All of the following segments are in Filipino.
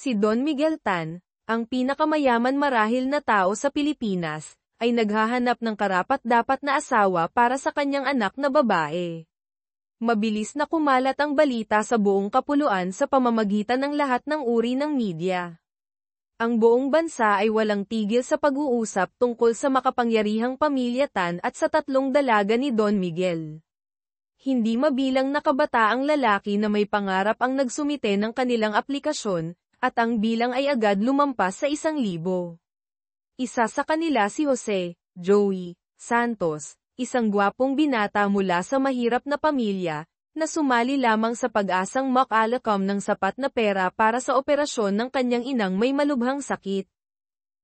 Si Don Miguel Tan, ang pinakamayaman marahil na tao sa Pilipinas, ay naghahanap ng karapat-dapat na asawa para sa kanyang anak na babae. Mabilis na kumalat ang balita sa buong kapuluan sa pamamagitan ng lahat ng uri ng media. Ang buong bansa ay walang tigil sa pag-uusap tungkol sa makapangyarihang pamilya Tan at sa tatlong dalaga ni Don Miguel. Hindi mabilang na kabataang lalaki na may pangarap ang nagsumite ng kanilang aplikasyon, at ang bilang ay agad lumampas sa 1,000. Isa sa kanila si Jose Joey Santos, isang gwapong binata mula sa mahirap na pamilya, na sumali lamang sa pag-asang makalakam ng sapat na pera para sa operasyon ng kanyang inang may malubhang sakit.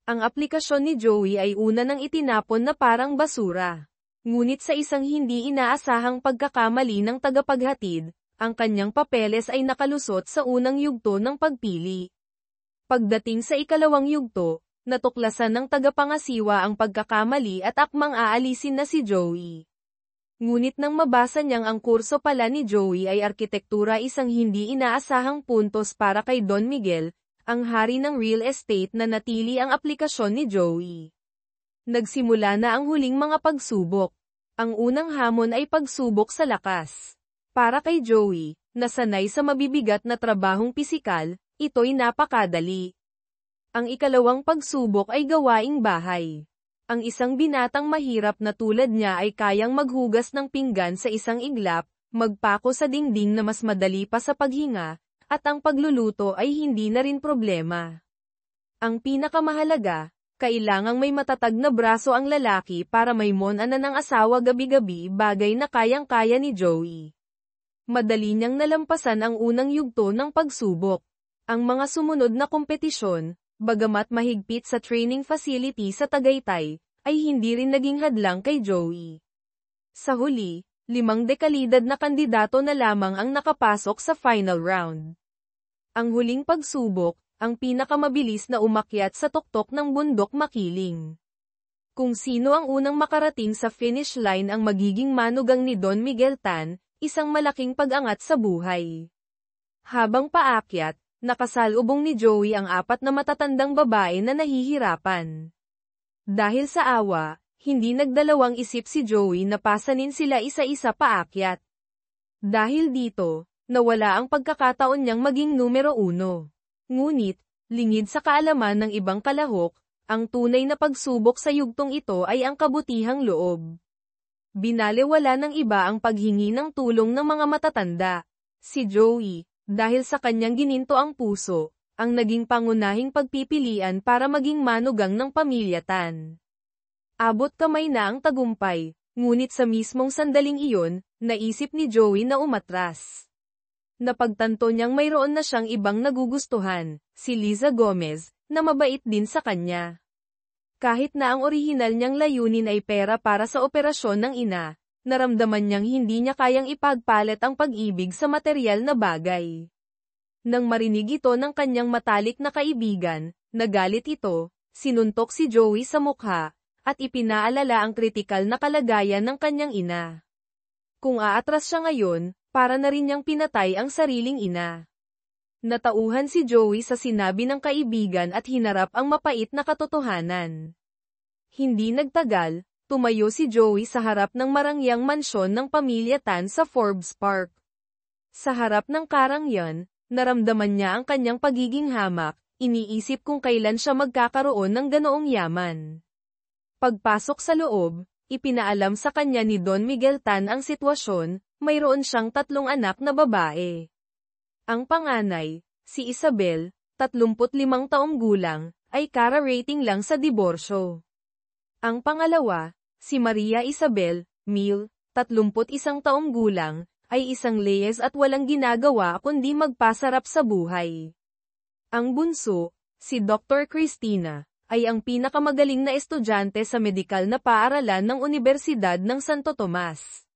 Ang aplikasyon ni Joey ay una nang itinapon na parang basura. Ngunit sa isang hindi inaasahang pagkakamali ng tagapaghatid, ang kanyang papeles ay nakalusot sa unang yugto ng pagpili. Pagdating sa ikalawang yugto, natuklasan ng tagapangasiwa ang pagkakamali at akmang aalisin na si Joey. Ngunit nang mabasa niyang ang kurso pala ni Joey ay arkitektura, isang hindi inaasahang puntos para kay Don Miguel, ang hari ng real estate, na natili ang aplikasyon ni Joey. Nagsimula na ang huling mga pagsubok. Ang unang hamon ay pagsubok sa lakas. Para kay Joey, na sanay sa mabibigat na trabahong pisikal, ito'y napakadali. Ang ikalawang pagsubok ay gawaing bahay. Ang isang binatang mahirap na tulad niya ay kayang maghugas ng pinggan sa isang iglap, magpako sa dingding na mas madali pa sa paghinga, at ang pagluluto ay hindi na rin problema. Ang pinakamahalaga, kailangang may matatag na braso ang lalaki para may monanan ng asawa gabi-gabi, bagay na kayang-kaya ni Joey. Madali niyang nalampasan ang unang yugto ng pagsubok. Ang mga sumunod na kompetisyon, bagamat mahigpit sa training facility sa Tagaytay, ay hindi rin naging hadlang kay Joey. Sa huli, 5 dekalidad na kandidato na lamang ang nakapasok sa final round. Ang huling pagsubok, ang pinakamabilis na umakyat sa tuktok ng bundok makiling. Kung sino ang unang makarating sa finish line ang magiging manugang ni Don Miguel Tan, isang malaking pag-angat sa buhay. Habang paakyat, nakasalubong ni Joey ang 4 na matatandang babae na nahihirapan. Dahil sa awa, hindi nagdalawang isip si Joey na pasanin sila isa-isa paakyat. Dahil dito, nawala ang pagkakataon niyang maging numero 1. Ngunit, lingid sa kaalaman ng ibang kalahok, ang tunay na pagsubok sa yugtong ito ay ang kabutihang loob. Binalewala ng iba ang paghingi ng tulong ng mga matatanda. Si Joey, dahil sa kanyang gininto ang puso, ang naging pangunahing pagpipilian para maging manugang ng pamilya Tan. Abot kamay na ang tagumpay, ngunit sa mismong sandaling iyon, naisip ni Joey na umatras. Napagtanto niyang mayroon na siyang ibang nagugustuhan, si Liza Gomez, na mabait din sa kanya. Kahit na ang orihinal niyang layunin ay pera para sa operasyon ng ina, naramdaman niyang hindi niya kayang ipagpalit ang pag-ibig sa materyal na bagay. Nang marinig ito ng kanyang matalik na kaibigan, nagalit ito, sinuntok si Joey sa mukha, at ipinaalala ang kritikal na kalagayan ng kanyang ina. Kung aatras siya ngayon, para na rin niyang pinatay ang sariling ina. Natauhan si Joey sa sinabi ng kaibigan at hinarap ang mapait na katotohanan. Hindi nagtagal, tumayo si Joey sa harap ng marangyang mansyon ng pamilya Tan sa Forbes Park. Sa harap ng karangyan, naramdaman niya ang kanyang pagiging hamak, iniisip kung kailan siya magkakaroon ng ganoong yaman. Pagpasok sa loob, ipinaalam sa kanya ni Don Miguel Tan ang sitwasyon, mayroon siyang 3 anak na babae. Ang panganay, si Isabel, 35 taong gulang, ay kara-rating lang sa diborsyo. Ang pangalawa, si Maria Isabel Mil, 31 taong gulang, ay isang leyes at walang ginagawa kundi magpasarap sa buhay. Ang bunso, si Dr. Cristina, ay ang pinakamagaling na estudyante sa medikal na paaralan ng Universidad ng Santo Tomas.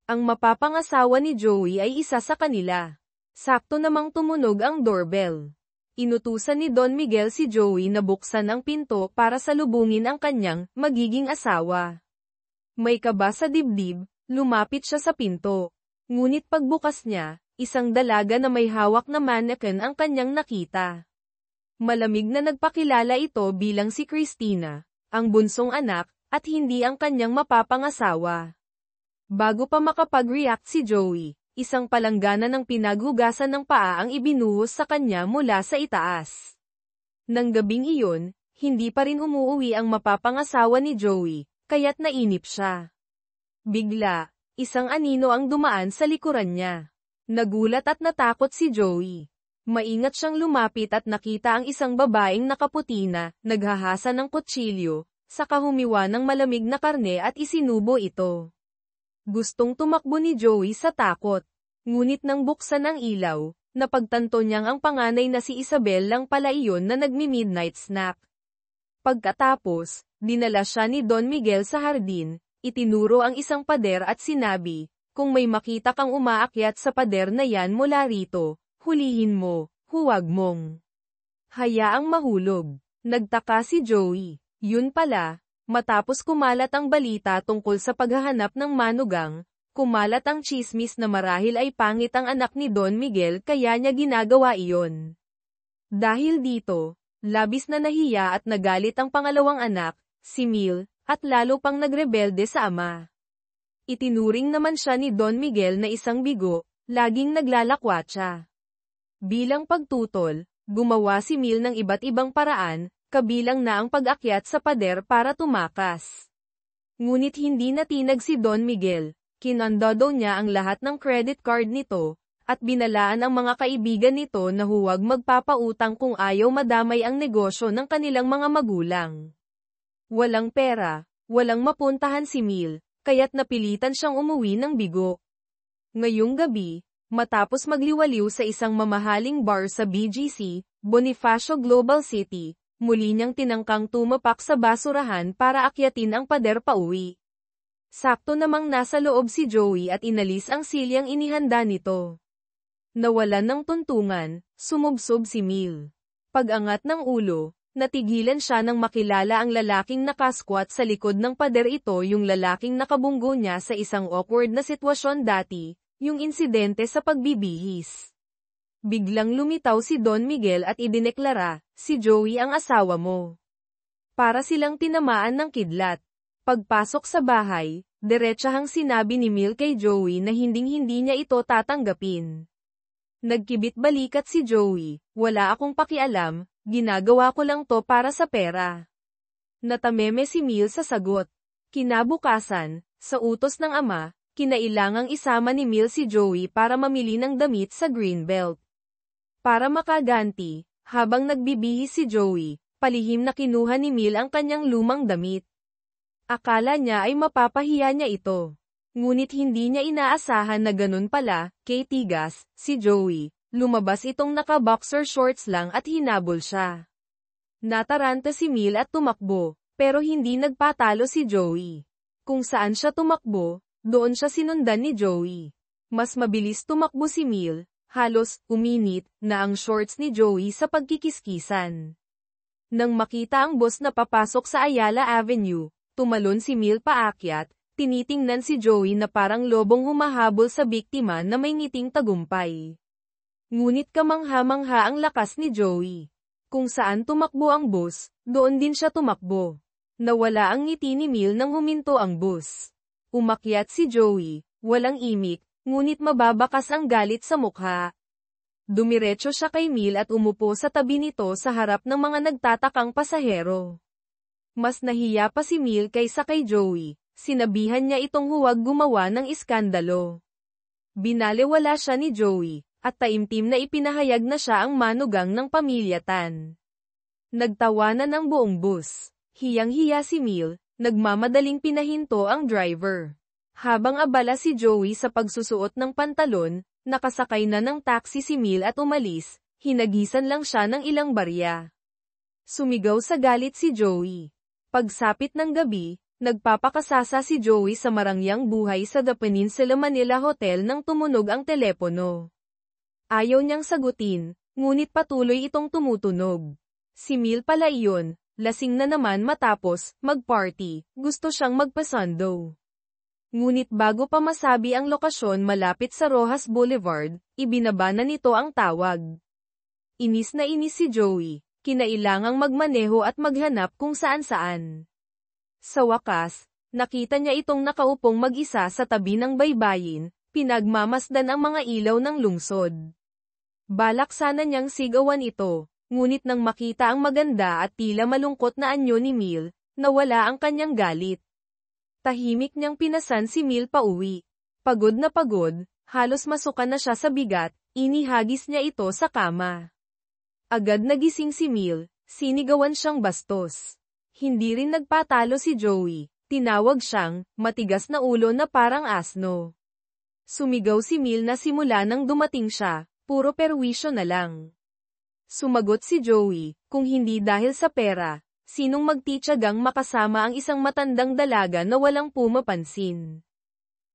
Ang mapapangasawa ni Joey ay isa sa kanila. Sakto namang tumunog ang doorbell. Inutusan ni Don Miguel si Joey na buksan ang pinto para salubungin ang kanyang magiging asawa. May kaba sa dibdib, lumapit siya sa pinto. Ngunit pagbukas niya, isang dalaga na may hawak na mannequin ang kanyang nakita. Malamig na nagpakilala ito bilang si Christina, ang bunsong anak, at hindi ang kanyang mapapangasawa. Bago pa makapag-react si Joey, isang palanggana ng pinaghugasan ng paa ang ibinuhos sa kanya mula sa itaas. Nang gabing iyon, hindi pa rin umuuwi ang mapapangasawa ni Joey, kaya't nainip siya. Bigla, isang anino ang dumaan sa likuran niya. Nagulat at natakot si Joey. Maingat siyang lumapit at nakita ang isang babaeng nakaputi na, naghahasa ng kutsilyo, saka humiwa ng malamig na karne at isinubo ito. Gustong tumakbo ni Joey sa takot. Ngunit nang buksan ang ilaw, napagtanto niyang ang panganay na si Isabel lang pala iyon na nagmi-midnight snack. Pagkatapos, dinala siya ni Don Miguel sa hardin, itinuro ang isang pader at sinabi, kung may makita kang umaakyat sa pader na yan mula rito, hulihin mo, huwag mong hayaang mahulog. Nagtaka si Joey. Yun pala, matapos kumalat ang balita tungkol sa paghahanap ng manugang, kumalat ang tsismis na marahil ay pangit ang anak ni Don Miguel kaya niya ginagawa iyon. Dahil dito, labis na nahiya at nagalit ang pangalawang anak, si Mil, at lalo pang nagrebelde sa ama. Itinuring naman siya ni Don Miguel na isang bigo, laging naglalakwatsa. Bilang pagtutol, gumawa si Mil ng iba't ibang paraan, kabilang na ang pag-akyat sa pader para tumakas. Ngunit hindi natinag si Don Miguel, kinandado niya ang lahat ng credit card nito, at binalaan ang mga kaibigan nito na huwag magpapautang kung ayaw madamay ang negosyo ng kanilang mga magulang. Walang pera, walang mapuntahan si Mil, kaya't napilitan siyang umuwi ng bigo. Ngayong gabi, matapos magliwaliw sa isang mamahaling bar sa BGC, Bonifacio Global City, muli niyang tinangkang tumapak sa basurahan para akyatin ang pader pauwi. Sakto namang nasa loob si Joey at inalis ang silyang inihanda nito. Nawalan ng tuntungan, sumubsob si Mil. Pag-angat ng ulo, natigilan siya nang makilala ang lalaking nakasquat sa likod ng pader. Ito yung lalaking nakabunggo niya sa isang awkward na sitwasyon dati, yung insidente sa pagbibihis. Biglang lumitaw si Don Miguel at idineklara, si Joey ang asawa mo. Para silang tinamaan ng kidlat. Pagpasok sa bahay, diretsahang sinabi ni Mil kay Joey na hinding-hindi niya ito tatanggapin. Nagkibit balikat si Joey, wala akong pakialam, ginagawa ko lang to para sa pera. Natameme si Mil sa sagot. Kinabukasan, sa utos ng ama, kinailangang isama ni Mil si Joey para mamili ng damit sa Greenbelt. Para makaganti, habang nagbibihis si Joey, palihim na kinuha ni Mil ang kanyang lumang damit. Akala niya ay mapapahiya niya ito. Ngunit hindi niya inaasahan na ganun pala, kay tigas, si Joey. Lumabas itong naka-boxer shorts lang at hinabol siya. Nataranta si Mil at tumakbo, pero hindi nagpatalo si Joey. Kung saan siya tumakbo, doon siya sinundan ni Joey. Mas mabilis tumakbo si Mil, halos uminit na ang shorts ni Joey sa pagkikiskisan. Nang makita ang boss na papasok sa Ayala Avenue, tumalon si Mil paakyat. Tinitingnan si Joey na parang lobong humahabol sa biktima na may ngiting tagumpay. Ngunit kamangha-mangha ang lakas ni Joey. Kung saan tumakbo ang bus, doon din siya tumakbo. Nawala ang ngiti ni Mil nang huminto ang bus. Umakyat si Joey, walang imik, ngunit mababakas ang galit sa mukha. Dumiretso siya kay Mil at umupo sa tabi nito sa harap ng mga nagtatakang pasahero. Mas nahiya pa si Mil kaysa kay Joey. Sinabihan niya itong huwag gumawa ng iskandalo. Binalewala siya ni Joey, at taimtim na ipinahayag na siya ang manugang ng pamilya Tan. Nagtawanan ang buong bus. Hiyang-hiya si Mil, nagmamadaling pinahinto ang driver. Habang abala si Joey sa pagsusuot ng pantalon, nakasakay na ng taxi si Mil at umalis, hinagisan lang siya ng ilang barya. Sumigaw sa galit si Joey. Pagsapit ng gabi, nagpapakasasa si Joey sa marangyang buhay sa The Peninsula Manila Hotel nang tumunog ang telepono. Ayaw niyang sagutin, ngunit patuloy itong tumutunog. Si Mil pala iyon, lasing na naman matapos mag-party, gusto siyang magpasundo. Ngunit bago pa masabi ang lokasyon malapit sa Rojas Boulevard, ibinaba na nito ang tawag. Inis na inis si Joey, kinailangang magmaneho at maghanap kung saan-saan. Sa wakas, nakita niya itong nakaupong mag-isa sa tabi ng baybayin, pinagmamasdan ang mga ilaw ng lungsod. Balak sana niyang sigawan ito, ngunit nang makita ang maganda at tila malungkot na anyo ni Mil, nawala ang kanyang galit. Tahimik niyang pinasan si Mil pauwi. Pagod na pagod, halos masuka na siya sa bigat, inihagis niya ito sa kama. Agad nagising si Mil, sinigawan siyang bastos. Hindi rin nagpatalo si Joey, tinawag siyang, matigas na ulo na parang asno. Sumigaw si Mil na simula nang dumating siya, puro perwisyo na lang. Sumagot si Joey, kung hindi dahil sa pera, sinong magtitiyagang makasama ang isang matandang dalaga na walang pumapansin.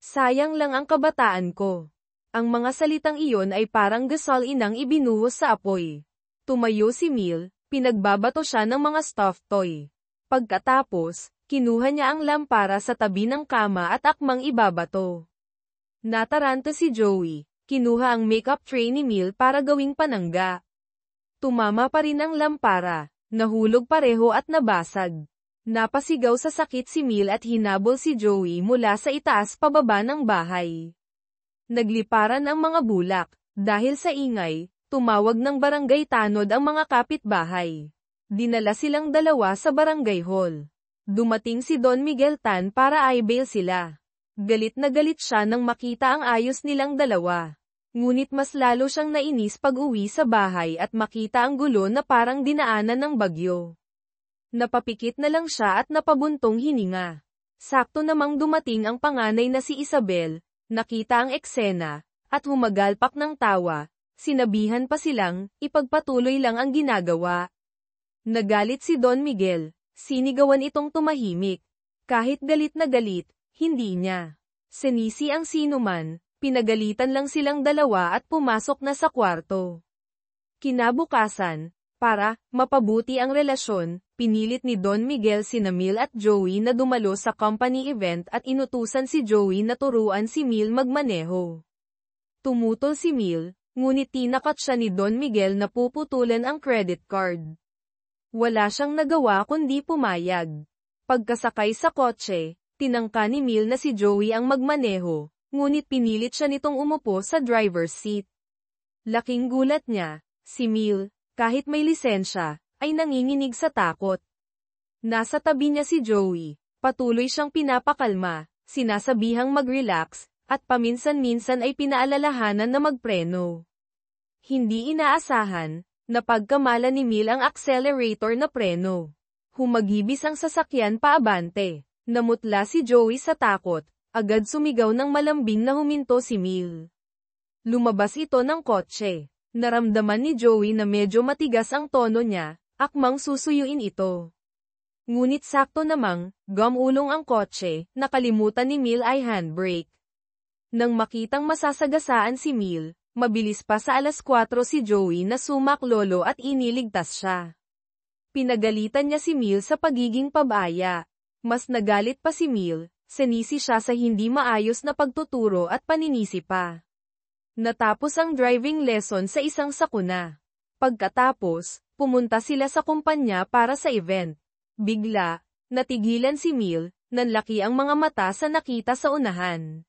Sayang lang ang kabataan ko. Ang mga salitang iyon ay parang gasolinang ibinuhos sa apoy. Tumayo si Mil, pinagbabato siya ng mga stuffed toy. Pagkatapos, kinuha niya ang lampara sa tabi ng kama at akmang ibabato. Nataranta si Joey, kinuha ang makeup tray ni Mil para gawing panangga. Tumama pa rin ang lampara, nahulog pareho at nabasag. Napasigaw sa sakit si Mil at hinabol si Joey mula sa itaas pababa ng bahay. Nagliparan ang mga bulak, dahil sa ingay, tumawag ng barangay tanod ang mga kapitbahay. Dinala silang dalawa sa barangay hall. Dumating si Don Miguel Tan para i-bail sila. Galit na galit siya nang makita ang ayos nilang dalawa. Ngunit mas lalo siyang nainis pag-uwi sa bahay at makita ang gulo na parang dinaanan ng bagyo. Napapikit na lang siya at napabuntong hininga. Sakto namang dumating ang panganay na si Isabel, nakita ang eksena, at humagalpak ng tawa, sinabihan pa silang, ipagpatuloy lang ang ginagawa. Nagalit si Don Miguel, sinigawan itong tumahimik. Kahit galit na galit, hindi niya sinisi ang sinuman, pinagalitan lang silang dalawa at pumasok na sa kwarto. Kinabukasan, para mapabuti ang relasyon, pinilit ni Don Miguel sina Mil at Joey na dumalo sa company event at inutusan si Joey na turuan si Mil magmaneho. Tumutol si Mil, ngunit tinakat siya ni Don Miguel na puputulan ang credit card. Wala siyang nagawa kundi pumayag. Pagkasakay sa kotse, tinangka ni Mil na si Joey ang magmaneho, ngunit pinilit siya nitong umupo sa driver's seat. Laking gulat niya, si Mil, kahit may lisensya, ay nanginginig sa takot. Nasa tabi niya si Joey, patuloy siyang pinapakalma, sinasabihang mag-relax, at paminsan-minsan ay pinaalalahanan na magpreno. Hindi inaasahan, napagkamala ni Mil ang accelerator na preno. Humagibis ang sasakyan paabante. Namutla si Joey sa takot, agad sumigaw ng malambing na huminto si Mil. Lumabas ito ng kotse. Naramdaman ni Joey na medyo matigas ang tono niya, akmang susuyuin ito. Ngunit sakto namang, gumulong ang kotse, nakalimutan ni Mil ay handbrake. Nang makitang masasagasaan si Mil, mabilis pa sa 4:00 si Joey na sumaklolo at iniligtas siya. Pinagalitan niya si Mil sa pagiging pabaya. Mas nagalit pa si Mil, sinisi siya sa hindi maayos na pagtuturo at paninisi pa. Natapos ang driving lesson sa isang sakuna. Pagkatapos, pumunta sila sa kumpanya para sa event. Bigla, natigilan si Mil, nanlaki ang mga mata sa nakita sa unahan.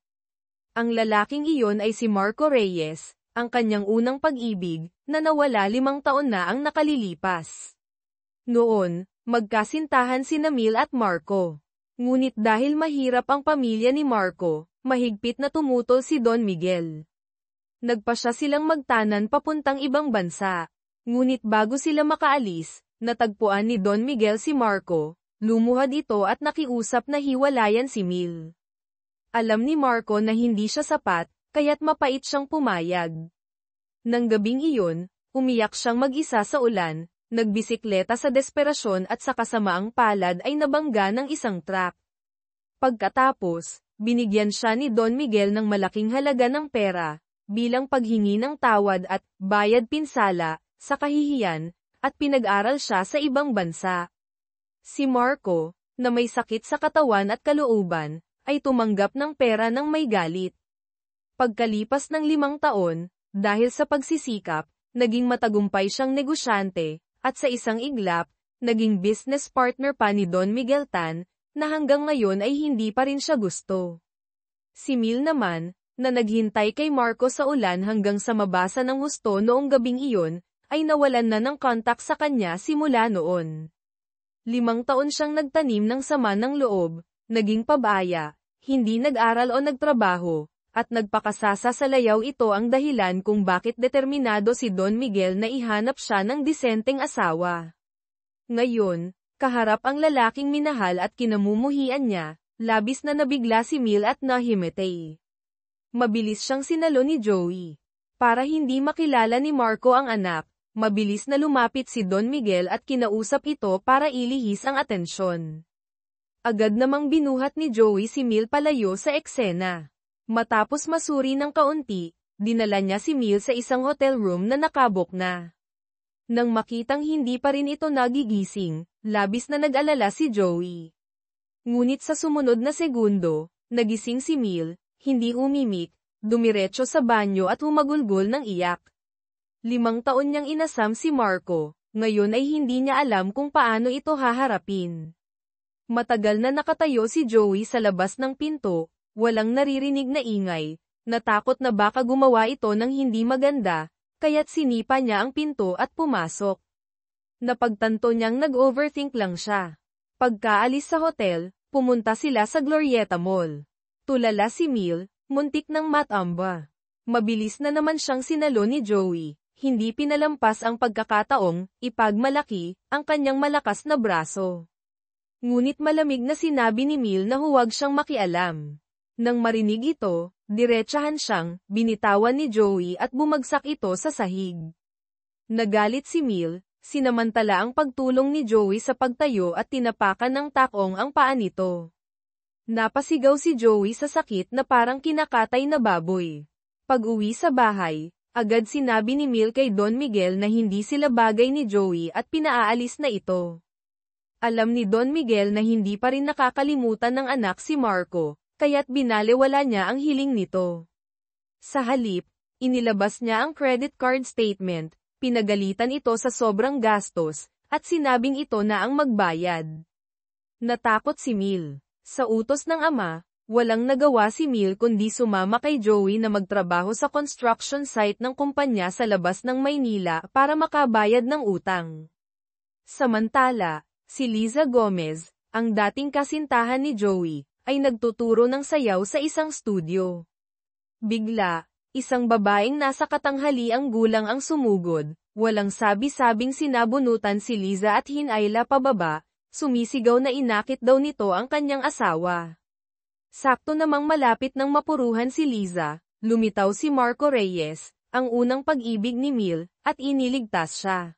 Ang lalaking iyon ay si Marco Reyes, ang kanyang unang pag-ibig, na nawala 5 taon na ang nakalilipas. Noon, magkasintahan sina Mil at Marco. Ngunit dahil mahirap ang pamilya ni Marco, mahigpit na tumutol si Don Miguel. Nagpasya silang magtanan papuntang ibang bansa. Ngunit bago sila makaalis, natagpuan ni Don Miguel si Marco, lumuhad ito at nakiusap na hiwalayan si Mil. Alam ni Marco na hindi siya sapat, kaya't mapait siyang pumayag. Nang gabing iyon, umiyak siyang mag-isa sa ulan, nagbisikleta sa desperasyon at sa kasamaang palad ay nabangga ng isang truck. Pagkatapos, binigyan siya ni Don Miguel ng malaking halaga ng pera, bilang paghingi ng tawad at bayad pinsala, sa kahihiyan, at pinag-aral siya sa ibang bansa. Si Marco, na may sakit sa katawan at kalooban, ay tumanggap ng pera ng may galit. Pagkalipas ng 5 taon, dahil sa pagsisikap, naging matagumpay siyang negosyante, at sa isang iglap, naging business partner pa ni Don Miguel Tan, na hanggang ngayon ay hindi pa rin siya gusto. Si Mil naman, na naghintay kay Marco sa ulan hanggang sa mabasa ng husto noong gabing iyon, ay nawalan na ng kontak sa kanya simula noon. 5 taon siyang nagtanim ng sama ng loob, naging pabaya, hindi nag-aral o nagtrabaho, at nagpakasasa sa layaw. Ito ang dahilan kung bakit determinado si Don Miguel na ihanap siya ng disenteng asawa. Ngayon, kaharap ang lalaking minahal at kinamumuhian niya, labis na nabigla si Mil at nahimatay. Mabilis siyang sinalo ni Joey. Para hindi makilala ni Marco ang anak, mabilis na lumapit si Don Miguel at kinausap ito para ilihis ang atensyon. Agad namang binuhat ni Joey si Mil palayo sa eksena. Matapos masuri ng kaunti, dinala niya si Mil sa isang hotel room na nakabok na. Nang makitang hindi pa rin ito nagigising, labis na nag-alala si Joey. Ngunit sa sumunod na segundo, nagising si Mil, hindi umimik, dumiretso sa banyo at humagulgol ng iyak. 5 taon niyang inasam si Marco, ngayon ay hindi niya alam kung paano ito haharapin. Matagal na nakatayo si Joey sa labas ng pinto, walang naririnig na ingay, natakot na baka gumawa ito ng hindi maganda, kaya't sinipa niya ang pinto at pumasok. Napagtanto niyang nag-overthink lang siya. Pagkaalis sa hotel, pumunta sila sa Glorieta Mall. Tulala si Mil, muntik ng matamba. Mabilis na naman siyang sinalo ni Joey. Hindi pinalampas ang pagkakataong, ipagmalaki, ang kanyang malakas na braso. Ngunit malamig na sinabi ni Mil na huwag siyang makialam. Nang marinig ito, diretsahan siyang, binitawan ni Joey at bumagsak ito sa sahig. Nagalit si Mil, sinamantala ang pagtulong ni Joey sa pagtayo at tinapakan ng takong ang paa nito. Napasigaw si Joey sa sakit na parang kinakatay na baboy. Pag-uwi sa bahay, agad sinabi ni Mil kay Don Miguel na hindi sila bagay ni Joey at pinaalis na ito. Alam ni Don Miguel na hindi pa rin nakakalimutan ng anak si Marco, kaya't binalewala niya ang hiling nito. Sa halip, inilabas niya ang credit card statement, pinagalitan ito sa sobrang gastos, at sinabing ito na ang magbayad. Natakot si Mil. Sa utos ng ama, walang nagawa si Mil kundi sumama kay Joey na magtrabaho sa construction site ng kumpanya sa labas ng Maynila para makabayad ng utang. Samantala, si Liza Gomez, ang dating kasintahan ni Joey, ay nagtuturo ng sayaw sa isang studio. Bigla, isang babaeng nasa katanghaliang gulang ang sumugod, walang sabi-sabing sinabunutan si Liza at hinayla pababa, sumisigaw na inakit daw nito ang kanyang asawa. Sakto namang malapit nang mapuruhan si Liza, lumitaw si Marco Reyes, ang unang pag-ibig ni Mil, at iniligtas siya.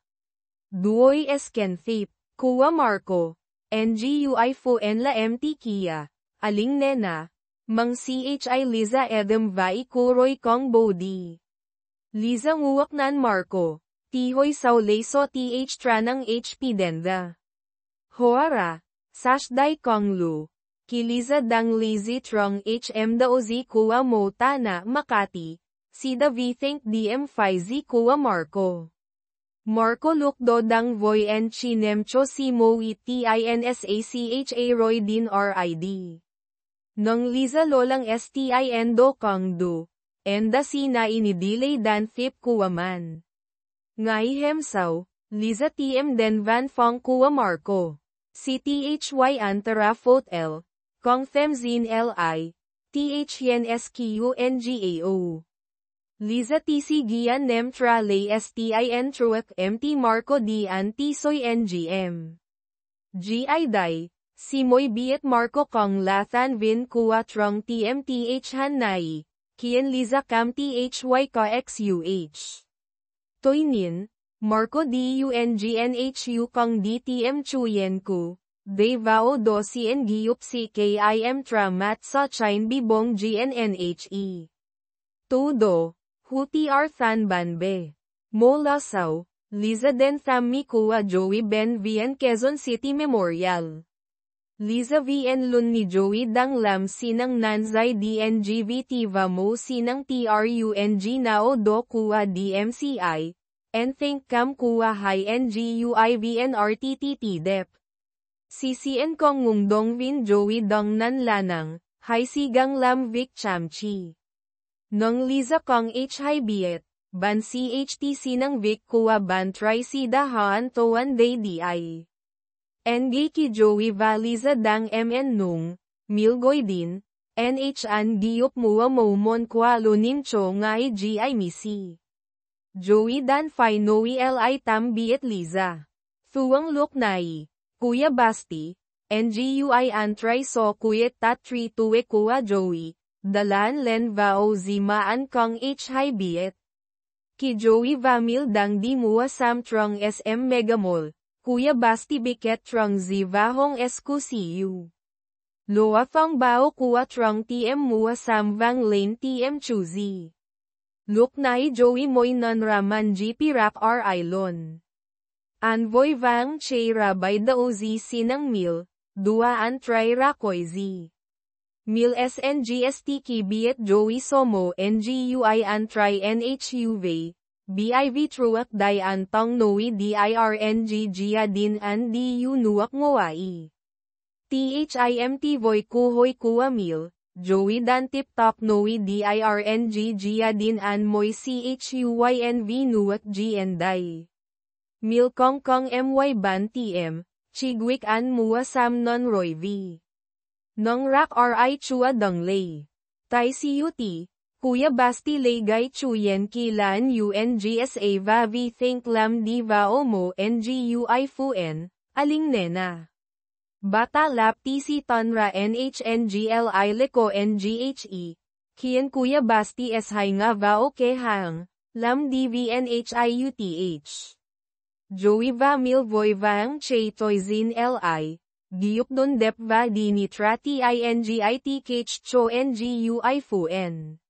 Duoy Eskenthip, Kuwa Marco, NGUI Fu en la MT Kia, Aling Nena, Mang CHI Liza Edem Vai Kuroy Kong Bodi. Liza Nguwak Nan Marco, Tihoy Saulay So TH Tranang HP Denda. Hoara, Sashdai Kong Lu, Kiliza Dang Lizi Trong HM Daozi Kuwa Mo Tana Makati, Sida V Think DM Fizi Kuwa Marco. Marco Lukdo Dang Voy en Chinemcho Si Mowi TINSACHA Roy Din RID. Nang Liza Lolang STIN Do Kong Du, Enda Sina Inidilay Dan Thip Kuwaman. Ngai Hemsaw, Liza TM Den Van Fong Kuwa Marco. CTHY Antara Fot L, Kong Themzin Li, THN SQNGAO. Liza TC Gian Nem Tra Lay STIN Truak MT Marco Dian Tisoy NGM. GI Dai, Simoy Biet Marco Kong Lathan Vin Kua Trong TMTH Hanai, Kien Liza Cam THY Ka XUH. Toynin, Marco DUNGNHU Kong DTM Chuyen Ku, De Vao Do Cien Giup CKIM Tramat Sa Chine Bibong GNNHE. Todo, Huti R Than Banbe. Mo Lasaw, Liza Den Tham Mikua Joey Ben Vien Quezon City Memorial. Liza VN Lun ni Joey Dang Lam Sinang Nanzai DNGV Tiva Mo Sinang TRUNG Nao Do Kua DMCI, and think kam kuwa hai nguivnrttt dep. Ccn kong ngung dong vin Joey dong nan lanang, hai sigang lam Vic chamchi. Nong Liza kong hi biet, ban CHTC ng Vic kuwa ban try si dahaan toan day di. Ngay ki Joey va Liza dang mn nung, milgoy din, NH-an giup mua momon kwa lunim cho ngay gi misi. Joey dan fai noi li tam biet Liza. Thuang look nai, Kuya Basti, ngui an try so kuyet tat 3 tuwe kuwa Joey, dalan len vao zimaan kong hi biet. Ki Joey va mil dang di mua sam trong SM Megamall. Kuya Basti biket trong zivahong eskusiu. Loa fang bao kuwa trong tm mua sam vang lane tm chuzi. Look nai Joey moy non raman gp rap lon. Anvoy vang che rabay daozi sinang mil, dua an try rakoy zi. Mil sngst ki biet Joey somo ngui an try nhuv. BIV truak day antong noi dirng gia din an du nuak ngoai. THIMT voy kuhoy kuwa mil, Joey dan tip top noi dirng gia din an moy chhuynv nuak gn day. Mil kong kong my ban tm, chigwik an mua sam non roy v. Nong rak ri chua dong lay. Tai cut. Kuya Basti Legay Chuyen Kilan UNGSA Va Vi Think Lam Di Vao Mo NGUI Fuen, Aling Nena. Bata Lap TC Tonra NHNGLI Liko NGHE, Kian Kuya Basti Eshay Nga Vao Kehang, Lam DVNHIUTH. Joey Va Mil Voy Vang Che Toy Zin Li, Giup Don Dep Va Di Nitrati INGITKH Cho NGUI Fuen.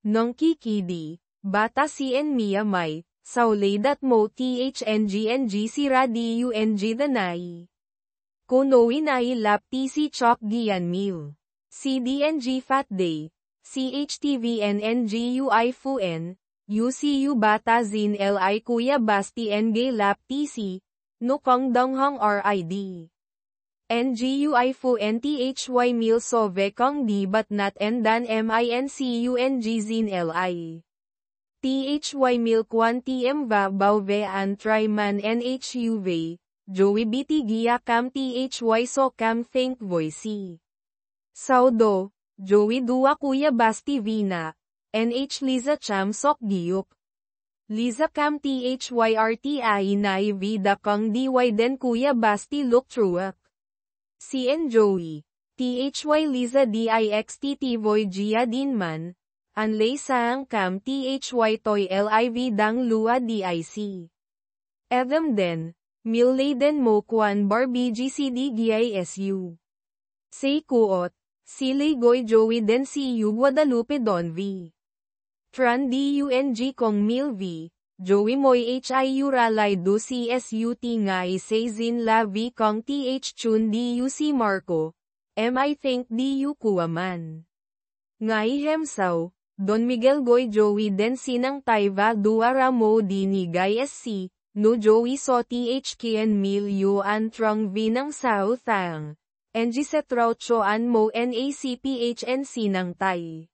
Nong kikidi, bata cn Mia May, sauledat mo THNGNG sira DUNG danai. Konowi nai lap TC chok gian mil. CDNG fat day, CHTVNNGUI Fuen, UCU bata zin Li Kuya Basti NG lap TC, Nukong donghong RID. NGUI Fuen THY mil so vekong di but not endan MINCUNG zin Li. THY mil kwan tm va bao ve an try man NHUV, Joey biti gia kam THY so kam think voicey. Saudo, Joey dua Kuya Basti Vina, NH Liza cham sok giup. Liza kam THYRTI nai vida kong DY den Kuya Basti look truak. CN Joey, THY Liza DIXTT Voy Gia Dinman, Anlay Sang Kam THY Toy LIV Dang Lua DIC. Evem Den, Millay Den Mo Kwan Bar BGCD GISU. Say Kuot, Silay Goy Joey Den CU Guadalupe Don V. Tran DUNG Kong Mil V. Joey Moy HIU Ralay do CSUT Ngai Say Zin La V Kong TH Chun DUC Marco, I think DU Kuwaman. Ngai Hemsaw, Don Miguel Goy Joey Den Sinang Taiva Duara Mo Dini Gay SC, No Joey So TH Kian Mil Yu An Trong V Nang Sao Thang, NG Setrao Cho An Mo NACPHN Sinang Tai.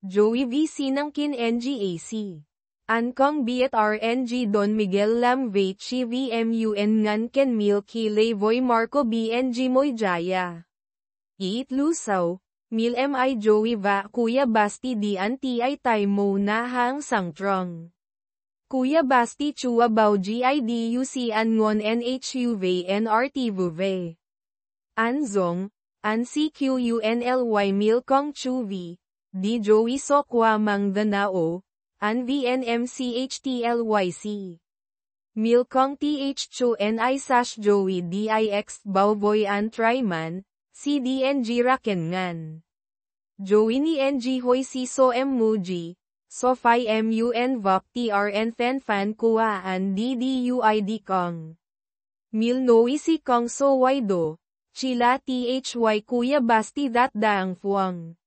Joey V Sinang Kin NGAC. Ankong Biet RNG Don Miguel Lam Ve Chi VMUN Ngan Ken Mil Kilay Voy Marco BNG Moy Jaya. Iit Lusaw, Mil Mi Joey Va Kuya Basti Di Anti Ay Tay Mo Na Hang Sangtrong. Kuya Basti Chua Bao GIDUC An Ngon NHUV NRT Vuve. Anzong, An CQUNLY Mil Kong Chuvi, Di Joey Sokwa Mang Danao. An VNMCHTLYC. Milkong TH Cho NI Sash Joey DIX Bauboy An Triman, CDNG Raken Ngan. Joey ni NG Hoy Si So M Muji, Sofai MUN VOP TRN Fan Fan Kuaan DDUID Kong. Mil Noi Si Kong So Waido, Chila THY Kuya Basti Dat Daang Fuang.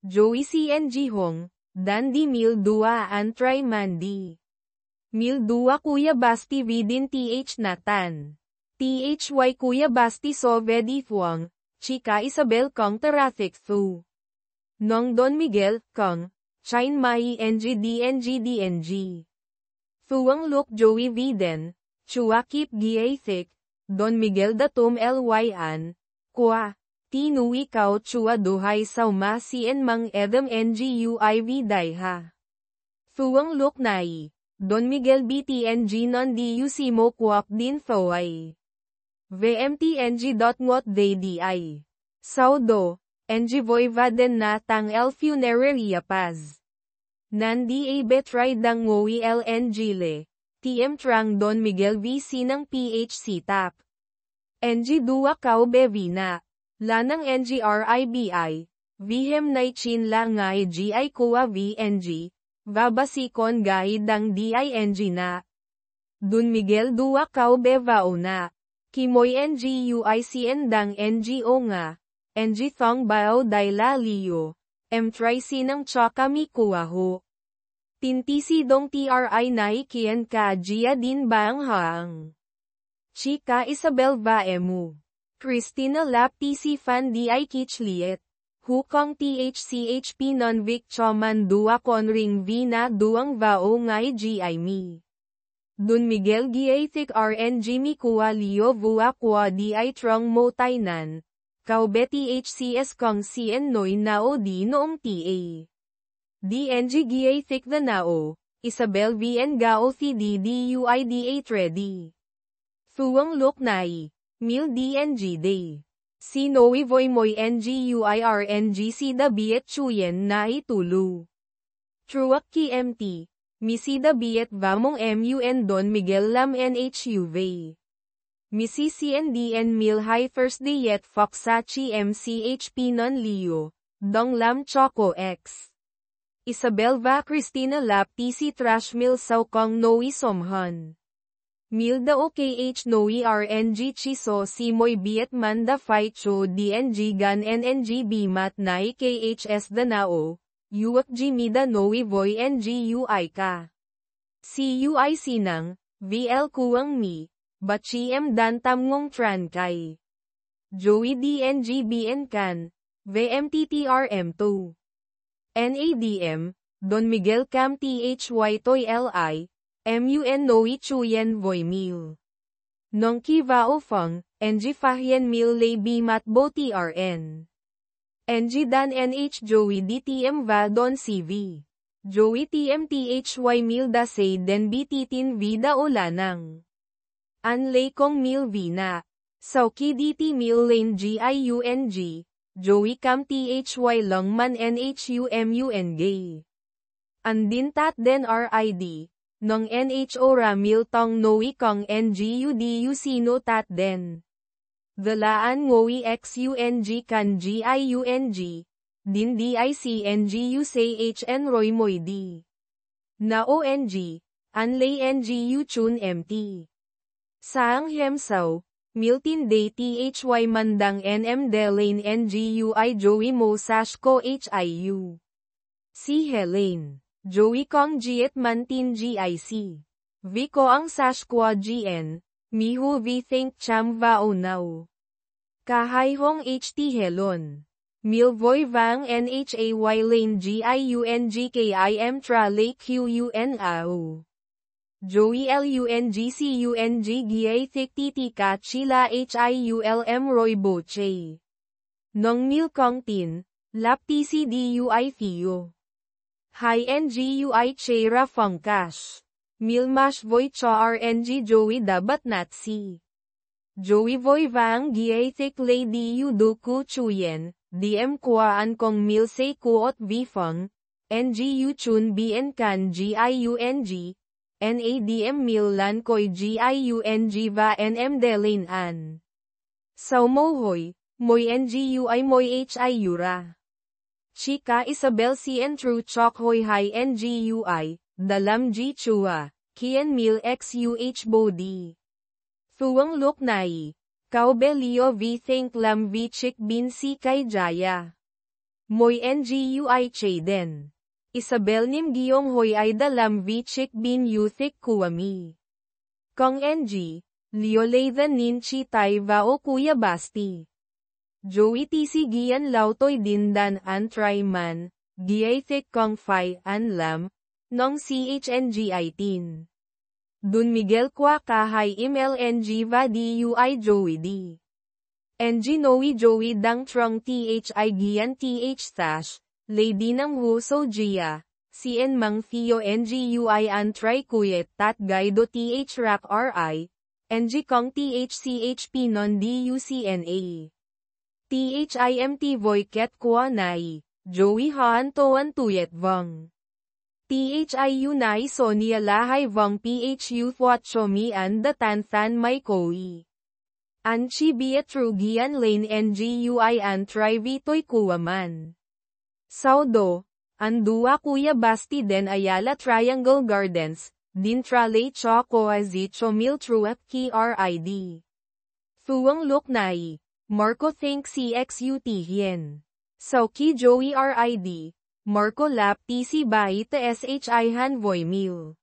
Joey CNG Hong. Dan di mil dua an try mandi. Mil dua Kuya Basti Vidin Th Natan. Thy Kuya Basti Sovedi Thuang, Chika Isabel Kong Tarathik Thu. Nong Don Miguel, Kong, Chine Mai NG. Thuang Luk Joey Viden, Chua Kip Giathik, Don Miguel Datum Lyan, Kwa, Tinui Kao Chua Duhay Sauma Cien Mang Edam NGUIV Daiha. Thuang Luk Nai, Don Miguel BTNG Non Diusimo Kwak Din Thoay. VMTNG.ngot Di. Saudo, NG Voivaden na Tang El Funeraria Paz. Nandi A Betray Dang Ngoi LNG Le, TM Trang Don Miguel VC ng PHC TAP. NG Dua Kao Bevina, Lanang NGRIBI, Vihem Nay Chin La Ngay GI Kuwa VNG, Vabasikon Gahid Dang DING na. Don Miguel Dua Kao Bevao na. Kimoy NGUICN Dang NGO nga, NG Thong Bao Dai La Lio, M-Tri Sinang Choka Mikuaho. Tintisi Dong TRI Nai Kian Ka Jia Din Bang Haang. Chika Isabel Vaemu. Christina Lap TC Fan Di Kichliet. Hukong THCHP Non-Vic Choman Dua Conring Vina Duang Vao Ngai GI Mi. Don Miguel Giathik RNG Mikua Leo Vua Kwa Di Trong Mo Tainan. Kau Betty HCS Kong Cien Noi Nao Di Noong TA. DNG Giathik The Nao, Isabel VN Gao Thidi DUIDA Tredi. Thuang Luk Nai, Mil DNG Day. Si Noi Voy Moy NGUIRNG Sida Biet Chuyen Nai Tulu. Truak Ki MT. Misida Biet Vamong MUN Don Miguel Lam NHUV. Misi CNDN Mil High First Day Yet Foxachi MCHP Non Leo, Dong Lam Choco X. Isabel Va Cristina Lap TC Trash Mil Saukong Noi Somhan. Mil Da OKH Noi RNG Chiso Simoy Biet Manda Fight Cho DNG Gan NNG Bimat Nai KHS Danao. Yuak Jimida Noi Voy NGUI Ka. CUI Sinang, VL Kuang Mi, Bachiem Dan Tam Ngong Tran Kai. Joey DNG BN Kan, VMTTRM2. NADM, Don Miguel Cam THY Toy LI, MUN Noi Chuyen Voy Mil. Nongki Vao Feng, NG Fahyen Mil Lay Bimat Bo TRN. NG Dan NH Joey DTM Va Don CV. Joey TMTHY Mil Da Say Den BTTin Vida Olanang. Anlay Kong Mil Vina. Sauki DT Mil Lane GIUNG. Joey Cam THY Longman NHUMUN Gay. Andin Tat Den RID. Nong NHO Ramil Tong Noi Kong NGUDU Sino Tat Den. Dalaan Ngoi XUNG Kan GIUNG, Din DICNGU Say HN Roy Moy D. Na ONG, Anlay NGU Chun MT. Saang Hemsaw, Miltin Day THY Mandang NM Delane NGUI Joey Mo Sashko HIU. Si Helene, Joey Kong Giet Mantin GIC. Vico Ang Sashkwa GN. Mihu V Think Cham Vao Now. Kahay Hong HT Helon. Milvoy Vang NHAY Lane GIUNGKIM Tra Lake QUN AO. Joey LUNGCUNG Giathik TT Ka Chila HIULM Roy Boche. Nong Mil Kong Tin, Lap TCDUI Theo. Hi NGUI Chera Fongkash. Milmash Voy Cha RNG Joey Dabat Natsi. Joey Voy Vang Giathik Lady Yuduku Chuyen, DM Kwaan Kong Mil Say Kuot Vifong, NGU Chun BN Kan GIUNG, NADM Mil Lan Koy GIUNG Va NM Delane An. Sao Mohoy, Moy NGUI Moy HIURA. Chika Isabel CN True Chok Hoy Hi NGUI. Dalam G Chua, Kian Mil XUH Bodi. Thuang Luk Nai. Kau Belio V Think Lam V Chik Bin Si Kay Jaya. Moy NGUI Chaden. Isabel nim giyong hoy ay dalam vi chik bin yuthik kuwami. Kong NG, Leo Lathan nin chi tai vao kuya basti. Joey tisi gian lautoy dindan an triman, giay thik kong fai an lam, nong CHNG 18. Dun Miguel kwa kahay MLNG va DUI Joey D. NG Noe Joey dang trong THI gian TH stash, lady ng huso Gia, CN mang Theo NGUI an tri kuyet tat gaido TH rak RI, NG kong THCHP non DUCNA. THIMT voiket kwa nai, Joey haan toan tuyet vong. THIU nai Sonia lahay vong PHU thwat chomi an datan than may koi. Anchi biatrugian lane NGUI an tri vitoy kuwaman. Saudo, andua kuya basti den Ayala Triangle Gardens, din trale choco azi chomil truak ki RID. Thuang look nai. Marco think CXUT hien. Sauki Joey RID, Marco lap TC bayi te SHI han voy mil.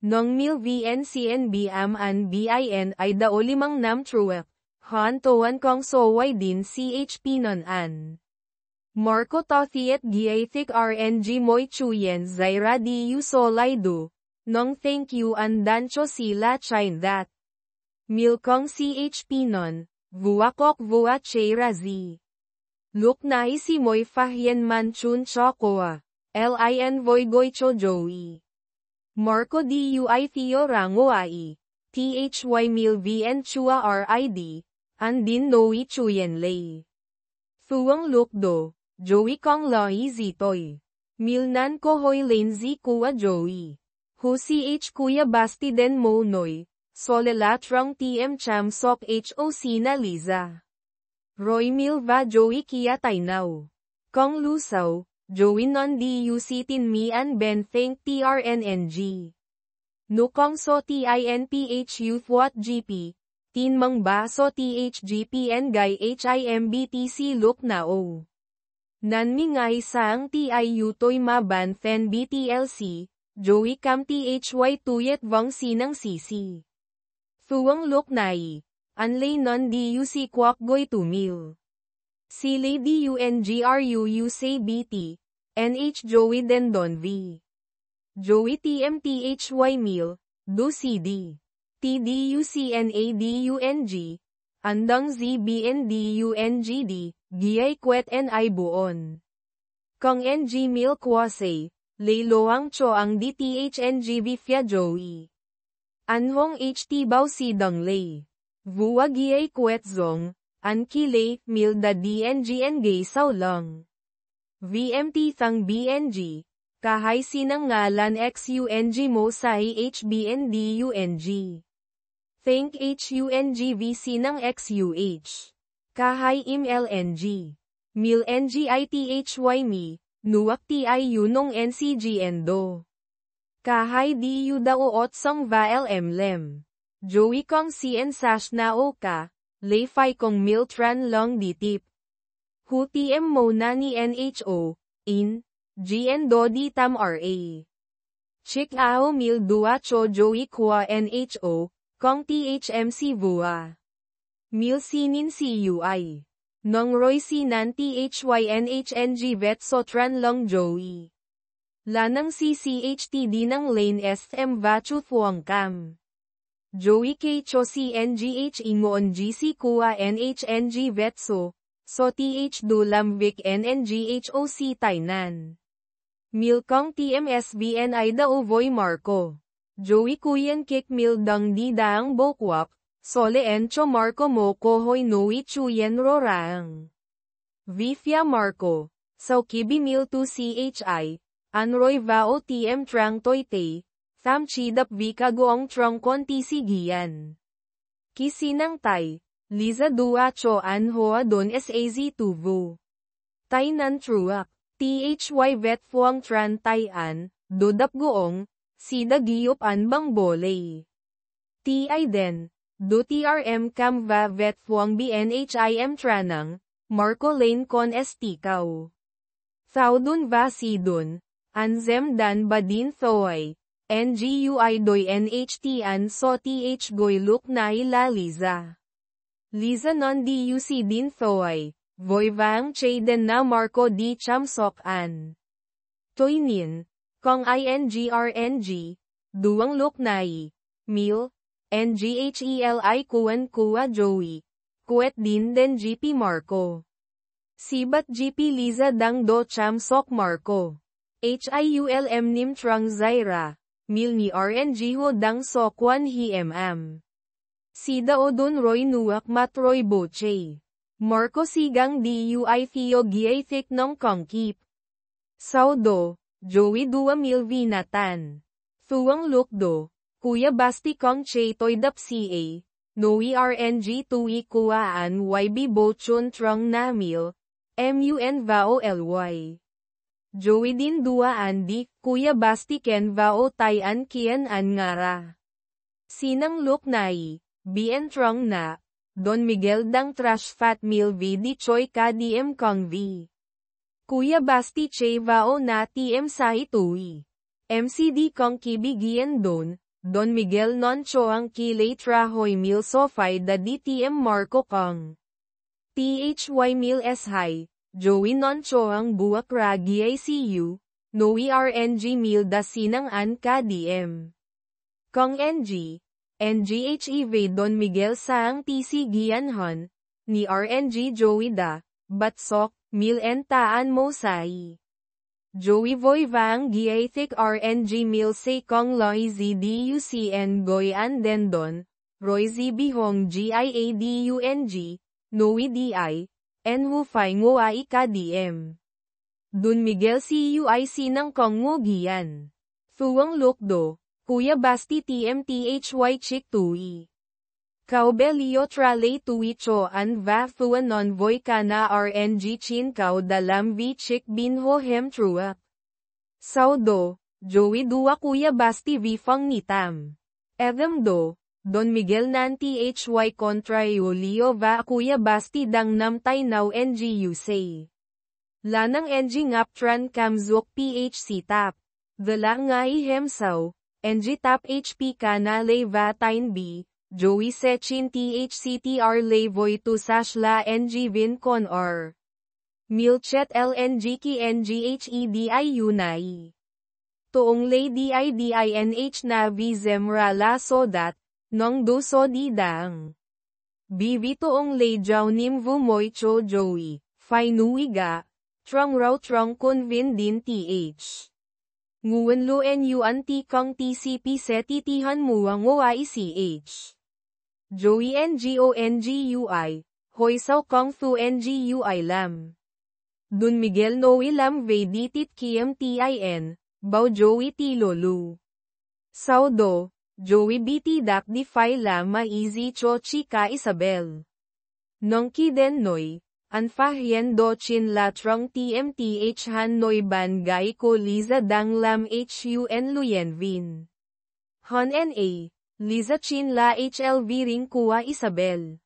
Nong mil VNCNB am an BIN ay dao limang nam truak, han toan kong soway din CHP non an. Marco tothiet giathik RNG moy chuyen zaira diu solay do, nong thank you an dancho sila chine that. Mil kong CHP non. Vuakok vua che razi. Look nahi si moy fahyen manchun chokoa. Lin voy goy cho Joey. Marco DUI Theo rango ai. THY mil VN chua RID. Andin Noe chuyen lay. Thuang look do. Joey kong lahi zitoy. Milnan ko hoy lenzi kuwa Joey. Hu CH kuya basti den mo noy. Solela trong TM cham sok HOC na Liza. Roy Milva Joey Kia Tainaw. Kong Lusaw, Joey non DUC tin mi an ben think TRNNG. Nukong so TINPHU thwat GP, tin mang ba so THGPN gay HIMBTC look na o. Nan mi ngay sang TIU toy maban then BTLC, Joey kam THY tuyet vong sinang CC. Thuang look nai. Anlay non DUC kwak goy tumil. Sile DUNGRUU say BT. NH Joey Dendon V. Joey TMTHY mil. Do CD. TDUCNA DUNG. Andang ZBN DUNGD. Giyay kwet NI buon. Kong NG mil kwasay. Layloang cho ang DTHNGV fya Joey. Anhong HT bao si dang lay. Vua giay kwet zong, an kilay, milda DNGN gay sao lang. VMT thang BNG, kahay sinang ngalan XUNG mo sa HBN DUNG. Think HUNGV sinang XUH. Kahay MLNG. Mil NGITHY mi, nuak TIU nong NCGN do. Kahay diu daoot sang va LM. Joey kong CN sash na o ka, lay fai kong miltran long ditip. Hu TM mo na ni NHO, in, GN do di tam RA. Chik ao mil dua cho Joey kwa NHO, kong THMC vua. Mil sinin CUI. Nong Roy sinan THY NHNG vet sotran long Joey. Lanang CCHTD ng lane SM Vachu Thuong Cam. Joey K. Cho CNGH Ingoon GC Kua NHNG Vetso, So TH Dulam Vic NNGHOC Tainan. Milkong TMSBN Aida Uvoy Marco. Joey Kuyan Kik Mildang Di Daang Bokwak, Sole Encho Marco Mo Kohoy Noe Chuyen Rorang. Vifia Marco. Saukibi Mil 2 CHI. Anroy Vao TM Trang Toy Te, Tham Chidap Vika Goong Trong Kon TC Gian. Kisinang Tai, Liza Dua Cho An Hoa Don SAZ Tuvu. Tai Nan Truak, THY Vet Phuong Tran Tai An, Dodap Goong, Sida Giyop An Bang Bolay. TI Den, Do TRM Cam Va Vet Phuong BNHIM Tranang, Marco Lane Con Estikaw. Thao Dun Va Si Dun. Anzem dan badin thoy. Ngui doy nht an so th goy luk nai la Liza. Liza non duc din thoy. Voy vang chay den na Marco di cham sok an. Toy nin. Kong ingrng. Duwang luk nai. Mil. Ngheli kuan kuwa Joey. Kuet din den GP Marco. Sibat GP Liza dang do cham sok Marco. Hiulm nim trong Zaira. Mil ni RNG ho dang so kwan hi Sida odun Roy nuak mat Roy boche. Marco sigang DUI Theo Giathik nong kongkip. Saudo, Joey 2,000 vinatan. Thuang lukdo, Kuya Basti kong che toy dap CA. Noi RNG tui kuaan YB bochon trong namil. MUN vao LY. Joey din 2 di, Kuya Basti ken vao tayan kian an ngara. Sinang luk nai, BN trong na. Don Miguel dang trash fat mil v di choy ka dm kong v. Kuya Basti che vao na tm sa itui. MCD kong kibigyan Don Miguel non choang kilay trahoy mil sofay da di tm Marco kong. THY mil s high, Joey non choang buwak ragi ICU, Noi RNG mil da sinang an ka dm. Kong NG. NGHEV Don Miguel saang TC Gianhon, ni RNG Joey da, Batsok, Mil en taan mo sai. Joey Voy Vang Giathik RNG Mil say Kong Loy ZDUCN Goy an Dendon, Roy Z Bihong GIADUNG, Noi DI, Enhu Fai Ngoai Ka DM. Don Miguel CUIC ng Kong Ngogian. Thuang Lukdo. Kuya Basti TMTHY Chik Tui. Kaubelio Trale Tui Cho An Va Thuan Non Voy Kana RNG Chin Kau Dalam V Chik Binho Hem Truak. Saudo, Joey 2 Kuya Basti V Fong Nitam. Evem Do, Don Miguel Nan THY Contra Leo Va Kuya Basti Dang Nam Tai Now NGU Say. Lanang NG Ngap Tran Kamzuk PHC Tap. Dala Ngai Hem Sao. NG Tap HP Kanale Vatain B, Joey Sechin THCTR Levoy to Sashla NG Vin Con R. Milchet LNG Ki NGHEDI Unai. Toong Lady IDINH na Vizemra La Sodat, Nong Do So Didang. BV Toong Lay Jaw Nim Vumoy Cho Joey, Fai Nuiga, Trong Rao Trong Kun Vin Din TH. Nguwen lo NU anti kong TCP setitihan muang OICH. Joey NGONGUI, Hoy Sao Kong Thu NGUI Lam. Dun Miguel Noe Lam Veditit Kiem TIN, Bao Joey Tilolu. Saudo, Joey BT Dak Di Fai Lama Easy Cho Chika Isabel. Nongki Den Noy. Anfahyen do chin la trong tmth han noi ban gai ko Liza dang lam hun luyen vin. Hon na, Liza chin la hlv ring kuwa Isabel.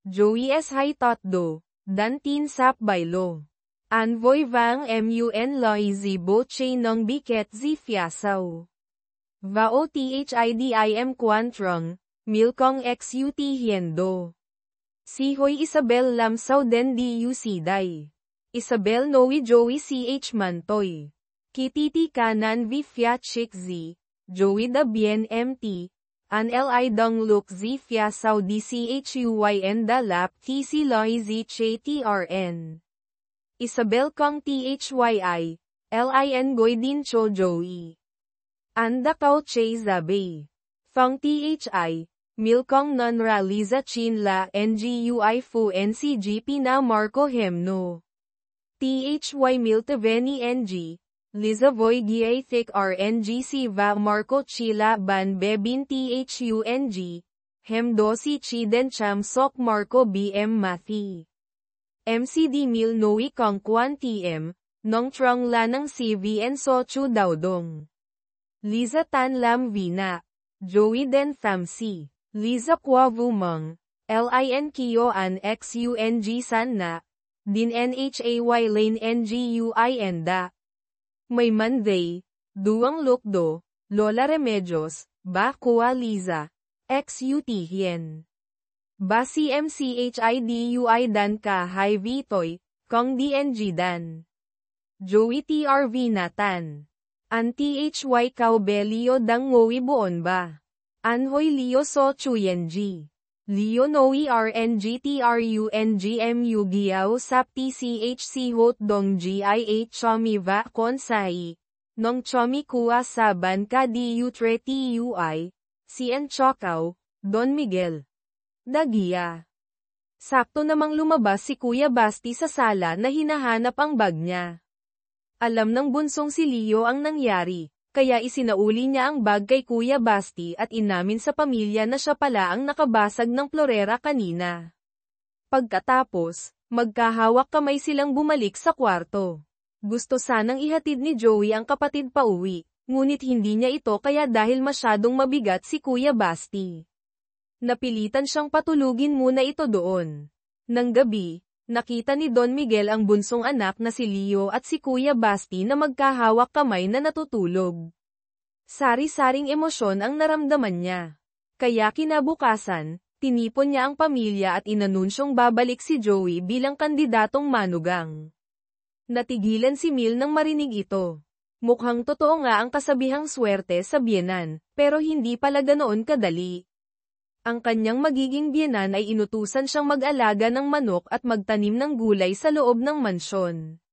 Joey s hai tot do, dan tin sap bailo. Anvoy vang mun loy zibo che nong biket zi fiasaw. Vao thidim quantrong, milkong xut hiendo. Si Hoy Isabel Lamsaw den DUC Day. Isabel Noe Joey CH Mantoy. Kititi Kanan V Fia Chik Z. Joey da Bien MT. An Li Dong Look Z Fia Sao DCHUYN da Lap TC Loy Z Che TRN. Isabel Kong THYI. LIN Goy Din Cho Joey. Anda Kao Che Zabe. Thong THI. Milkong non ra Liza Chin la NGUI fu NCGP na Marco Hemno. THY Miltaveni NG. Liza Voy Giathik RNGC va Marco Chila ban Bebin THUNG. Hemdosi Chiden Cham Sok Marco BM Mathi. MCD Mil Noi Kong Kwan TM. Nong Trong Lanang CVN So Chu Daudong. Liza Tan Lam Vina. Joey Den Thamsi. Liza Kwa Vumong, Lin Kio An Xung San Na, Din Nhay Lane Ngui Enda. May Monday, Duang Lukdo, Lola Remedios, Ba Kua Liza, XUT Hien. Ba CMCHIDUI Dan Ka Hai Vitoy, Kong DNG Dan. Joey TRV Natan. An THY Kao Be Leo Dang Ngowi Buon Ba. Anhoy Leo So Chuyenji. Leo Noi RNGTRUNGMU Giao Sap TCHC Hot Dong GIH Chomi Va Konsai. Nong Chomi Kua Saban Ka Diu Tre TUI. CN Chokaw, Don Miguel. Dagia. Sakto namang lumabas si Kuya Basti sa sala na hinahanap ang bag niya. Alam ng bunsong si Leo ang nangyari, kaya isinauli niya ang bag kay Kuya Basti at inamin sa pamilya na siya pala ang nakabasag ng florera kanina. Pagkatapos, magkahawak kamay silang bumalik sa kwarto. Gusto sanang ihatid ni Joey ang kapatid pauwi, ngunit hindi niya ito kaya dahil masyadong mabigat si Kuya Basti. Napilitan siyang patulugin muna ito doon. Nang gabi, nakita ni Don Miguel ang bunsong anak na si Leo at si Kuya Basti na magkahawak kamay na natutulog. Sari-saring emosyon ang naramdaman niya. Kaya kinabukasan, tinipon niya ang pamilya at inanunsyong babalik si Joey bilang kandidatong manugang. Natigilan si Mil nang marinig ito. Mukhang totoo nga ang kasabihang swerte sa biyenan, pero hindi pala ganoon kadali. Ang kanyang magiging biyenan ay inutusan siyang mag-alaga ng manok at magtanim ng gulay sa loob ng mansyon.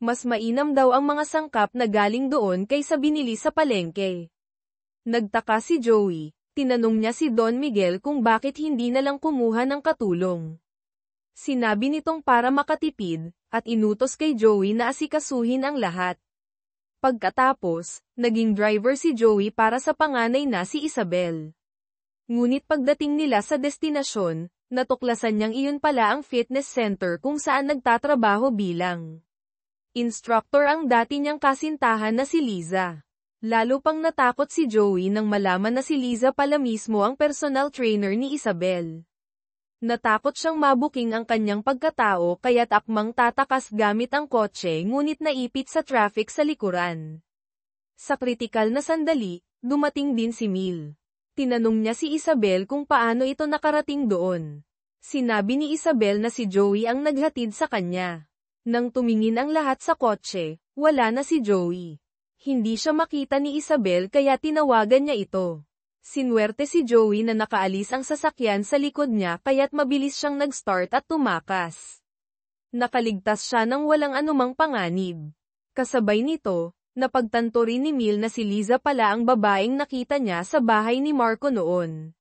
Mas mainam daw ang mga sangkap na galing doon kaysa binili sa palengke. Nagtaka si Joey, tinanong niya si Don Miguel kung bakit hindi na lang kumuha ng katulong. Sinabi nitong para makatipid, at inutos kay Joey na asikasuhin ang lahat. Pagkatapos, naging driver si Joey para sa panganay na si Isabel. Ngunit pagdating nila sa destinasyon, natuklasan niyang iyon pala ang fitness center kung saan nagtatrabaho bilang instructor ang dati niyang kasintahan na si Liza. Lalo pang natakot si Joey nang malaman na si Liza pala mismo ang personal trainer ni Isabel. Natakot siyang mabuking ang kanyang pagkatao kaya't akmang tatakas gamit ang kotse ngunit naipit sa traffic sa likuran. Sa kritikal na sandali, dumating din si Mil. Tinanong niya si Isabel kung paano ito nakarating doon. Sinabi ni Isabel na si Joey ang naghatid sa kanya. Nang tumingin ang lahat sa kotse, wala na si Joey. Hindi siya makita ni Isabel kaya tinawagan niya ito. Sinwerte si Joey na nakaalis ang sasakyan sa likod niya kaya't mabilis siyang nag-start at tumakas. Nakaligtas siya ng walang anumang panganib. Kasabay nito, napagtanto rin ni Mil na si Liza pala ang babaeng nakita niya sa bahay ni Marco noon.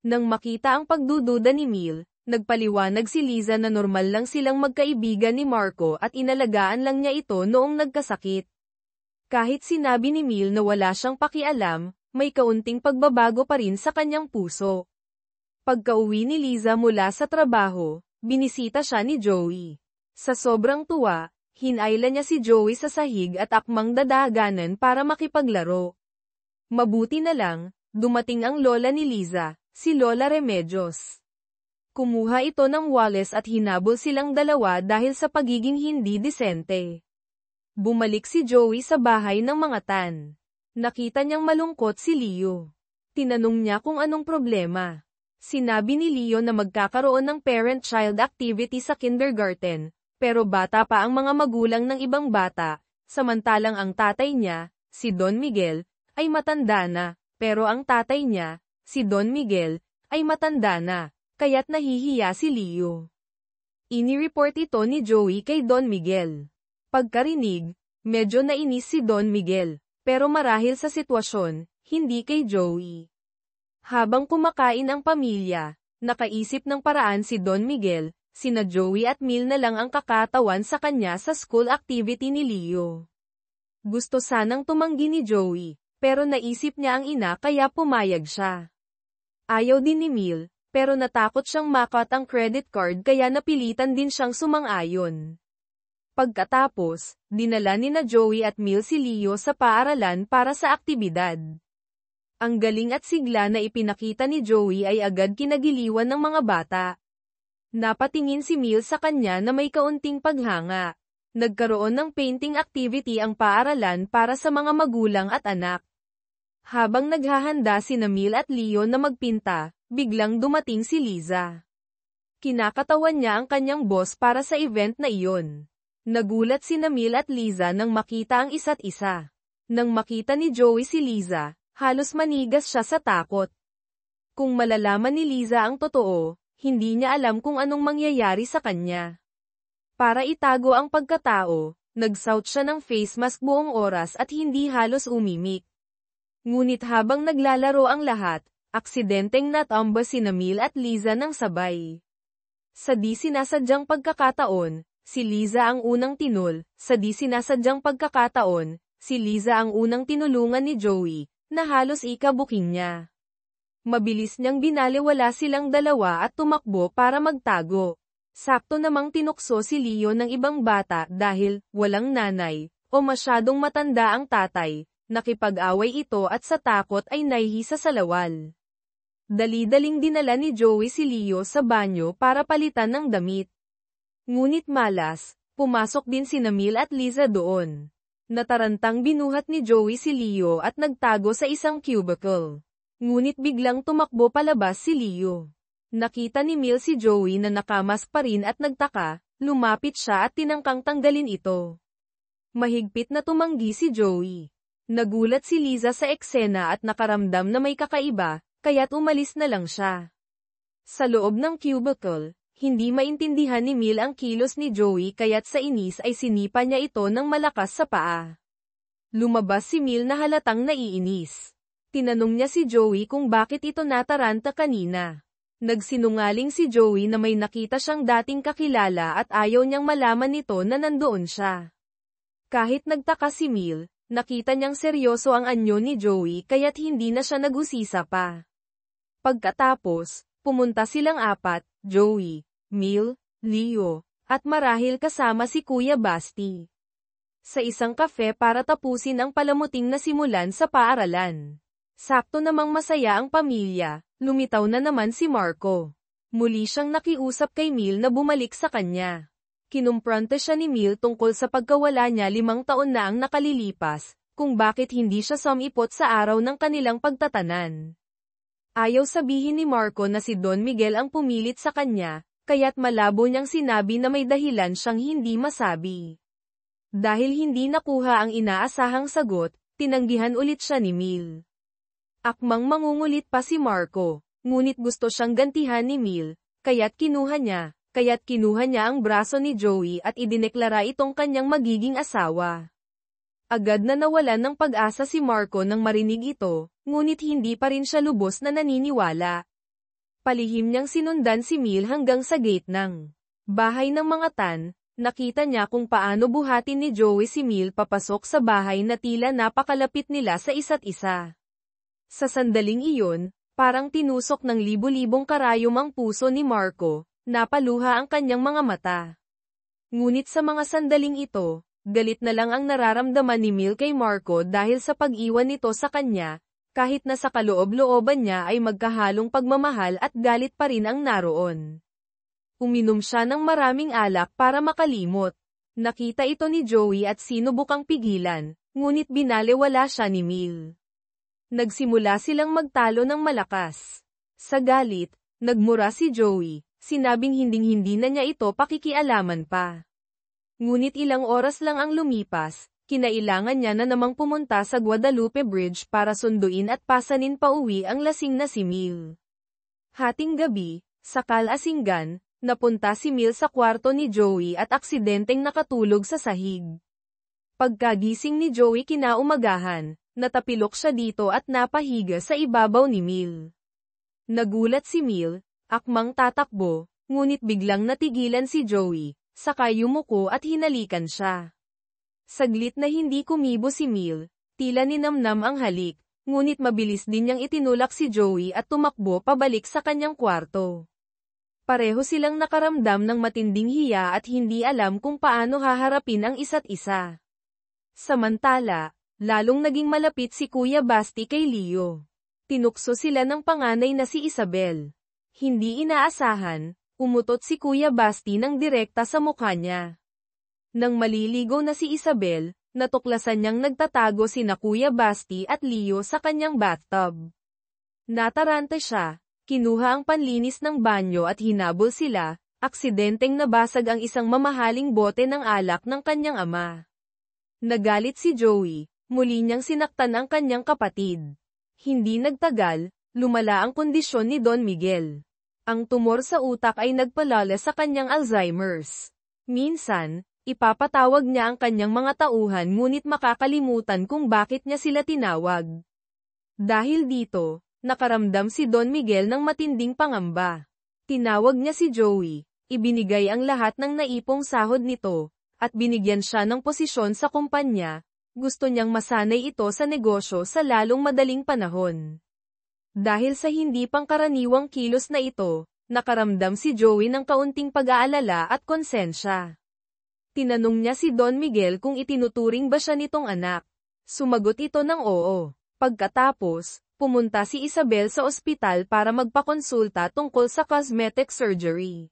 Nang makita ang pagdududa ni Mil, nagpaliwanag si Liza na normal lang silang magkaibigan ni Marco at inalagaan lang niya ito noong nagkasakit. Kahit sinabi ni Mil na wala siyang pakialam, may kaunting pagbabago pa rin sa kanyang puso. Pagka-uwi ni Liza mula sa trabaho, binisita siya ni Joey. Sa sobrang tuwa, hinayla niya si Joey sa sahig at akmang dadaganan para makipaglaro. Mabuti na lang, dumating ang lola ni Liza, si Lola Remedios. Kumuha ito ng wales at hinabol silang dalawa dahil sa pagiging hindi disente. Bumalik si Joey sa bahay ng mga tan. Nakita niyang malungkot si Leo. Tinanong niya kung anong problema. Sinabi ni Leo na magkakaroon ng parent-child activity sa kindergarten, pero bata pa ang mga magulang ng ibang bata, samantalang ang tatay niya, si Don Miguel, ay matanda na, pero ang tatay niya, si Don Miguel, ay matanda na, kaya't nahihiya si Leo. Inireport ito ni Joey kay Don Miguel. Pagkarinig, medyo nainis si Don Miguel, pero marahil sa sitwasyon, hindi kay Joey. Habang kumakain ang pamilya, nakaisip ng paraan si Don Miguel, sina Joey at Mil na lang ang kakatawan sa kanya sa school activity ni Leo. Gusto sanang tumanggi ni Joey, pero naisip niya ang ina kaya pumayag siya. Ayaw din ni Mil, pero natakot siyang makat ang credit card kaya napilitan din siyang sumang-ayon. Pagkatapos, dinala ni na Joey at Mil si Leo sa paaralan para sa aktibidad. Ang galing at sigla na ipinakita ni Joey ay agad kinagiliwan ng mga bata. Napatingin si Mil sa kanya na may kaunting paghanga. Nagkaroon ng painting activity ang paaralan para sa mga magulang at anak. Habang naghahanda sina Mil at Leo na magpinta, biglang dumating si Liza. Kinakatawan niya ang kanyang boss para sa event na iyon. Nagulat sina Mil at Liza nang makita ang isa't isa. Nang makita ni Joey si Liza, halos manigas siya sa takot. Kung malalaman ni Liza ang totoo, hindi niya alam kung anong mangyayari sa kanya. Para itago ang pagkatao, nagsuot siya ng face mask buong oras at hindi halos umimik. Ngunit habang naglalaro ang lahat, aksidenteng natumba sina Mil at Liza ng sabay. Sa di sinasadyang pagkakataon, si Liza ang unang tinul, sa di sinasadyang pagkakataon, si Liza ang unang tinulungan ni Joey, na halos ikabuking niya. Mabilis niyang binaliwala silang dalawa at tumakbo para magtago. Sakto namang tinukso si Leo ng ibang bata dahil walang nanay, o masyadong matanda ang tatay, nakipag-away ito at sa takot ay nahihisa sa lawal. Dali-daling dinala ni Joey si Leo sa banyo para palitan ng damit. Ngunit malas, pumasok din sina Mil at Liza doon. Natarantang binuhat ni Joey si Leo at nagtago sa isang cubicle. Ngunit biglang tumakbo palabas si Leo. Nakita ni Mil si Joey na nakamask pa rin at nagtaka, lumapit siya at tinangkang tanggalin ito. Mahigpit na tumanggi si Joey. Nagulat si Liza sa eksena at nakaramdam na may kakaiba, kaya't umalis na lang siya. Sa loob ng cubicle, hindi maintindihan ni Mil ang kilos ni Joey kaya't sa inis ay sinipa niya ito ng malakas sa paa. Lumabas si Mil na halatang naiinis. Tinanong niya si Joey kung bakit ito nataranta kanina. Nagsinungaling si Joey na may nakita siyang dating kakilala at ayaw niyang malaman nito na nandoon siya. Kahit nagtaka si Mil, nakita niyang seryoso ang anyo ni Joey kaya't hindi na siya nag-usisa pa. Pagkatapos, pumunta silang apat, Joey, Mil, Leo, at marahil kasama si Kuya Basti. Sa isang kafe para tapusin ang palamuting na simulan sa paaralan. Sakto namang masaya ang pamilya, lumitaw na naman si Marco. Muli siyang nakiusap kay Mil na bumalik sa kanya. Kinumpronte siya ni Mil tungkol sa pagkawala niya 5 taon na ang nakalilipas, kung bakit hindi siya sumipot sa araw ng kanilang pagtatanan. Ayaw sabihin ni Marco na si Don Miguel ang pumilit sa kanya, kaya't malabo niyang sinabi na may dahilan siyang hindi masabi. Dahil hindi nakuha ang inaasahang sagot, tinanggihan ulit siya ni Mil. Akmang mangungulit pa si Marco, ngunit gusto siyang gantihan ni Mil, kaya't kinuha niya ang braso ni Joey at idineklara itong kanyang magiging asawa. Agad na nawalan ng pag-asa si Marco nang marinig ito, ngunit hindi pa rin siya lubos na naniniwala. Palihim niyang sinundan si Mil hanggang sa gate ng bahay ng mga tan, nakita niya kung paano buhatin ni Joey si Mil papasok sa bahay na tila napakalapit nila sa isa't isa. Sa sandaling iyon, parang tinusok ng libu-libong karayom ang puso ni Marco, napaluha ang kanyang mga mata. Ngunit sa mga sandaling ito, galit na lang ang nararamdaman ni Mil kay Marco dahil sa pag-iwan nito sa kanya, kahit na sa kaloob-looban niya ay magkahalong pagmamahal at galit pa rin ang naroon. Uminom siya ng maraming alak para makalimot. Nakita ito ni Joey at sinubukang pigilan, ngunit binaliwala siya ni Mil. Nagsimula silang magtalo ng malakas. Sa galit, nagmura si Joey, sinabing hinding-hindi na niya ito pakikialaman pa. Ngunit ilang oras lang ang lumipas, kinailangan niya na namang pumunta sa Guadalupe Bridge para sunduin at pasanin pauwi ang lasing na si Mil. Hating gabi, sa Kalasingan, napunta si Mil sa kwarto ni Joey at aksidenteng nakatulog sa sahig. Pagkagising ni Joey kinaumagahan, natapilok siya dito at napahiga sa ibabaw ni Mil. Nagulat si Mil, akmang tatakbo, ngunit biglang natigilan si Joey, saka yumuko at hinalikan siya. Saglit na hindi kumibo si Mil, tila ninamnam ang halik, ngunit mabilis din niyang itinulak si Joey at tumakbo pabalik sa kanyang kwarto. Pareho silang nakaramdam ng matinding hiya at hindi alam kung paano haharapin ang isa't isa. Samantala, lalong naging malapit si Kuya Basti kay Leo. Tinukso sila ng panganay na si Isabel. Hindi inaasahan, umutot si Kuya Basti ng direkta sa mukha niya. Nang maliligo na si Isabel, natuklasan niyang nagtatago sina Kuya Basti at Leo sa kanyang bathtub. Nataranta siya, kinuha ang panlinis ng banyo at hinabol sila, aksidenteng nabasag ang isang mamahaling bote ng alak ng kanyang ama. Nagalit si Joey, muli niyang sinaktan ang kanyang kapatid. Hindi nagtagal, lumala ang kondisyon ni Don Miguel. Ang tumor sa utak ay nagpalala sa kanyang Alzheimer's. Minsan, ipapatawag niya ang kanyang mga tauhan ngunit makakalimutan kung bakit niya sila tinawag. Dahil dito, nakaramdam si Don Miguel ng matinding pangamba. Tinawag niya si Joey, ibinigay ang lahat ng naipong sahod nito, at binigyan siya ng posisyon sa kumpanya. Gusto niyang masanay ito sa negosyo sa lalong madaling panahon. Dahil sa hindi pangkaraniwang kilos na ito, nakaramdam si Joey ng kaunting pag-aalala at konsensya. Tinanong niya si Don Miguel kung itinuturing ba siya nitong anak. Sumagot ito ng oo. Pagkatapos, pumunta si Isabel sa ospital para magpakonsulta tungkol sa cosmetic surgery.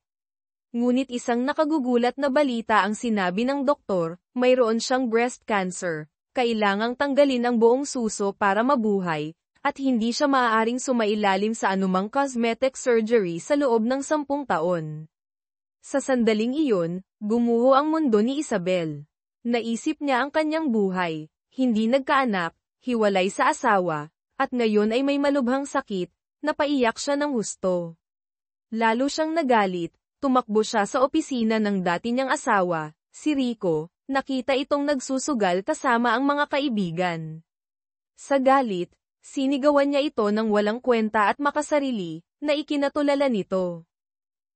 Ngunit isang nakagugulat na balita ang sinabi ng doktor, mayroon siyang breast cancer, kailangang tanggalin ang buong suso para mabuhay, at hindi siya maaaring sumailalim sa anumang cosmetic surgery sa loob ng 10 taon. Sa sandaling iyon, gumuho ang mundo ni Isabel. Naisip niya ang kanyang buhay, hindi nagkaanak, hiwalay sa asawa, at ngayon ay may malubhang sakit, napaiyak siya ng husto. Lalo siyang nagalit, tumakbo siya sa opisina ng dati niyang asawa, si Rico, nakita itong nagsusugal kasama ang mga kaibigan. Sa galit, sinigawan niya ito ng walang kwenta at makasarili, na ikinatulala nito.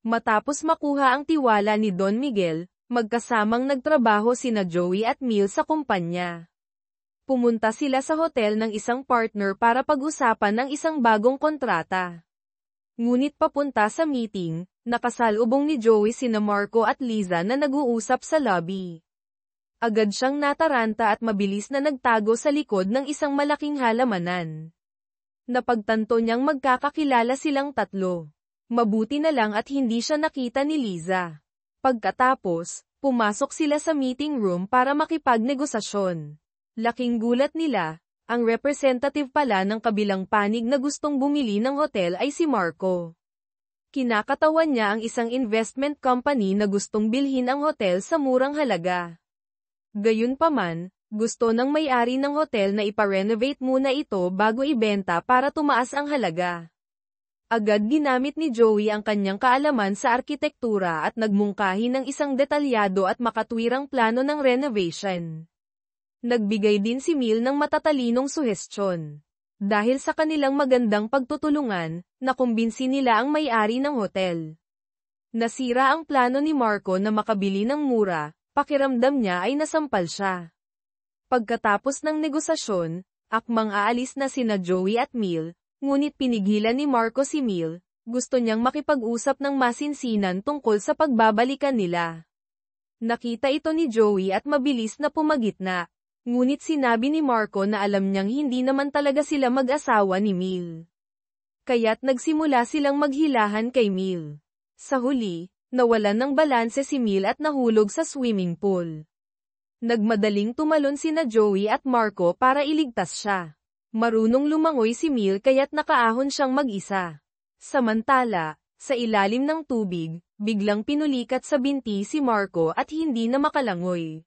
Matapos makuha ang tiwala ni Don Miguel, magkasamang nagtrabaho sina Joey at Mil sa kumpanya. Pumunta sila sa hotel ng isang partner para pag-usapan ng isang bagong kontrata. Ngunit papunta sa meeting, nakasalubong ni Joey sina Marco at Liza na nag-uusap sa lobby. Agad siyang nataranta at mabilis na nagtago sa likod ng isang malaking halamanan. Napagtanto niyang magkakakilala silang tatlo. Mabuti na lang at hindi siya nakita ni Liza. Pagkatapos, pumasok sila sa meeting room para makipagnegosasyon. Laking gulat nila, ang representative pala ng kabilang panig na gustong bumili ng hotel ay si Marco. Kinakatawan niya ang isang investment company na gustong bilhin ang hotel sa murang halaga. Gayunpaman, gusto ng may-ari ng hotel na ipa-renovate muna ito bago ibenta para tumaas ang halaga. Agad ginamit ni Joey ang kanyang kaalaman sa arkitektura at nagmungkahi ng isang detalyado at makatwirang plano ng renovation. Nagbigay din si Mil ng matatalinong suhestyon. Dahil sa kanilang magandang pagtutulungan, nakumbinsi nila ang may-ari ng hotel. Nasira ang plano ni Marco na makabili ng mura, pakiramdam niya ay nasampal siya. Pagkatapos ng negosasyon, akmang aalis na sina Joey at Mil, ngunit pinigilan ni Marco si Mil, gusto niyang makipag-usap ng masinsinan tungkol sa pagbabalikan nila. Nakita ito ni Joey at mabilis na pumagitna. Ngunit sinabi ni Marco na alam niyang hindi naman talaga sila mag-asawa ni Mil. Kaya't nagsimula silang maghilahan kay Mil. Sa huli, nawalan ng balanse si Mil at nahulog sa swimming pool. Nagmadaling tumalon sina Joey at Marco para iligtas siya. Marunong lumangoy si Mil kaya't nakaahon siyang mag-isa. Samantala, sa ilalim ng tubig, biglang pinulikat sa binti si Marco at hindi na makalangoy.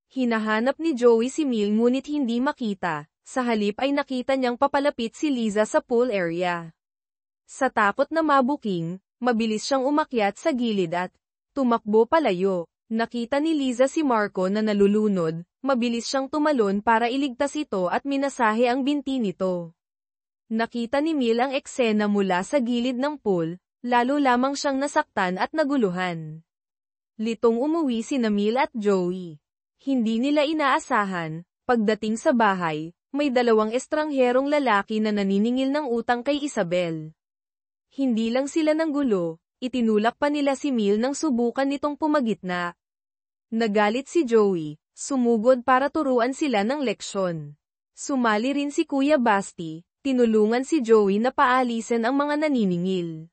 Hinahanap ni Joey si Mil ngunit hindi makita, sa halip ay nakita niyang papalapit si Liza sa pool area. Sa takot na mabuking, mabilis siyang umakyat sa gilid at tumakbo palayo. Nakita ni Liza si Marco na nalulunod, mabilis siyang tumalon para iligtas ito at minasahe ang binti nito. Nakita ni Mil ang eksena mula sa gilid ng pool, lalo lamang siyang nasaktan at naguluhan. Litong umuwi sina Mil at Joey. Hindi nila inaasahan, pagdating sa bahay, may dalawang estrangherong lalaki na naniningil ng utang kay Isabel. Hindi lang sila nanggulo, itinulak pa nila si Mil nang subukan nitong pumagitna. Nagalit si Joey, sumugod para turuan sila ng leksyon. Sumali rin si Kuya Basti, tinulungan si Joey na paalisin ang mga naniningil.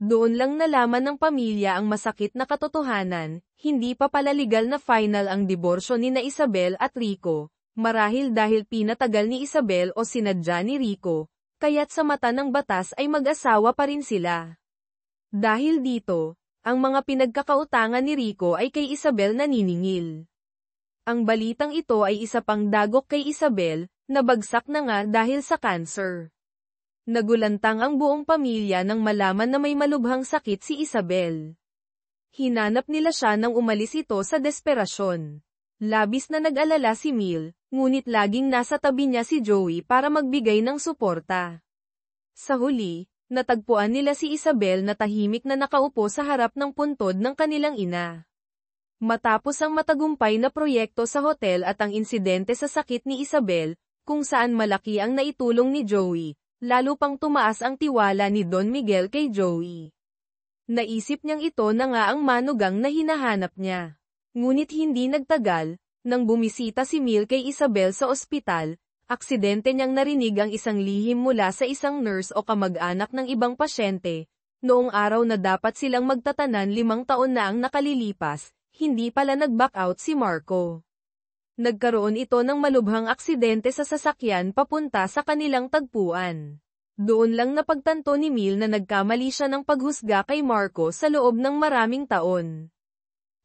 Doon lang nalaman ng pamilya ang masakit na katotohanan, hindi pa pala legal na final ang diborsyo ni na Isabel at Rico, marahil dahil pinatagal ni Isabel o sinadya ni Rico, kaya't sa mata ng batas ay mag-asawa pa rin sila. Dahil dito, ang mga pinagkakautangan ni Rico ay kay Isabel naniningil. Ang balitang ito ay isa pang dagok kay Isabel, nabagsak na nga dahil sa cancer. Nagulantang ang buong pamilya nang malaman na may malubhang sakit si Isabel. Hinanap nila siya nang umalis ito sa desperasyon. Labis na nag-alala si Mil, ngunit laging nasa tabi niya si Joey para magbigay ng suporta. Sa huli, natagpuan nila si Isabel na tahimik na nakaupo sa harap ng puntod ng kanilang ina. Matapos ang matagumpay na proyekto sa hotel at ang insidente sa sakit ni Isabel, kung saan malaki ang naitulong ni Joey, lalo pang tumaas ang tiwala ni Don Miguel kay Joey. Naisip niyang ito na nga ang manugang na hinahanap niya. Ngunit hindi nagtagal, nang bumisita si Mil kay Isabel sa ospital, aksidente niyang narinig ang isang lihim mula sa isang nurse o kamag-anak ng ibang pasyente. Noong araw na dapat silang magtatanan 5 taon na ang nakalilipas, hindi pala nag-back out si Marco. Nagkaroon ito ng malubhang aksidente sa sasakyan papunta sa kanilang tagpuan. Doon lang napagtanto ni Mil na nagkamali siya ng paghusga kay Marco sa loob ng maraming taon.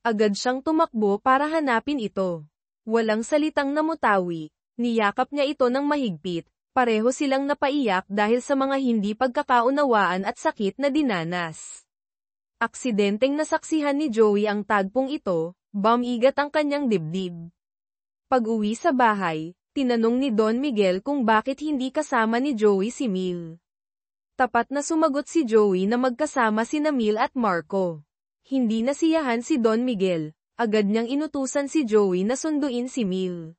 Agad siyang tumakbo para hanapin ito. Walang salitang namutawi, niyakap niya ito ng mahigpit, pareho silang napaiyak dahil sa mga hindi pagkakaunawaan at sakit na dinanas. Aksidenteng nasaksihan ni Joey ang tagpong ito, bumigat ang kanyang dibdib. Pag-uwi sa bahay, tinanong ni Don Miguel kung bakit hindi kasama ni Joey si Mil. Tapat na sumagot si Joey na magkasama sina Mil at Marco. Hindi nasiyahan si Don Miguel, agad niyang inutusan si Joey na sunduin si Mil.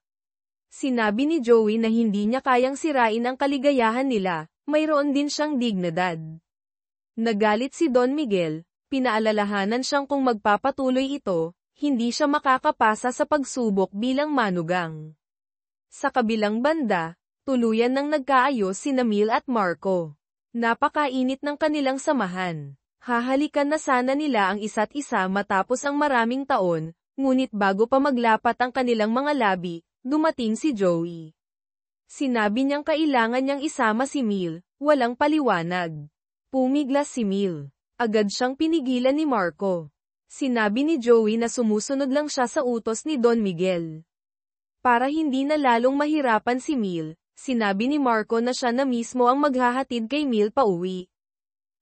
Sinabi ni Joey na hindi niya kayang sirain ang kaligayahan nila, mayroon din siyang dignidad. Nagalit si Don Miguel, pinaalalahanan siyang kung magpapatuloy ito, hindi siya makakapasa sa pagsubok bilang manugang. Sa kabilang banda, tuluyan nang nagkaayos sina Mil at Marco. Napakainit ng kanilang samahan. Hahalikan na sana nila ang isa't isa matapos ang maraming taon, ngunit bago pa maglapat ang kanilang mga labi, dumating si Joey. Sinabi niyang kailangan niyang isama si Mil, walang paliwanag. Pumiglas si Mil. Agad siyang pinigilan ni Marco. Sinabi ni Joey na sumusunod lang siya sa utos ni Don Miguel. Para hindi na lalong mahirapan si Mil, sinabi ni Marco na siya na mismo ang maghahatid kay Mil pauwi.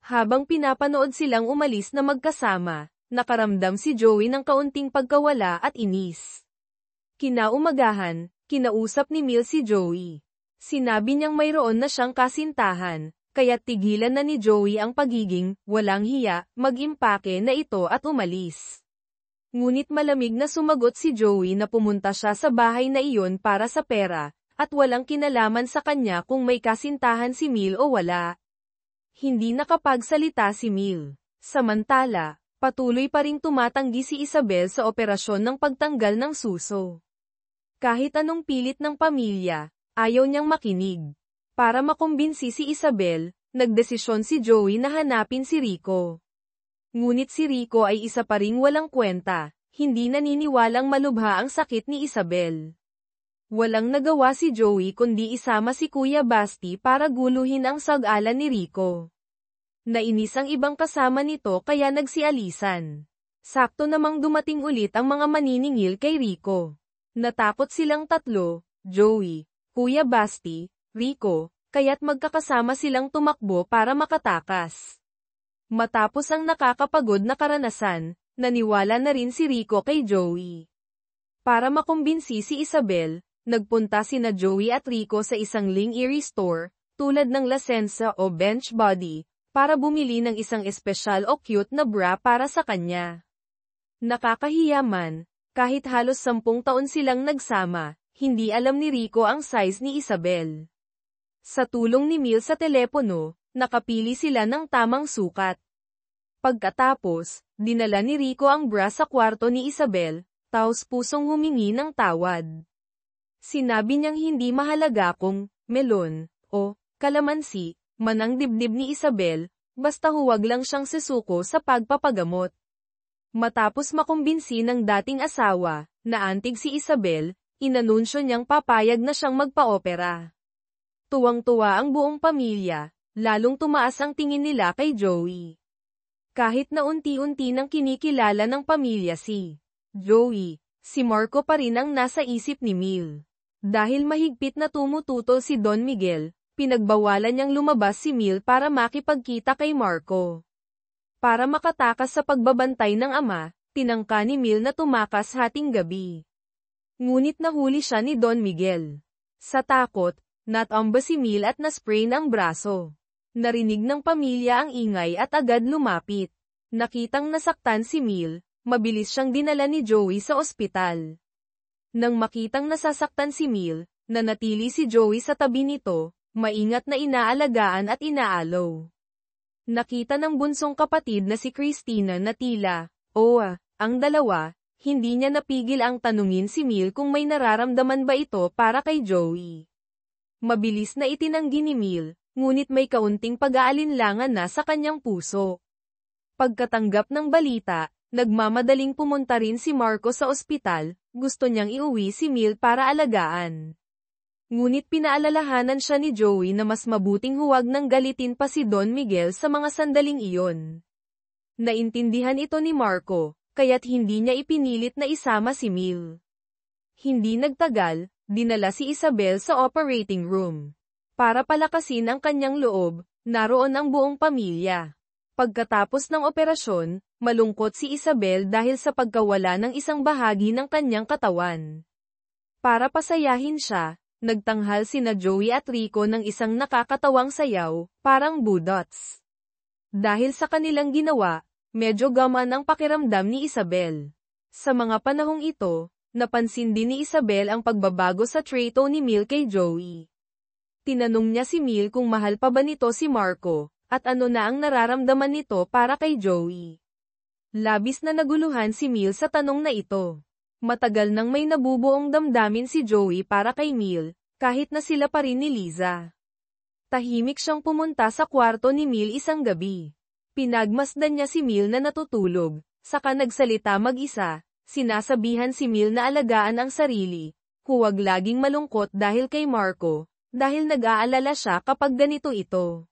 Habang pinapanood silang umalis na magkasama, nakaramdam si Joey ng kaunting pagkawala at inis. Kinaumagahan, kinausap ni Mil si Joey. Sinabi niyang mayroon na siyang kasintahan, kaya't tigilan na ni Joey ang pagiging walang hiya, mag-impake na ito at umalis. Ngunit malamig na sumagot si Joey na pumunta siya sa bahay na iyon para sa pera, at walang kinalaman sa kanya kung may kasintahan si Mil o wala. Hindi nakapagsalita si Mil. Samantala, patuloy pa ring tumatanggi si Isabel sa operasyon ng pagtanggal ng suso. Kahit anong pilit ng pamilya, ayaw niyang makinig. Para makumbinsi si Isabel, nagdesisyon si Joey na hanapin si Rico. Ngunit si Rico ay isa pa ring walang kwenta, hindi naniniwalang malubha ang sakit ni Isabel. Walang nagawa si Joey kundi isama si Kuya Basti para guluhin ang sag-ala ni Rico. Nainis ang ibang kasama nito kaya nagsialisan. Sakto namang dumating ulit ang mga maniningil kay Rico. Natakot silang tatlo, Joey, Kuya Basti, Rico, kaya't magkakasama silang tumakbo para makatakas. Matapos ang nakakapagod na karanasan, naniwala na rin si Rico kay Joey. Para makumbinsi si Isabel, nagpunta sina Joey at Rico sa isang lingerie store, tulad ng La Senza o Bench Body, para bumili ng isang espesyal o cute na bra para sa kanya. Nakakahiya man, kahit halos 10 taon silang nagsama, hindi alam ni Rico ang size ni Isabel. Sa tulong ni Mil sa telepono, nakapili sila ng tamang sukat. Pagkatapos, dinala ni Rico ang bra sa kwarto ni Isabel, taos pusong humingi ng tawad. Sinabi niyang hindi mahalaga kung melon o kalamansi man ang dibdib ni Isabel, basta huwag lang siyang sisuko sa pagpapagamot. Matapos makumbinsi ng dating asawa, na antig si Isabel, inanunsyo niyang papayag na siyang magpa-opera. Tuwang-tuwa ang buong pamilya, lalong tumaas ang tingin nila kay Joey. Kahit na unti-unti nang kinikilala ng pamilya si Joey, si Marco pa rin ang nasa isip ni Mil. Dahil mahigpit na tumututol si Don Miguel, pinagbawalan niyang lumabas si Mil para makipagkita kay Marco. Para makatakas sa pagbabantay ng ama, tinangka ni Mil na tumakas hating gabi. Ngunit nahuli siya ni Don Miguel. Sa takot, natamba si Mil at nasprain ang braso. Narinig ng pamilya ang ingay at agad lumapit. Nakitang nasaktan si Mil, mabilis siyang dinala ni Joey sa ospital. Nang makitang nasasaktan si Mil, nanatili si Joey sa tabi nito, maingat na inaalagaan at inaalaw. Nakita ng bunsong kapatid na si Christina na tila, ang dalawa, hindi niya napigil ang tanungin si Mil kung may nararamdaman ba ito para kay Joey. Mabilis na itinanggi ni Mil, ngunit may kaunting pag-aalinlangan na sa kanyang puso. Pagkatanggap ng balita, nagmamadaling pumunta rin si Marco sa ospital, gusto niyang iuwi si Mil para alagaan. Ngunit pinaalalahanan siya ni Joey na mas mabuting huwag nang galitin pa si Don Miguel sa mga sandaling iyon. Naintindihan ito ni Marco, kaya't hindi niya ipinilit na isama si Mil. Hindi nagtagal, dinala si Isabel sa operating room. Para palakasin ang kanyang loob, naroon ang buong pamilya. Pagkatapos ng operasyon, malungkot si Isabel dahil sa pagkawala ng isang bahagi ng kanyang katawan. Para pasayahin siya, nagtanghal sina Joey at Rico ng isang nakakatawang sayaw, parang budots. Dahil sa kanilang ginawa, medyo gamaan ang pakiramdam ni Isabel. Sa mga panahong ito, napansin din ni Isabel ang pagbabago sa trato ni Mil kay Joey. Tinanong niya si Mil kung mahal pa ba nito si Marco, at ano na ang nararamdaman nito para kay Joey. Labis na naguluhan si Mil sa tanong na ito. Matagal nang may nabubuong damdamin si Joey para kay Mil, kahit na sila pa rin ni Liza. Tahimik siyang pumunta sa kwarto ni Mil isang gabi. Pinagmasdan niya si Mil na natutulog, saka nagsalita mag-isa, sinasabihan si Mil na alagaan ang sarili, huwag laging malungkot dahil kay Marco, dahil nag-aalala siya kapag ganito ito.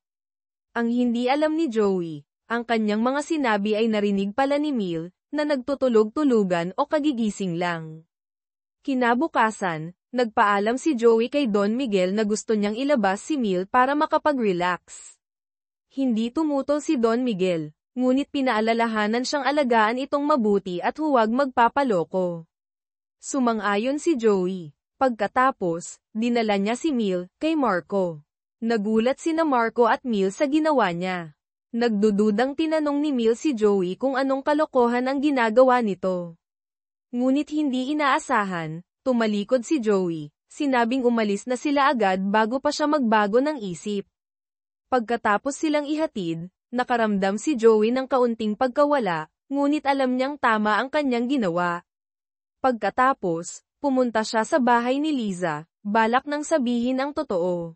Ang hindi alam ni Joey, ang kanyang mga sinabi ay narinig pala ni Mil, na nagtutulog-tulugan o kagigising lang. Kinabukasan, nagpaalam si Joey kay Don Miguel na gusto niyang ilabas si Mil para makapag-relax. Hindi tumutol si Don Miguel, ngunit pinaalalahanan siyang alagaan itong mabuti at huwag magpapaloko. Sumang-ayon si Joey. Pagkatapos, dinala niya si Mil kay Marco. Nagulat sina Marco at Mil sa ginawa niya. Nagdududang tinanong ni Mil si Joey kung anong kalokohan ang ginagawa nito. Ngunit hindi inaasahan, tumalikod si Joey, sinabing umalis na sila agad bago pa siya magbago ng isip. Pagkatapos silang ihatid, nakaramdam si Joey ng kaunting pagkawala, ngunit alam niyang tama ang kanyang ginawa. Pagkatapos, pumunta siya sa bahay ni Liza, balak nang sabihin ang totoo.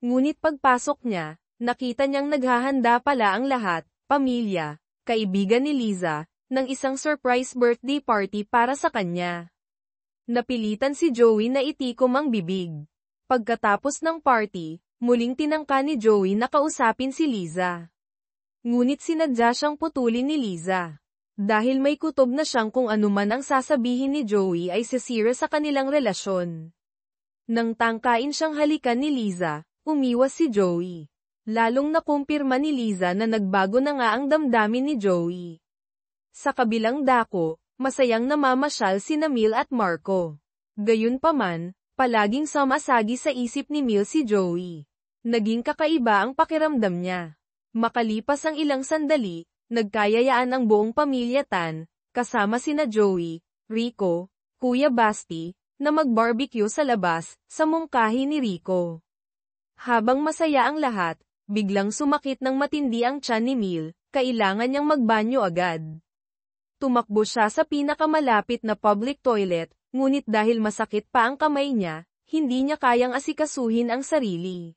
Ngunit pagpasok niya, nakita niyang naghahanda pala ang lahat, pamilya, kaibigan ni Liza, ng isang surprise birthday party para sa kanya. Napilitan si Joey na itikom ang bibig. Pagkatapos ng party, muling tinangka ni Joey na kausapin si Liza. Ngunit sinadya siyang putulin ni Liza. Dahil may kutob na siyang kung anuman ang sasabihin ni Joey ay sisira sa kanilang relasyon. Nang tangkain siyang halikan ni Liza, umiwas si Joey. Lalong nakumpirma ni Liza na nagbago na nga ang damdamin ni Joey. Sa kabilang dako, masayang namamasyal sina Mil at Marco. Gayunpaman, palaging samasagi sa isip ni Mil si Joey. Naging kakaiba ang pakiramdam niya. Makalipas ang ilang sandali, nagkayayaan ang buong pamilya Tan, kasama sina Joey, Rico, Kuya Basti, na mag-barbecue sa labas, sa mungkahi ni Rico. Habang masaya ang lahat, biglang sumakit ng matindi ang tiyan ni Mil, kailangan niyang magbanyo agad. Tumakbo siya sa pinakamalapit na public toilet, ngunit dahil masakit pa ang kamay niya, hindi niya kayang asikasuhin ang sarili.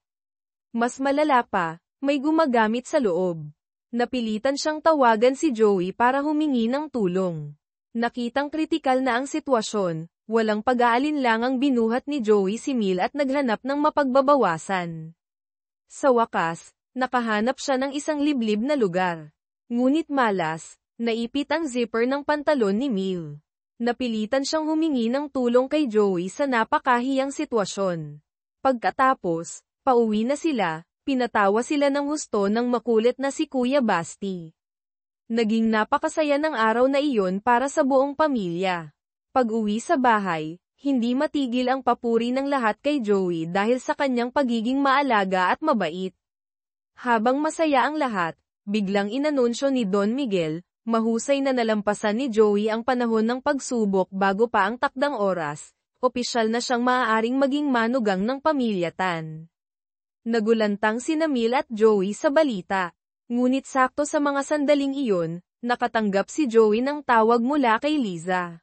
Mas malala pa, may gumagamit sa loob. Napilitan siyang tawagan si Joey para humingi ng tulong. Nakitang kritikal na ang sitwasyon, walang pag-aalinlangang binuhat ni Joey si Mil at naghanap ng mapagbabawasan. Sa wakas, nakahanap siya ng isang liblib na lugar. Ngunit malas, naipit ang zipper ng pantalon ni Mil. Napilitan siyang humingi ng tulong kay Joey sa napakahiyang sitwasyon. Pagkatapos, pauwi na sila, pinatawa sila ng husto ng makulit na si Kuya Basti. Naging napakasaya ng araw na iyon para sa buong pamilya. Pag-uwi sa bahay, hindi matigil ang papuri ng lahat kay Joey dahil sa kanyang pagiging maalaga at mabait. Habang masaya ang lahat, biglang inanunsyo ni Don Miguel, mahusay na nalampasan ni Joey ang panahon ng pagsubok bago pa ang takdang oras, opisyal na siyang maaaring maging manugang ng pamilya Tan. Nagulantang sina Mil at Joey sa balita. Ngunit sakto sa mga sandaling iyon, nakatanggap si Joey ng tawag mula kay Liza.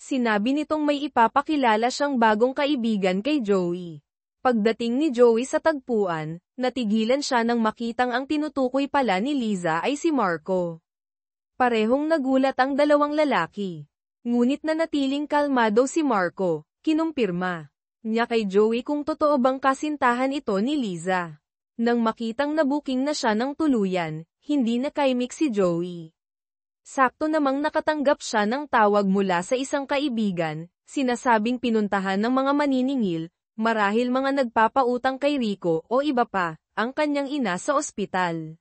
Sinabi nitong may ipapakilala siyang bagong kaibigan kay Joey. Pagdating ni Joey sa tagpuan, natigilan siya nang makitang ang tinutukoy pala ni Liza ay si Marco. Parehong nagulat ang dalawang lalaki. Ngunit nanatiling kalmado si Marco, kinumpirma niya kay Joey kung totoo bang kasintahan ito ni Liza. Nang makitang nabuking na siya ng tuluyan, hindi nakaimik si Joey. Sakto namang nakatanggap siya ng tawag mula sa isang kaibigan, sinasabing pinuntahan ng mga maniningil, marahil mga nagpapautang kay Rico o iba pa, ang kanyang ina sa ospital.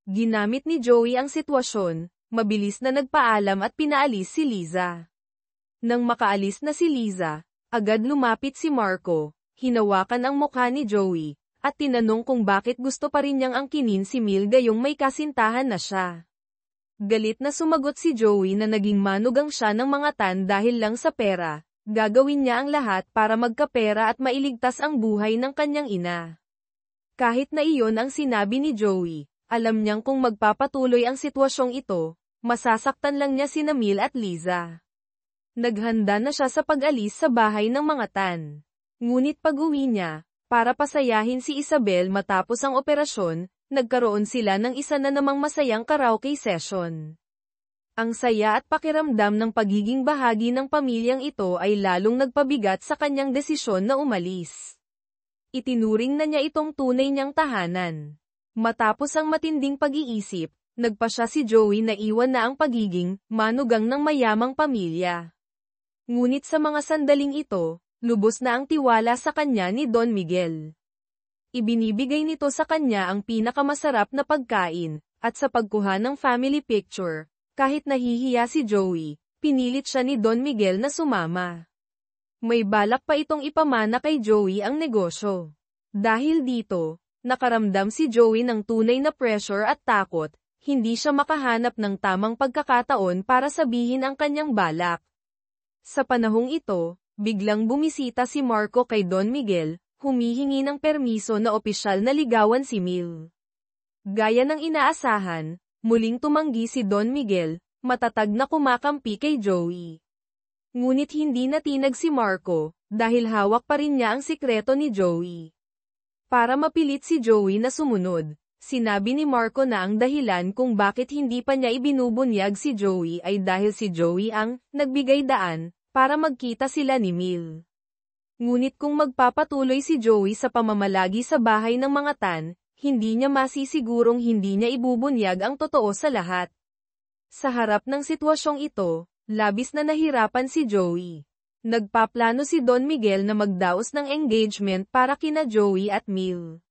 Ginamit ni Joey ang sitwasyon, mabilis na nagpaalam at pinaalis si Liza. Nang makaalis na si Liza, agad lumapit si Marco, hinawakan ang mukha ni Joey, at tinanong kung bakit gusto pa rin niyang angkinin si Mil gayong may kasintahan na siya. Galit na sumagot si Joey na naging manugang siya ng mga Tan dahil lang sa pera, gagawin niya ang lahat para magkapera at mailigtas ang buhay ng kanyang ina. Kahit na iyon ang sinabi ni Joey, alam niyang kung magpapatuloy ang sitwasyong ito, masasaktan lang niya sina Mil at Liza. Naghanda na siya sa pag-alis sa bahay ng mga Tan. Ngunit pag-uwi niya, para pasayahin si Isabel matapos ang operasyon, nagkaroon sila ng isa na namang masayang karaoke session. Ang saya at pakiramdam ng pagiging bahagi ng pamilyang ito ay lalong nagpabigat sa kanyang desisyon na umalis. Itinuring na niya itong tunay niyang tahanan. Matapos ang matinding pag-iisip, nagpasya si Joey na iwan na ang pagiging manugang ng mayamang pamilya. Ngunit sa mga sandaling ito, lubos na ang tiwala sa kanya ni Don Miguel. Ibinibigay nito sa kanya ang pinakamasarap na pagkain, at sa pagkuha ng family picture, kahit nahihiya si Joey, pinilit siya ni Don Miguel na sumama. May balak pa itong ipamana kay Joey ang negosyo. Dahil dito, nakaramdam si Joey ng tunay na pressure at takot, hindi siya makahanap ng tamang pagkakataon para sabihin ang kanyang balak. Sa panahong ito, biglang bumisita si Marco kay Don Miguel, humihingi ng permiso na opisyal na ligawan si Mil. Gaya ng inaasahan, muling tumanggi si Don Miguel, matatag na kumakampi kay Joey. Ngunit hindi natinag si Marco, dahil hawak pa rin niya ang sikreto ni Joey. Para mapilit si Joey na sumunod, sinabi ni Marco na ang dahilan kung bakit hindi pa niya ibinubunyag si Joey ay dahil si Joey ang nagbigay daan para magkita sila ni Mil. Ngunit kung magpapatuloy si Joey sa pamamalagi sa bahay ng mga Tan, hindi niya masisigurong hindi niya ibubunyag ang totoo sa lahat. Sa harap ng sitwasyong ito, labis na nahirapan si Joey. Nagpaplano si Don Miguel na magdaos ng engagement para kina Joey at Mil.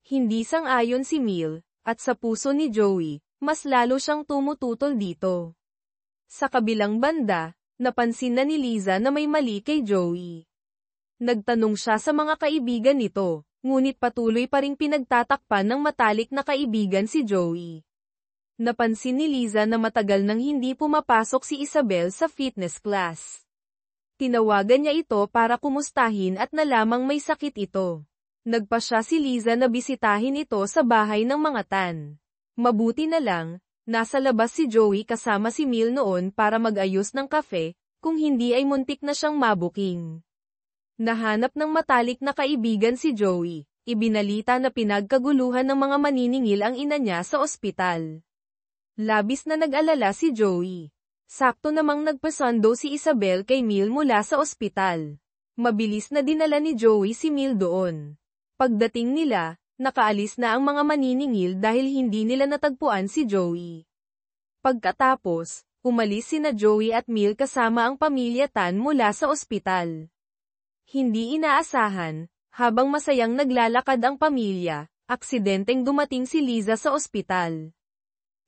Hindi sang-ayon si Mil, at sa puso ni Joey, mas lalo siyang tumututol dito. Sa kabilang banda, napansin na ni Liza na may mali kay Joey. Nagtanong siya sa mga kaibigan nito, ngunit patuloy pa ring pinagtatakpan ng matalik na kaibigan si Joey. Napansin ni Liza na matagal nang hindi pumapasok si Isabel sa fitness class. Tinawagan niya ito para kumustahin at nalamang may sakit ito. Nagpasya si Liza na bisitahin ito sa bahay ng mga Tan. Mabuti na lang, nasa labas si Joey kasama si Mil noon para mag-ayos ng kafe, kung hindi ay muntik na siyang mabuking. Nahanap ng matalik na kaibigan si Joey, ibinalita na pinagkaguluhan ng mga maniningil ang ina niya sa ospital. Labis na nag-alala si Joey. Sakto namang nagpasundo si Isabel kay Mil mula sa ospital. Mabilis na dinala ni Joey si Mil doon. Pagdating nila, nakaalis na ang mga maniningil dahil hindi nila natagpuan si Joey. Pagkatapos, umalis sina Joey at Mil kasama ang pamilya Tan mula sa ospital. Hindi inaasahan, habang masayang naglalakad ang pamilya, aksidenteng dumating si Liza sa ospital.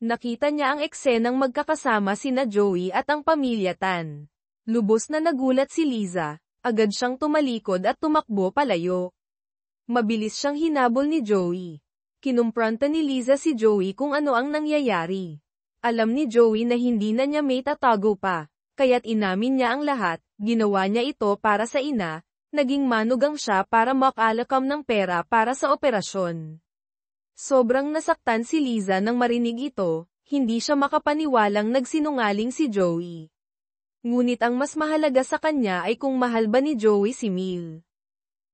Nakita niya ang eksenang magkakasama sina Joey at ang pamilya Tan. Lubos na nagulat si Liza, agad siyang tumalikod at tumakbo palayo. Mabilis siyang hinabol ni Joey. Kinumpronta ni Liza si Joey kung ano ang nangyayari. Alam ni Joey na hindi na niya may tatago pa, kaya't inamin niya ang lahat, ginawa niya ito para sa ina, naging manugang siya para makalakam ng pera para sa operasyon. Sobrang nasaktan si Liza nang marinig ito, hindi siya makapaniwalang nagsinungaling si Joey. Ngunit ang mas mahalaga sa kanya ay kung mahal ba ni Joey si Mil.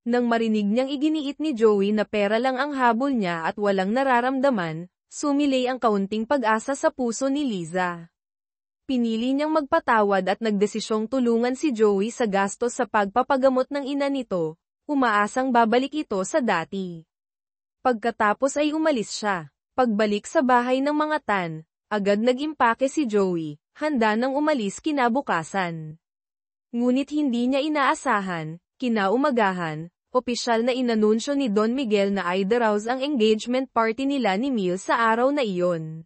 Nang marinig niyang iginiit ni Joey na pera lang ang habol niya at walang nararamdaman, sumilay ang kaunting pag-asa sa puso ni Liza. Pinili niyang magpatawad at nagdesisyong tulungan si Joey sa gastos sa pagpapagamot ng ina nito, umaasang babalik ito sa dati. Pagkatapos ay umalis siya. Pagbalik sa bahay ng mga Tan, agad nag-impake si Joey, handa nang umalis kinabukasan. Ngunit hindi niya inaasahan, kinaumagahan, opisyal na inanunsyo ni Don Miguel na idaraos ang engagement party nila ni Mil sa araw na iyon.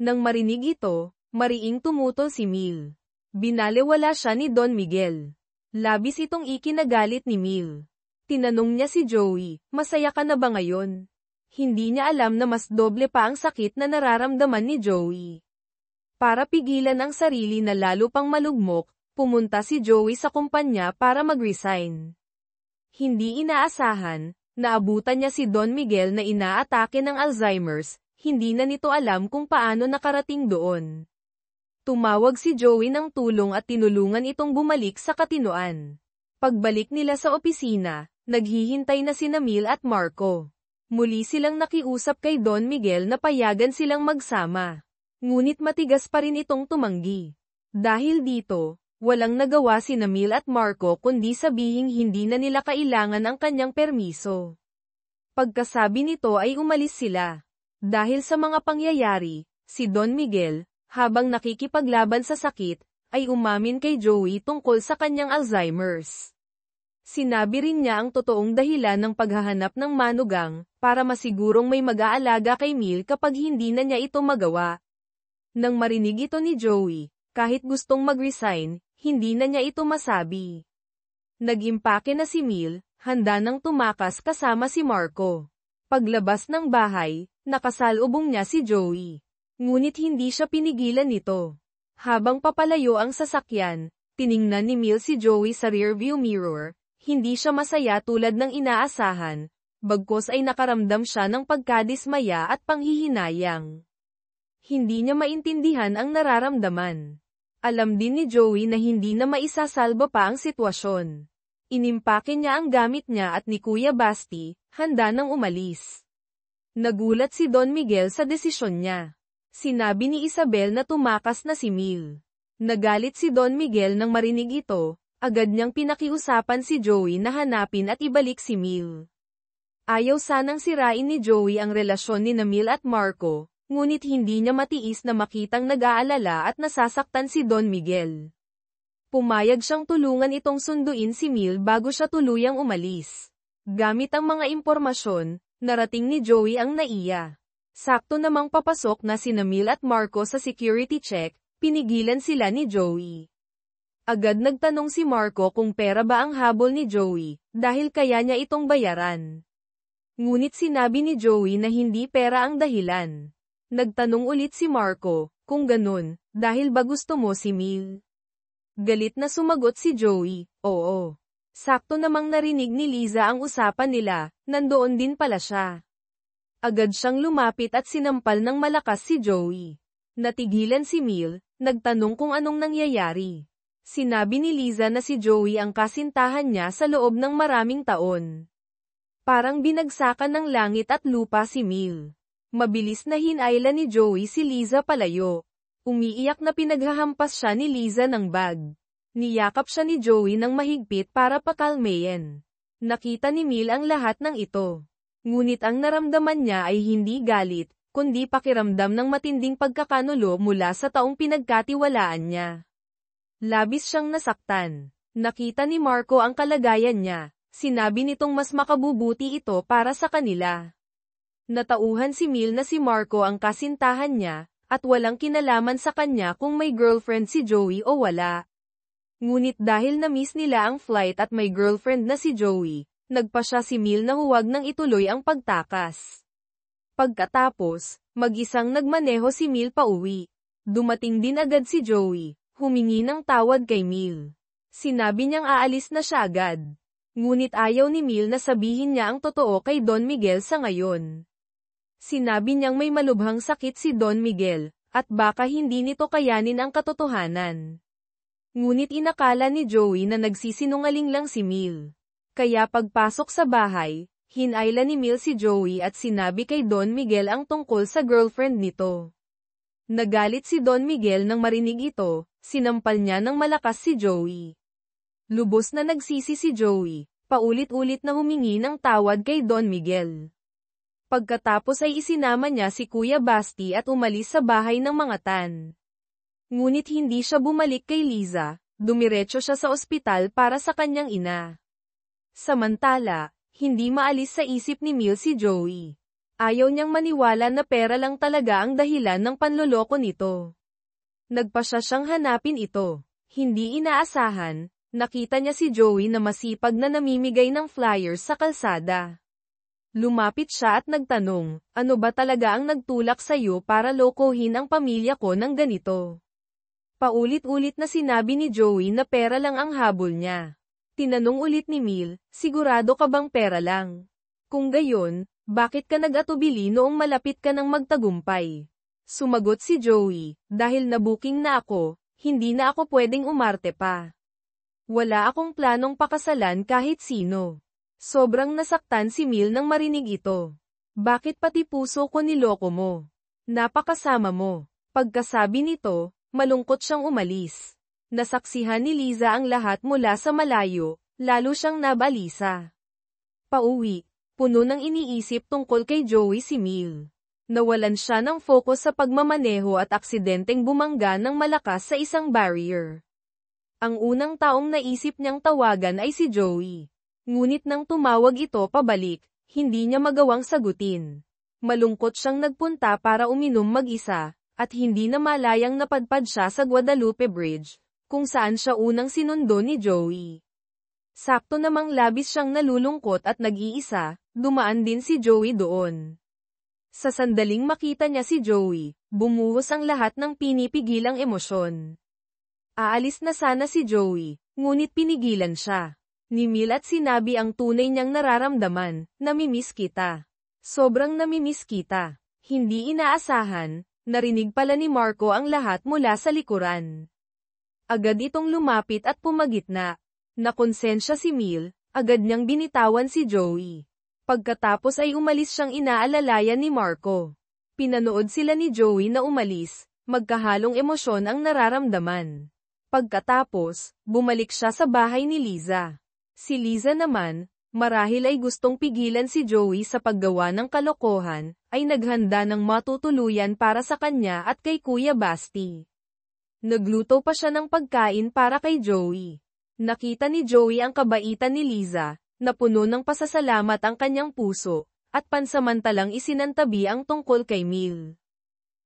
Nang marinig ito, mariing tumutol si Mil. Binalewala siya ni Don Miguel. Labis itong ikinagalit ni Mil. Tinanong niya si Joey, masaya ka na ba ngayon? Hindi niya alam na mas doble pa ang sakit na nararamdaman ni Joey. Para pigilan ang sarili na lalo pang malugmok, pumunta si Joey sa kumpanya para mag-resign. Hindi inaasahan, naabutan niya si Don Miguel na inaatake ng Alzheimer's, hindi na nito alam kung paano nakarating doon. Tumawag si Joey ng tulong at tinulungan itong bumalik sa katinoan. Pagbalik nila sa opisina, naghihintay na sina Mil at Marco. Muli silang nakiusap kay Don Miguel na payagan silang magsama. Ngunit matigas pa rin itong tumanggi. Dahil dito, walang nagawa sina Mil at Marco kundi sabihing hindi na nila kailangan ang kanyang permiso. Pagkasabi nito ay umalis sila. Dahil sa mga pangyayari, si Don Miguel, habang nakikipaglaban sa sakit, ay umamin kay Joey tungkol sa kanyang Alzheimer's. Sinabi rin niya ang totoong dahilan ng paghahanap ng manugang, para masigurong may mag-aalaga kay Mil kapag hindi na niya ito magawa. Nang marinig ito ni Joey, kahit gustong mag-resign, hindi na niya ito masabi. Nag-impake na si Mil, handa nang tumakas kasama si Marco. Paglabas ng bahay, nakasalubong niya si Joey. Ngunit hindi siya pinigilan nito. Habang papalayo ang sasakyan, tiningnan ni Mil si Joey sa rearview mirror, hindi siya masaya tulad ng inaasahan, bagkus ay nakaramdam siya ng pagkadismaya at panghihinayang. Hindi niya maintindihan ang nararamdaman. Alam din ni Joey na hindi na maisasalba pa ang sitwasyon. Inimpake niya ang gamit niya at ni Kuya Basti, handa nang umalis. Nagulat si Don Miguel sa desisyon niya. Sinabi ni Isabel na tumakas na si Mil. Nagalit si Don Miguel nang marinig ito, agad niyang pinakiusapan si Joey na hanapin at ibalik si Mil. Ayaw sanang sirain ni Joey ang relasyon ni Mil at Marco, ngunit hindi niya matiis na makitang nag-aalala at nasasaktan si Don Miguel. Pumayag siyang tulungan itong sunduin si Mil bago siya tuluyang umalis. Gamit ang mga impormasyon, narating ni Joey ang NAIA. Sakto namang papasok na sina Mil at Marco sa security check, pinigilan sila ni Joey. Agad nagtanong si Marco kung pera ba ang habol ni Joey, dahil kaya niya itong bayaran. Ngunit sinabi ni Joey na hindi pera ang dahilan. Nagtanong ulit si Marco, kung ganun, dahil ba gusto mo si Mil? Galit na sumagot si Joey, oo. Sakto namang narinig ni Liza ang usapan nila, nandoon din pala siya. Agad siyang lumapit at sinampal ng malakas si Joey. Natigilan si Mil, nagtanong kung anong nangyayari. Sinabi ni Liza na si Joey ang kasintahan niya sa loob ng maraming taon. Parang binagsakan ng langit at lupa si Mil. Mabilis na hinayla ni Joey si Liza palayo. Umiiyak na pinaghahampas siya ni Liza ng bag. Niyakap siya ni Joey ng mahigpit para pakalmayin. Nakita ni Mil ang lahat ng ito. Ngunit ang naramdaman niya ay hindi galit, kundi pakiramdam ng matinding pagkakanulo mula sa taong pinagkatiwalaan niya. Labis siyang nasaktan. Nakita ni Marco ang kalagayan niya. Sinabi nitong mas makabubuti ito para sa kanila. Natauhan si Mil na si Marco ang kasintahan niya, at walang kinalaman sa kanya kung may girlfriend si Joey o wala. Ngunit dahil na-miss nila ang flight at may girlfriend na si Joey, nagpasya si Mil na huwag nang ituloy ang pagtakas. Pagkatapos, mag-isang nagmaneho si Mil pauwi. Dumating din agad si Joey, humingi ng tawad kay Mil. Sinabi niyang aalis na siya agad. Ngunit ayaw ni Mil na sabihin niya ang totoo kay Don Miguel sa ngayon. Sinabi niyang may malubhang sakit si Don Miguel, at baka hindi nito kayanin ang katotohanan. Ngunit inakala ni Joey na nagsisinungaling lang si Mil. Kaya pagpasok sa bahay, hinayla ni Mil si Joey at sinabi kay Don Miguel ang tungkol sa girlfriend nito. Nagalit si Don Miguel nang marinig ito, sinampal niya ng malakas si Joey. Lubos na nagsisi si Joey, paulit-ulit na humingi ng tawad kay Don Miguel. Pagkatapos ay isinama niya si Kuya Basti at umalis sa bahay ng mga Tan. Ngunit hindi siya bumalik kay Liza, dumiretso siya sa ospital para sa kanyang ina. Samantala, hindi maalis sa isip ni Mil si Joey. Ayaw niyang maniwala na pera lang talaga ang dahilan ng panloloko nito. Nagpasya siyang hanapin ito. Hindi inaasahan, nakita niya si Joey na masipag na namimigay ng flyers sa kalsada. Lumapit siya at nagtanong, ano ba talaga ang nagtulak sa'yo para lokohin ang pamilya ko ng ganito? Paulit-ulit na sinabi ni Joey na pera lang ang habol niya. Tinanong ulit ni Mil, sigurado ka bang pera lang? Kung gayon, bakit ka nag-atubili noong malapit ka ng magtagumpay? Sumagot si Joey, dahil nabuking na ako, hindi na ako pwedeng umarte pa. Wala akong planong pakasalan kahit sino. Sobrang nasaktan si Mil nang marinig ito. Bakit pati puso ko niloko mo? Napakasama mo. Pagkasabi nito, malungkot siyang umalis. Nasaksihan ni Liza ang lahat mula sa malayo, lalo siyang nabalisa. Pauwi, puno ng iniisip tungkol kay Joey si Mil. Nawalan siya ng focus sa pagmamaneho at aksidenteng bumangga ng malakas sa isang barrier. Ang unang taong naisip niyang tawagan ay si Joey. Ngunit nang tumawag ito pabalik, hindi niya magawang sagutin. Malungkot siyang nagpunta para uminom mag-isa, at hindi na malayang napadpad siya sa Guadalupe Bridge, kung saan siya unang sinundo ni Joey. Sakto namang labis siyang nalulungkot at nag-iisa, dumaan din si Joey doon. Sa sandaling makita niya si Joey, bumuhos ang lahat ng pinipigilang emosyon. Aalis na sana si Joey, ngunit pinigilan siya ni Mil at sinabi ang tunay niyang nararamdaman, namimiss kita. Sobrang namimiss kita. Hindi inaasahan, narinig pala ni Marco ang lahat mula sa likuran. Agad itong lumapit at pumagitna. Nakonsensya si Mil, agad niyang binitawan si Joey. Pagkatapos ay umalis siyang inaalalayan ni Marco. Pinanood sila ni Joey na umalis, magkahalong emosyon ang nararamdaman. Pagkatapos, bumalik siya sa bahay ni Liza. Si Liza naman, marahil ay gustong pigilan si Joey sa paggawa ng kalokohan, ay naghanda ng matutuluyan para sa kanya at kay Kuya Basti. Nagluto pa siya ng pagkain para kay Joey. Nakita ni Joey ang kabaitan ni Liza, na puno ng pasasalamat ang kanyang puso, at pansamantalang isinantabi ang tungkol kay Mil.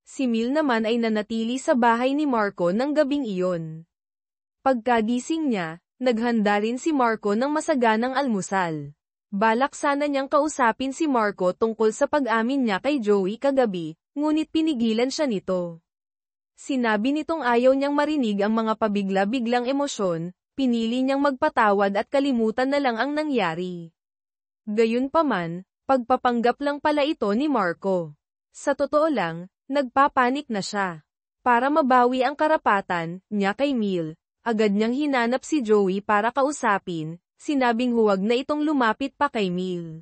Si Mil naman ay nanatili sa bahay ni Marco ng gabing iyon. Pagkagising niya, naghanda rin si Marco ng masaganang almusal. Balak sana niyang kausapin si Marco tungkol sa pag-amin niya kay Joey kagabi, ngunit pinigilan siya nito. Sinabi nitong ayaw niyang marinig ang mga pabigla-biglang emosyon, pinili niyang magpatawad at kalimutan na lang ang nangyari. Gayunpaman, pagpapanggap lang pala ito ni Marco. Sa totoo lang, nagpapanik na siya. Para mabawi ang karapatan niya kay Mil, agad niyang hinanap si Joey para kausapin, sinabing huwag na itong lumapit pa kay Mil.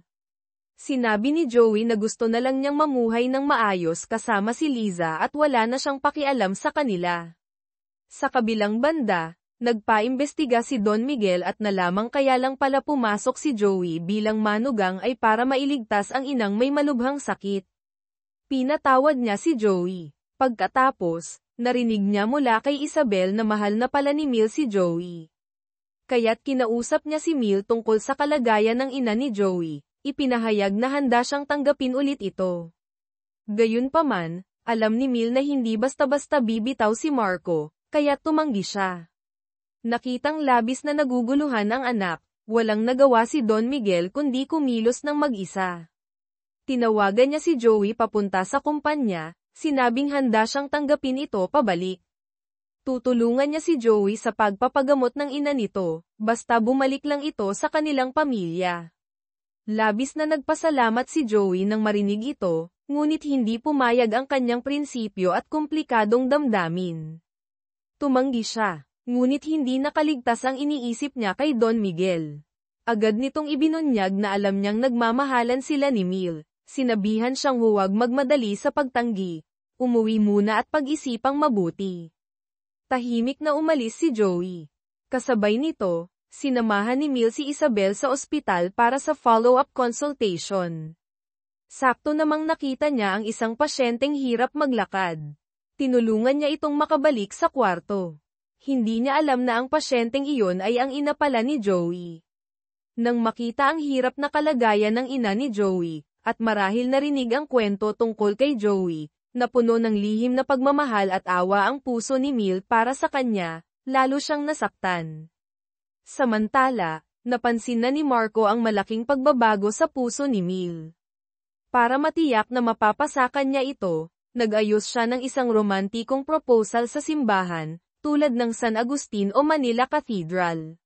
Sinabi ni Joey na gusto na lang niyang mamuhay ng maayos kasama si Liza at wala na siyang pakialam sa kanila. Sa kabilang banda, nagpaimbestiga si Don Miguel at nalamang kaya lang pala pumasok si Joey bilang manugang ay para mailigtas ang inang may malubhang sakit. Pinatawad niya si Joey. Pagkatapos, narinig niya mula kay Isabel na mahal na pala ni Mil si Joey. Kaya't kinausap niya si Mil tungkol sa kalagayan ng ina ni Joey. Ipinahayag na handa siyang tanggapin ulit ito. Gayunpaman, alam ni Mil na hindi basta-basta bibitaw si Marco, kaya tumanggi siya. Nakitang labis na naguguluhan ang anak, walang nagawa si Don Miguel kundi kumilos ng mag-isa. Tinawagan niya si Joey papunta sa kumpanya, sinabing handa siyang tanggapin ito pabalik. Tutulungan niya si Joey sa pagpapagamot ng ina nito, basta bumalik lang ito sa kanilang pamilya. Labis na nagpasalamat si Joey nang marinig ito, ngunit hindi pumayag ang kanyang prinsipyo at komplikadong damdamin. Tumanggi siya, ngunit hindi nakaligtas ang iniisip niya kay Don Miguel. Agad nitong ibinunyag na alam niyang nagmamahalan sila ni Mil, sinabihan siyang huwag magmadali sa pagtanggi, umuwi muna at pag-isipang mabuti. Tahimik na umalis si Joey. Kasabay nito, sinamahan ni Mil si Isabel sa ospital para sa follow-up consultation. Sakto namang nakita niya ang isang pasyenteng hirap maglakad. Tinulungan niya itong makabalik sa kwarto. Hindi niya alam na ang pasyenteng iyon ay ang ina pala ni Joey. Nang makita ang hirap na kalagayan ng ina ni Joey, at marahil narinig ang kwento tungkol kay Joey, napuno ng lihim na pagmamahal at awa ang puso ni Mil para sa kanya, lalo siyang nasaktan. Samantala, napansin na ni Marco ang malaking pagbabago sa puso ni Mil. Para matiyak na mapapasakan niya ito, nag-ayos siya ng isang romantikong proposal sa simbahan, tulad ng San Agustin o Manila Cathedral.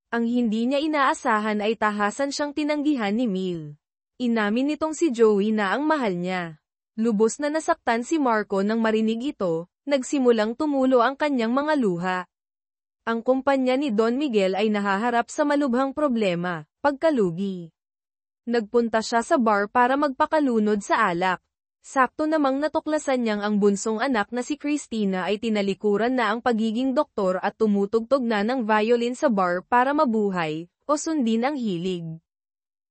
Ang hindi niya inaasahan ay tahasan siyang tinanggihan ni Mil. Inamin nitong si Joey na ang mahal niya. Lubos na nasaktan si Marco nang marinig ito, nagsimulang tumulo ang kanyang mga luha. Ang kumpanya ni Don Miguel ay nahaharap sa malubhang problema, pagkalugi. Nagpunta siya sa bar para magpakalunod sa alak. Sakto namang natuklasan niyang ang bunsong anak na si Christina ay tinalikuran na ang pagiging doktor at tumutugtog na ng violin sa bar para mabuhay, o sundin ang hilig.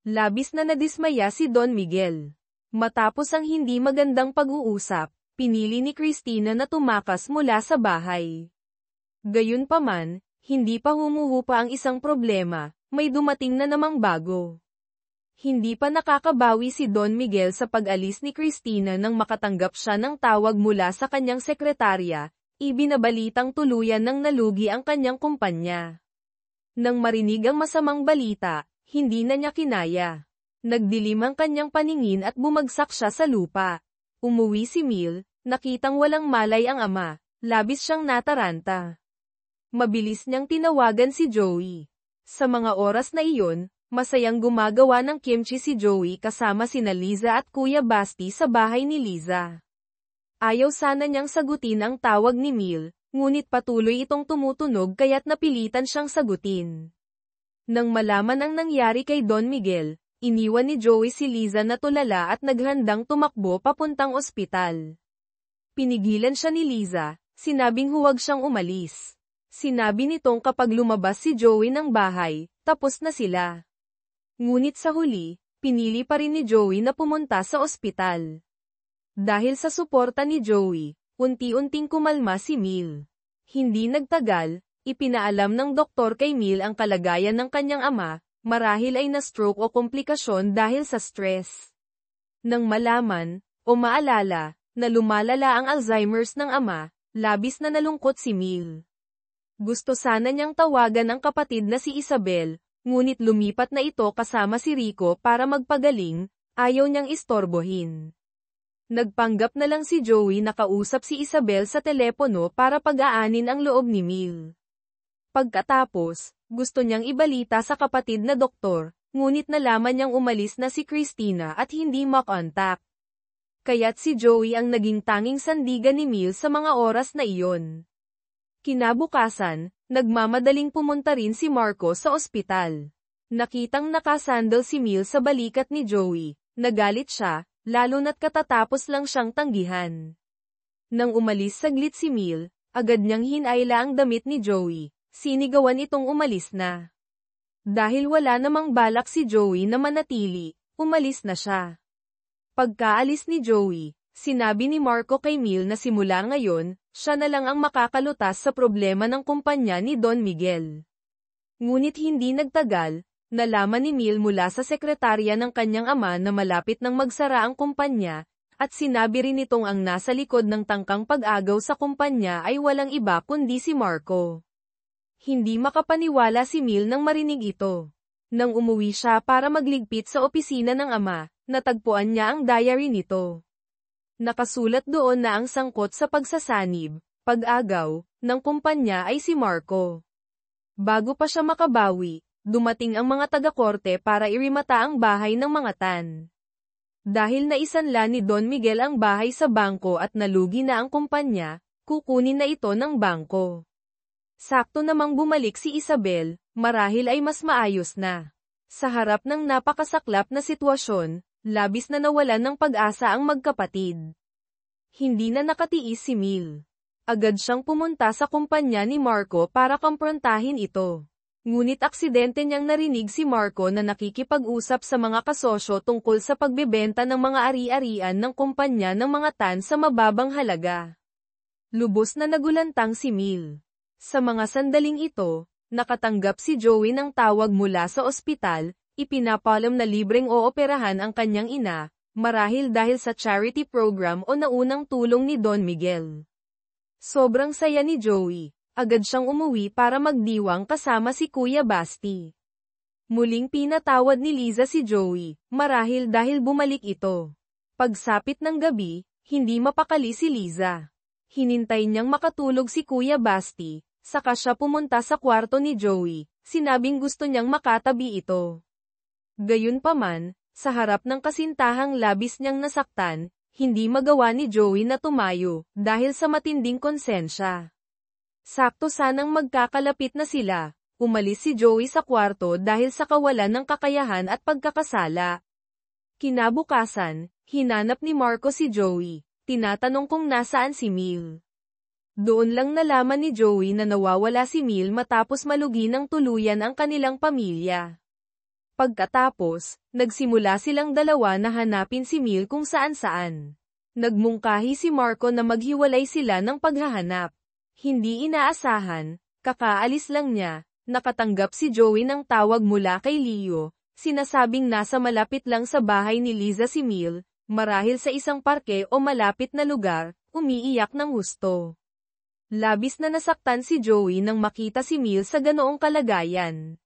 Labis na nadismaya si Don Miguel. Matapos ang hindi magandang pag-uusap, pinili ni Christina na tumakas mula sa bahay. Gayunpaman, hindi pa humuhupa ang isang problema, may dumating na namang bago. Hindi pa nakakabawi si Don Miguel sa pag-alis ni Christina nang makatanggap siya ng tawag mula sa kanyang sekretarya, ibinabalitang tuluyan ng nalugi ang kanyang kumpanya. Nang marinig ang masamang balita, hindi na niya kinaya. Nagdilim ang kanyang paningin at bumagsak siya sa lupa. Umuwi si Mil, nakitang walang malay ang ama, labis siyang nataranta. Mabilis niyang tinawagan si Joey. Sa mga oras na iyon, masayang gumagawa ng kimchi si Joey kasama sina Liza at Kuya Basti sa bahay ni Liza. Ayaw sana niyang sagutin ang tawag ni Mil, ngunit patuloy itong tumutunog kaya't napilitan siyang sagutin. Nang malaman ang nangyari kay Don Miguel, iniwan ni Joey si Liza na tulala at naghandang tumakbo papuntang ospital. Pinigilan siya ni Liza, sinabing huwag siyang umalis. Sinabi nitong kapag lumabas si Joey ng bahay, tapos na sila. Ngunit sa huli, pinili pa rin ni Joey na pumunta sa ospital. Dahil sa suporta ni Joey, unti-unting kumalma si Mil. Hindi nagtagal, ipinaalam ng doktor kay Mil ang kalagayan ng kanyang ama, marahil ay na-stroke o komplikasyon dahil sa stress. Nang malaman, o maalala, na lumalala ang Alzheimer's ng ama, labis na nalungkot si Mil. Gusto sana niyang tawagan ang kapatid na si Isabel, ngunit lumipat na ito kasama si Rico para magpagaling, ayaw niyang istorbohin. Nagpanggap na lang si Joey na kausap si Isabel sa telepono para pag-aanin ang loob ni Mil. Pagkatapos, gusto niyang ibalita sa kapatid na doktor, ngunit nalaman niyang umalis na si Christina at hindi makontak. Kaya't si Joey ang naging tanging sandigan ni Mil sa mga oras na iyon. Kinabukasan, nagmamadaling pumunta rin si Marco sa ospital. Nakitang nakasandal si Mil sa balikat ni Joey, nagalit siya, lalo na't katatapos lang siyang tanggihan. Nang umalis saglit si Mil, agad niyang hinayla ang damit ni Joey, sinigawan itong umalis na. Dahil wala namang balak si Joey na manatili, umalis na siya. Pagkaalis ni Joey, sinabi ni Marco kay Mil na simula ngayon, siya na lang ang makakalutas sa problema ng kumpanya ni Don Miguel. Ngunit hindi nagtagal, nalaman ni Mil mula sa sekretarya ng kanyang ama na malapit nang magsara ang kumpanya, at sinabi rin nitong ang nasa likod ng tangkang pag-agaw sa kumpanya ay walang iba kundi si Marco. Hindi makapaniwala si Mil nang marinig ito. Nang umuwi siya para magligpit sa opisina ng ama, natagpuan niya ang diary nito. Nakasulat doon na ang sangkot sa pagsasanib, pag-agaw, ng kumpanya ay si Marco. Bago pa siya makabawi, dumating ang mga taga-korte para irimata ang bahay ng mga Tan. Dahil naisanla ni Don Miguel ang bahay sa bangko at nalugi na ang kumpanya, kukunin na ito ng bangko. Sakto namang bumalik si Isabel, marahil ay mas maayos na. Sa harap ng napakasaklap na sitwasyon, labis na nawalan ng pag-asa ang magkapatid. Hindi na nakatiis si Mil. Agad siyang pumunta sa kumpanya ni Marco para kumprontahin ito. Ngunit aksidente niyang narinig si Marco na nakikipag-usap sa mga kasosyo tungkol sa pagbebenta ng mga ari-arian ng kumpanya ng mga Tan sa mababang halaga. Lubos na nagulantang si Mil. Sa mga sandaling ito, nakatanggap si Joey ng tawag mula sa ospital, ipinapalam na libreng ooperahan ang kanyang ina, marahil dahil sa charity program o naunang tulong ni Don Miguel. Sobrang saya ni Joey. Agad siyang umuwi para magdiwang kasama si Kuya Basti. Muling pinatawad ni Liza si Joey, marahil dahil bumalik ito. Pagsapit ng gabi, hindi mapakali si Liza. Hinintay niyang makatulog si Kuya Basti, saka siya pumunta sa kwarto ni Joey, sinabing gusto niyang makatabi ito. Gayunpaman, sa harap ng kasintahang labis niyang nasaktan, hindi magawa ni Joey na tumayo, dahil sa matinding konsensya. Sakto sanang magkakalapit na sila, umalis si Joey sa kwarto dahil sa kawalan ng kakayahan at pagkakasala. Kinabukasan, hinanap ni Marco si Joey, tinatanong kung nasaan si Mil. Doon lang nalaman ni Joey na nawawala si Mil matapos malugi ng tuluyan ang kanilang pamilya. Pagkatapos, nagsimula silang dalawa na hanapin si Mil kung saan-saan. Nagmungkahi si Marco na maghiwalay sila ng paghahanap. Hindi inaasahan, kakaalis lang niya, nakatanggap si Joey ng tawag mula kay Leo, sinasabing nasa malapit lang sa bahay ni Liza si Mil, marahil sa isang parke o malapit na lugar, umiiyak ng husto. Labis na nasaktan si Joey nang makita si Mil sa ganoong kalagayan.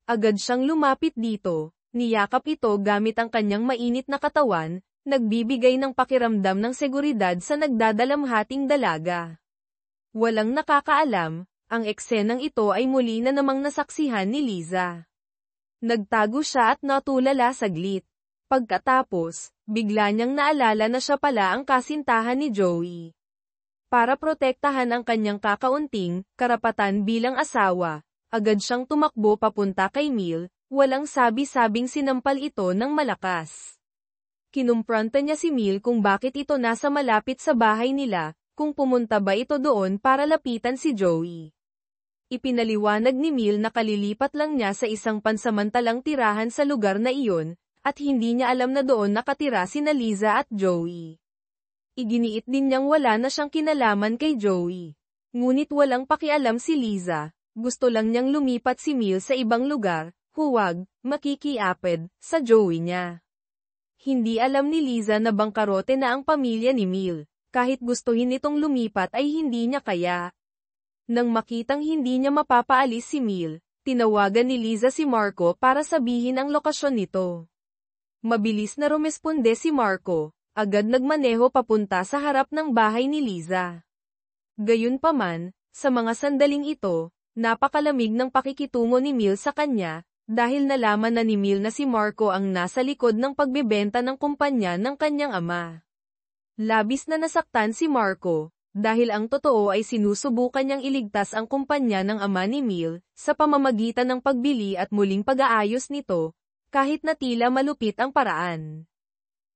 Agad siyang lumapit dito, niyakap ito gamit ang kanyang mainit na katawan, nagbibigay ng pakiramdam ng seguridad sa nagdadalamhating dalaga. Walang nakakaalam, ang eksenang ito ay muli na namang nasaksihan ni Liza. Nagtago siya at natulala saglit. Pagkatapos, bigla niyang naalala na siya pala ang kasintahan ni Joey. Para protektahan ang kanyang kakaunting karapatan bilang asawa, agad siyang tumakbo papunta kay Mil, walang sabi-sabing sinampal ito ng malakas. Kinumpronta niya si Mil kung bakit ito nasa malapit sa bahay nila, kung pumunta ba ito doon para lapitan si Joey. Ipinaliwanag ni Mil na kalilipat lang niya sa isang pansamantalang tirahan sa lugar na iyon, at hindi niya alam na doon nakatira sina Liza at Joey. Iginiit din niyang wala na siyang kinalaman kay Joey. Ngunit walang pakialam si Liza, gusto lang niyang lumipat si Mil sa ibang lugar, huwag, makikiapid, sa Joey niya. Hindi alam ni Liza na bangkarote na ang pamilya ni Mil. Kahit gustuhin itong lumipat ay hindi niya kaya. Nang makitang hindi niya mapapaalis si Mil, tinawagan ni Liza si Marco para sabihin ang lokasyon nito. Mabilis na rumesponde si Marco, agad nagmaneho papunta sa harap ng bahay ni Liza. Gayunpaman, sa mga sandaling ito, napakalamig ng pakikitungo ni Mil sa kanya, dahil nalaman na ni Mil na si Marco ang nasa likod ng pagbebenta ng kumpanya ng kanyang ama. Labis na nasaktan si Marco, dahil ang totoo ay sinusubukan niyang iligtas ang kumpanya ng ama ni Mil, sa pamamagitan ng pagbili at muling pag-aayos nito, kahit na tila malupit ang paraan.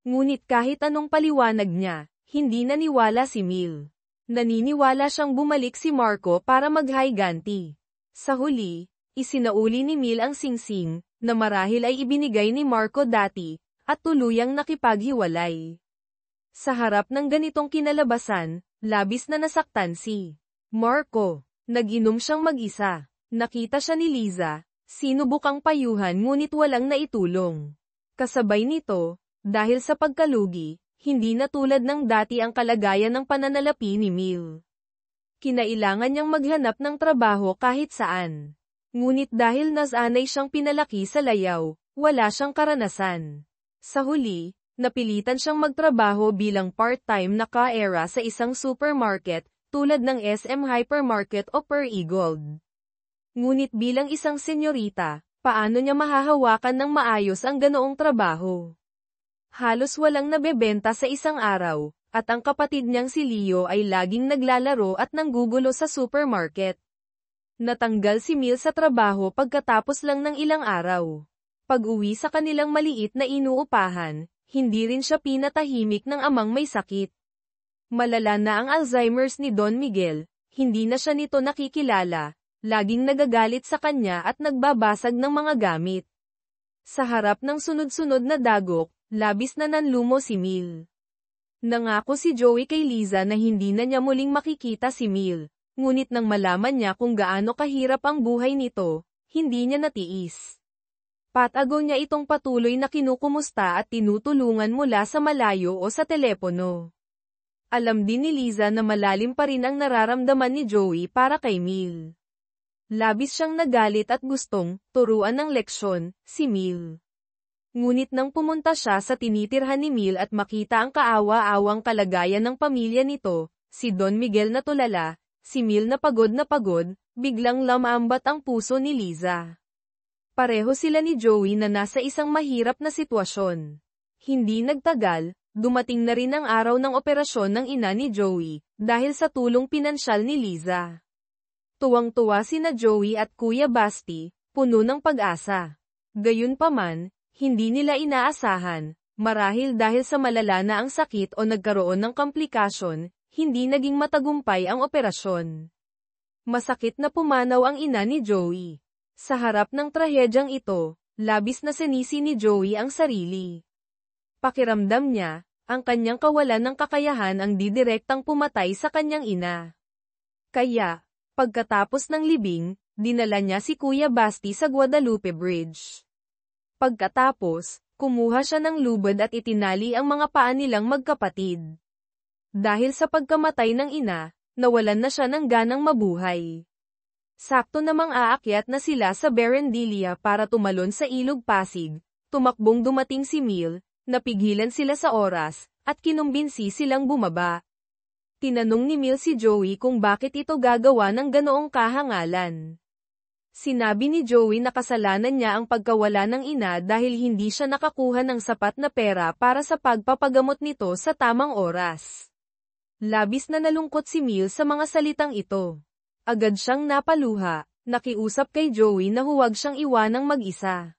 Ngunit kahit anong paliwanag niya, hindi naniwala si Mil. Naniniwala siyang bumalik si Marco para maghiganti. Sa huli, isinauli ni Mil ang singsing, na marahil ay ibinigay ni Marco dati, at tuluyang nakipaghiwalay. Sa harap ng ganitong kinalabasan, labis na nasaktan si Marco. Nag-inom siyang mag-isa. Nakita siya ni Liza, sinubukang payuhan ngunit walang naitulong. Kasabay nito, dahil sa pagkalugi, hindi na tulad ng dati ang kalagayan ng pananalapi ni Mil. Kinailangan niyang maghanap ng trabaho kahit saan. Ngunit dahil nasanay siyang pinalaki sa layaw, wala siyang karanasan. Sa huli, napilitan siyang magtrabaho bilang part-time na ka-era sa isang supermarket, tulad ng SM Hypermarket o Per Eagle. Ngunit bilang isang senyorita, paano niya mahahawakan ng maayos ang ganoong trabaho? Halos walang nabebenta sa isang araw, at ang kapatid niyang si Leo ay laging naglalaro at nanggugulo sa supermarket. Natanggal si Mil sa trabaho pagkatapos lang ng ilang araw. Pag-uwi sa kanilang maliit na inuupahan, hindi rin siya pinatahimik ng amang may sakit. Malala na ang Alzheimer's ni Don Miguel, hindi na siya nito nakikilala, laging nagagalit sa kanya at nagbabasag ng mga gamit. Sa harap ng sunod-sunod na dagok, labis na nanlumo si Mil. Nangako si Joey kay Liza na hindi na niya muling makikita si Mil, ngunit nang malaman niya kung gaano kahirap ang buhay nito, hindi niya natiis. Patago niya itong patuloy na kinukumusta at tinutulungan mula sa malayo o sa telepono. Alam din ni Liza na malalim pa rin ang nararamdaman ni Joey para kay Mil. Labis siyang nagalit at gustong turuan ng leksyon si Mil. Ngunit nang pumunta siya sa tinitirhan ni Mil at makita ang kaawa-awang kalagayan ng pamilya nito, si Don Miguel na tulala, si Mil na pagod, biglang lamambat ang puso ni Liza. Pareho sila ni Joey na nasa isang mahirap na sitwasyon. Hindi nagtagal, dumating na rin ang araw ng operasyon ng ina ni Joey, dahil sa tulong pinansyal ni Liza. Tuwang-tuwa sina Joey at Kuya Basti, puno ng pag-asa. Gayunpaman, hindi nila inaasahan, marahil dahil sa malala na ang sakit o nagkaroon ng komplikasyon, hindi naging matagumpay ang operasyon. Masakit na pumanaw ang ina ni Joey. Sa harap ng trahedyang ito, labis na sinisi ni Joey ang sarili. Pakiramdam niya, ang kanyang kawalan ng kakayahan ang didirektang pumatay sa kanyang ina. Kaya, pagkatapos ng libing, dinala niya si Kuya Basti sa Guadalupe Bridge. Pagkatapos, kumuha siya ng lubad at itinali ang mga paa nilang magkapatid. Dahil sa pagkamatay ng ina, nawalan na siya ng ganang mabuhay. Sakto namang aakyat na sila sa Barranquilla para tumalon sa Ilog Pasig, tumakbong dumating si Mil, napigilan sila sa oras, at kinumbinsi silang bumaba. Tinanong ni Mil si Joey kung bakit ito gagawa ng ganoong kahangalan. Sinabi ni Joey na kasalanan niya ang pagkawala ng ina dahil hindi siya nakakuha ng sapat na pera para sa pagpapagamot nito sa tamang oras. Labis na nalungkot si Mil sa mga salitang ito. Agad siyang napaluha, nakiusap kay Joey na huwag siyang iwanang mag-isa.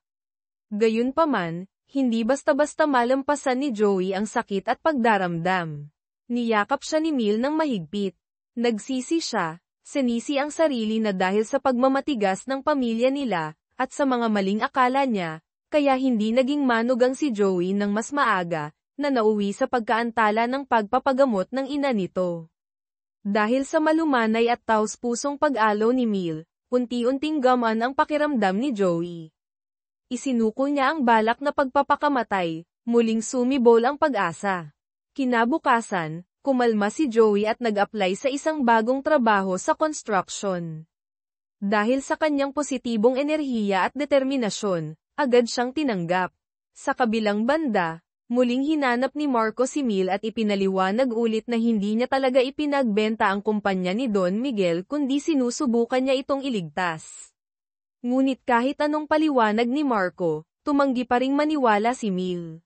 Gayunpaman, hindi basta-basta malampasan ni Joey ang sakit at pagdaramdam. Niyakap siya ni Mil ng mahigpit. Nagsisi siya, sinisi ang sarili na dahil sa pagmamatigas ng pamilya nila, at sa mga maling akala niya, kaya hindi naging manugang si Joey ng mas maaga, na nauwi sa pagkaantala ng pagpapagamot ng ina nito. Dahil sa malumanay at taos-pusong pag-alo ni Mil, unti-unting gamaan ang pakiramdam ni Joey. Isinuko niya ang balak na pagpapakamatay, muling sumibol ang pag-asa. Kinabukasan, kumalma si Joey at nag-apply sa isang bagong trabaho sa construction. Dahil sa kanyang positibong enerhiya at determinasyon, agad siyang tinanggap. Sa kabilang banda, muling hinanap ni Marco si Mil at ipinaliwanag ulit na hindi niya talaga ipinagbenta ang kumpanya ni Don Miguel kundi sinusubukan niya itong iligtas. Ngunit kahit anong paliwanag ni Marco, tumanggi pa ring maniwala si Mil.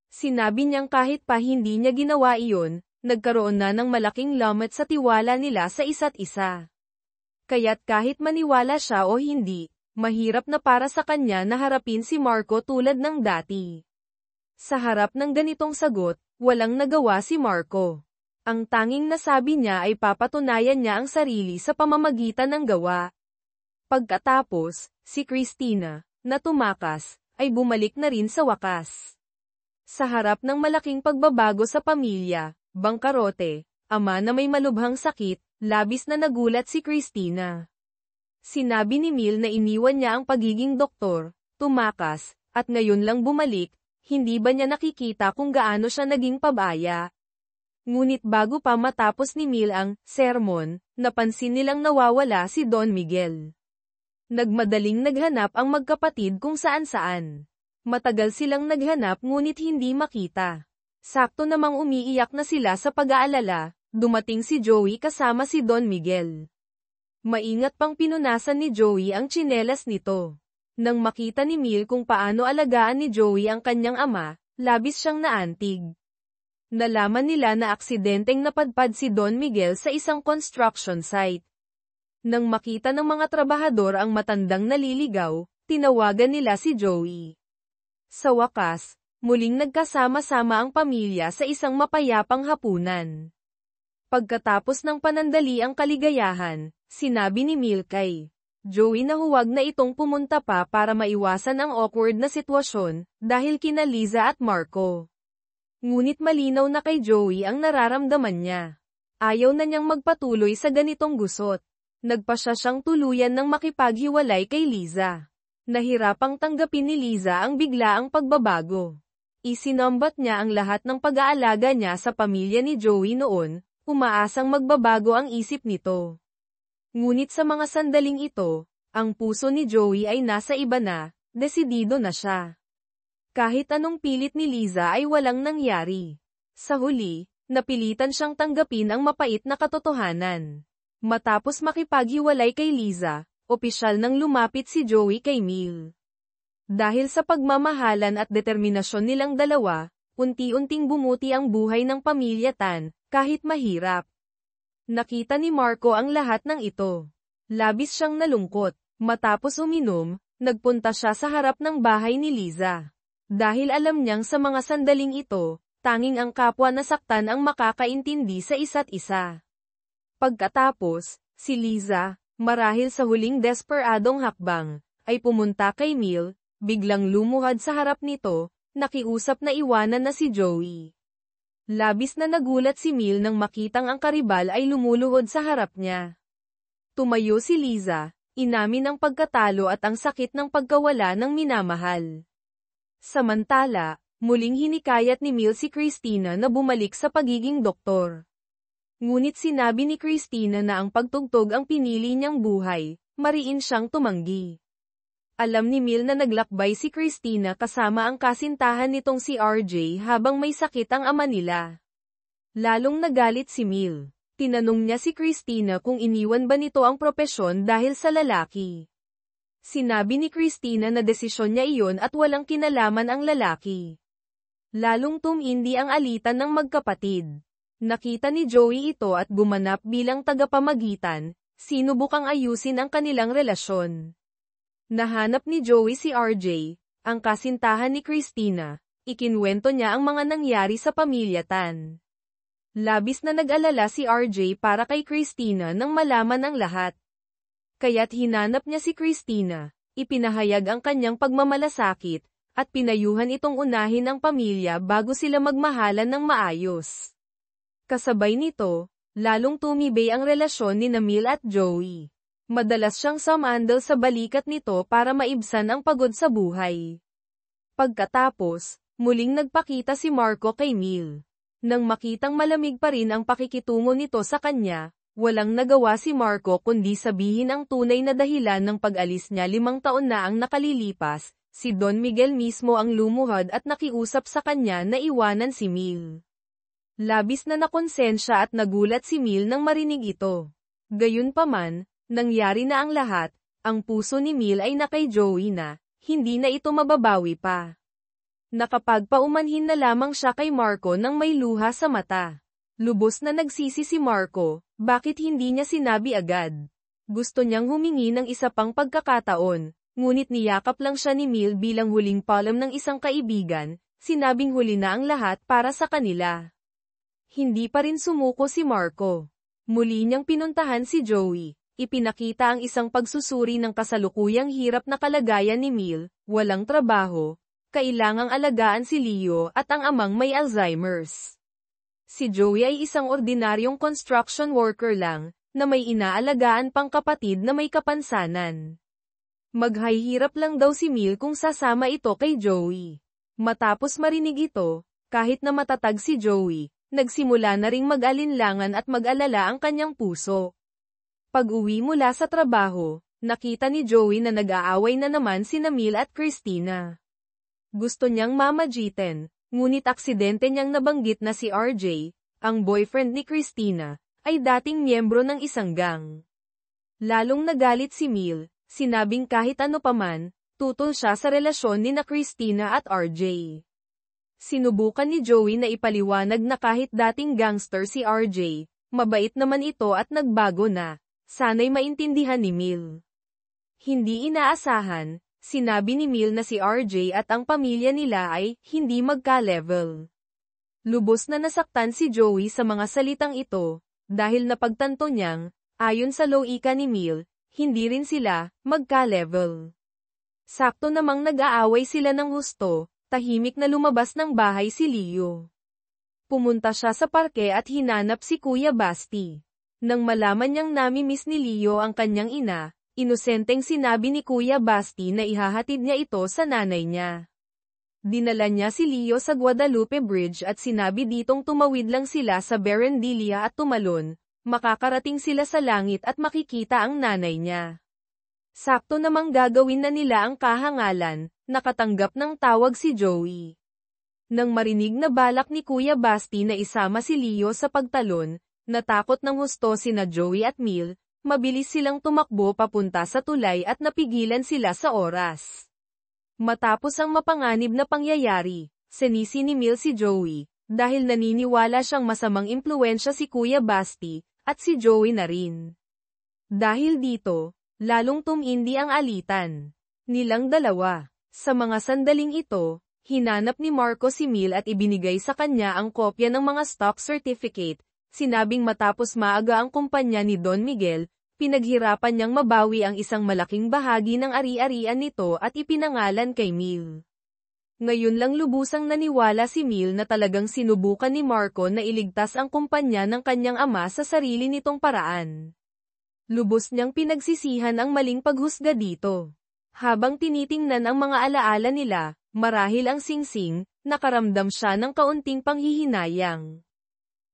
Sinabi niyang kahit pa hindi niya ginawa iyon, nagkaroon na ng malaking lamat sa tiwala nila sa isa't isa. Kaya't kahit maniwala siya o hindi, mahirap na para sa kanya na harapin si Marco tulad ng dati. Sa harap ng ganitong sagot, walang nagawa si Marco. Ang tanging nasabi niya ay papatunayan niya ang sarili sa pamamagitan ng gawa. Pagkatapos, si Christina, na tumakas, ay bumalik na rin sa wakas. Sa harap ng malaking pagbabago sa pamilya, bangkarote, ama na may malubhang sakit, labis na nagulat si Christina. Sinabi ni Mil na iniwan niya ang pagiging doktor, tumakas, at ngayon lang bumalik, hindi ba niya nakikita kung gaano siya naging pabaya? Ngunit bago pa matapos ni Mil ang sermon, napansin nilang nawawala si Don Miguel. Nagmadaling naghanap ang magkapatid kung saan-saan. Matagal silang naghanap ngunit hindi makita. Sakto namang umiiyak na sila sa pag-aalala, dumating si Joey kasama si Don Miguel. Maingat pang pinunasan ni Joey ang tsinelas nito. Nang makita ni Mil kung paano alagaan ni Joey ang kanyang ama, labis siyang naantig. Nalaman nila na aksidenteng napadpad si Don Miguel sa isang construction site. Nang makita ng mga trabahador ang matandang naliligaw, tinawagan nila si Joey. Sa wakas, muling nagkasama-sama ang pamilya sa isang mapayapang hapunan. Pagkatapos ng panandali ang kaligayahan, sinabi ni Mil kay Joey na huwag na itong pumunta pa para maiwasan ang awkward na sitwasyon, dahil kina Liza at Marco. Ngunit malinaw na kay Joey ang nararamdaman niya. Ayaw na niyang magpatuloy sa ganitong gusot. Nagpasya siyang tuluyan ng makipaghiwalay kay Liza. Nahirapang tanggapin ni Liza ang biglaang pagbabago. Isinambat niya ang lahat ng pag-aalaga niya sa pamilya ni Joey noon, umaasang magbabago ang isip nito. Ngunit sa mga sandaling ito, ang puso ni Joey ay nasa iba na, desidido na siya. Kahit anong pilit ni Liza ay walang nangyari. Sa huli, napilitan siyang tanggapin ang mapait na katotohanan. Matapos makipaghiwalay kay Liza, opisyal nang lumapit si Joey kay Mil. Dahil sa pagmamahalan at determinasyon nilang dalawa, unti-unting bumuti ang buhay ng pamilya Tan, kahit mahirap. Nakita ni Marco ang lahat ng ito. Labis siyang nalungkot. Matapos uminom, nagpunta siya sa harap ng bahay ni Liza. Dahil alam niyang sa mga sandaling ito, tanging ang kapwa nasaktan ang makakaintindi sa isa't isa. Pagkatapos, si Liza, marahil sa huling desperadong hakbang, ay pumunta kay Mil, biglang lumuhad sa harap nito, nakiusap na iwanan na si Joey. Labis na nagulat si Mil nang makitang ang karibal ay lumuluhod sa harap niya. Tumayo si Liza, inamin ang pagkatalo at ang sakit ng pagkawala ng minamahal. Samantala, muling hinikayat ni Mil si Christina na bumalik sa pagiging doktor. Ngunit sinabi ni Christina na ang pagtugtog ang pinili niyang buhay, mariin siyang tumanggi. Alam ni Mil na naglakbay si Christina kasama ang kasintahan nitong si RJ habang may sakit ang ama nila. Lalong nagalit si Mil. Tinanong niya si Christina kung iniwan ba nito ang propesyon dahil sa lalaki. Sinabi ni Christina na desisyon niya iyon at walang kinalaman ang lalaki. Lalong tumindi ang alitan ng magkapatid. Nakita ni Joey ito at gumanap bilang tagapamagitan, sinubukang ayusin ang kanilang relasyon. Nahanap ni Joey si RJ, ang kasintahan ni Christina, ikinwento niya ang mga nangyari sa pamilya Tan. Labis na nag-alala si RJ para kay Christina nang malaman ang lahat. Kaya't hinanap niya si Christina, ipinahayag ang kanyang pagmamalasakit, at pinayuhan itong unahin ang pamilya bago sila magmahalan ng maayos. Kasabay nito, lalong tumibay ang relasyon ni Mil at Joey. Madalas siyang sumandal sa balikat nito para maibsan ang pagod sa buhay. Pagkatapos, muling nagpakita si Marco kay Mil. Nang makitang malamig pa rin ang pakikitungo nito sa kanya, walang nagawa si Marco kundi sabihin ang tunay na dahilan ng pag-alis niya 5 taon na ang nakalilipas, si Don Miguel mismo ang lumuhad at nakiusap sa kanya na iwanan si Mil. Labis na nakonsensya at nagulat si Mil nang marinig ito. Gayunpaman, nangyari na ang lahat, ang puso ni Mil ay na kay Joey na, hindi na ito mababawi pa. Nakapagpaumanhin na lamang siya kay Marco nang may luha sa mata. Lubos na nagsisi si Marco, bakit hindi niya sinabi agad? Gusto niyang humingi ng isa pang pagkakataon, ngunit niyakap lang siya ni Mil bilang huling paalam ng isang kaibigan, sinabing huli na ang lahat para sa kanila. Hindi pa rin sumuko si Marco. Muli niyang pinuntahan si Joey, ipinakita ang isang pagsusuri ng kasalukuyang hirap na kalagayan ni Mil, walang trabaho, kailangang alagaan si Leo at ang amang may Alzheimer's. Si Joey ay isang ordinaryong construction worker lang, na may inaalagaan pang kapatid na may kapansanan. Maghihirap lang daw si Mil kung sasama ito kay Joey. Matapos marinig ito, kahit na matatag si Joey, nagsimula na ring mag-alinlangan at mag-alala ang kanyang puso. Pag-uwi mula sa trabaho, nakita ni Joey na nag-aaway na naman sina Mil at Christina. Gusto niyang mamagitan, ngunit aksidente niyang nabanggit na si RJ, ang boyfriend ni Christina, ay dating miyembro ng isang gang. Lalong nagalit si Mil, sinabing kahit ano paman, tutol siya sa relasyon ni na Christina at RJ. Sinubukan ni Joey na ipaliwanag na kahit dating gangster si RJ, mabait naman ito at nagbago na, sana'y maintindihan ni Mil. Hindi inaasahan, sinabi ni Mil na si RJ at ang pamilya nila ay hindi magka-level. Lubos na nasaktan si Joey sa mga salitang ito, dahil napagtanto niyang, ayon sa loika ni Mil, hindi rin sila magka-level. Sakto namang nag-aaway sila ng husto, tahimik na lumabas ng bahay si Leo. Pumunta siya sa parke at hinanap si Kuya Basti. Nang malaman niyang nami-miss ni Leo ang kanyang ina, inosenteng sinabi ni Kuya Basti na ihahatid niya ito sa nanay niya. Dinala niya si Leo sa Guadalupe Bridge at sinabi ditong tumawid lang sila sa Barranquilla at tumalon, makakarating sila sa langit at makikita ang nanay niya. Sakto namang gagawin na nila ang kahangalan, nakatanggap ng tawag si Joey. Nang marinig na balak ni Kuya Basti na isama si Leo sa pagtalon, natakot ng husto sina Joey at Mil, mabilis silang tumakbo papunta sa tulay at napigilan sila sa oras. Matapos ang mapanganib na pangyayari, sinisi ni Mil si Joey, dahil naniniwala siyang masamang impluwensya si Kuya Basti, at si Joey na rin. Dahil dito, lalong tumindi ang alitan nilang dalawa. Sa mga sandaling ito, hinanap ni Marco si Mil at ibinigay sa kanya ang kopya ng mga stock certificate, sinabing matapos maaga ang kumpanya ni Don Miguel, pinaghirapan niyang mabawi ang isang malaking bahagi ng ari-arian nito at ipinangalan kay Mil. Ngayon lang lubusang naniwala si Mil na talagang sinubukan ni Marco na iligtas ang kumpanya ng kanyang ama sa sarili nitong paraan. Lubos niyang pinagsisihan ang maling paghusga dito. Habang tinitingnan ang mga alaala nila, marahil ang singsing, nakaramdam siya ng kaunting panghihinayang.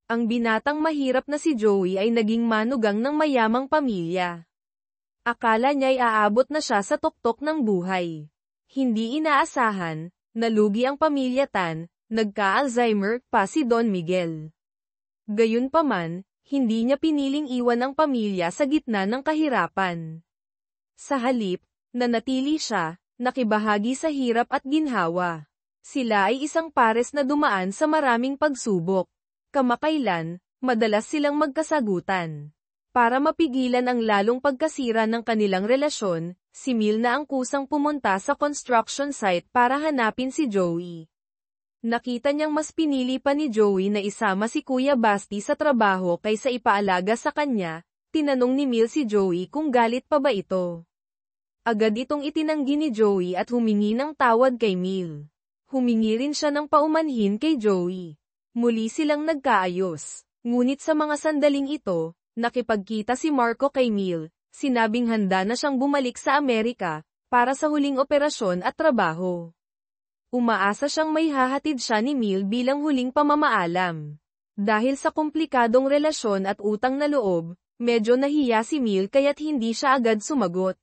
Ang binatang mahirap na si Joey ay naging manugang ng mayamang pamilya. Akala niya'y aabot na siya sa tuktok ng buhay. Hindi inaasahan, nalugi ang pamilya Tan, nagka-Alzheimer pa si Don Miguel. Gayunpaman, hindi niya piniling iwan ang pamilya sa gitna ng kahirapan. Sa halip, nanatili siya, nakibahagi sa hirap at ginhawa. Sila ay isang pares na dumaan sa maraming pagsubok. Kamakailan, madalas silang magkasagutan. Para mapigilan ang lalong pagkasira ng kanilang relasyon, si Mil na ang kusang pumunta sa construction site para hanapin si Joey. Nakita niyang mas pinili pa ni Joey na isama si Kuya Basti sa trabaho kaysa ipaalaga sa kanya. Tinanong ni Mil si Joey kung galit pa ba ito. Agad itong itinanggi ni Joey at humingi ng tawad kay Mil. Humingi rin siya ng paumanhin kay Joey. Muli silang nagkaayos. Ngunit sa mga sandaling ito, nakipagkita si Marco kay Mil, sinabing handa na siyang bumalik sa Amerika, para sa huling operasyon at trabaho. Umaasa siyang may hahatid siya ni Mil bilang huling pamamaalam. Dahil sa komplikadong relasyon at utang na loob, medyo nahiya si Mil kaya't hindi siya agad sumagot.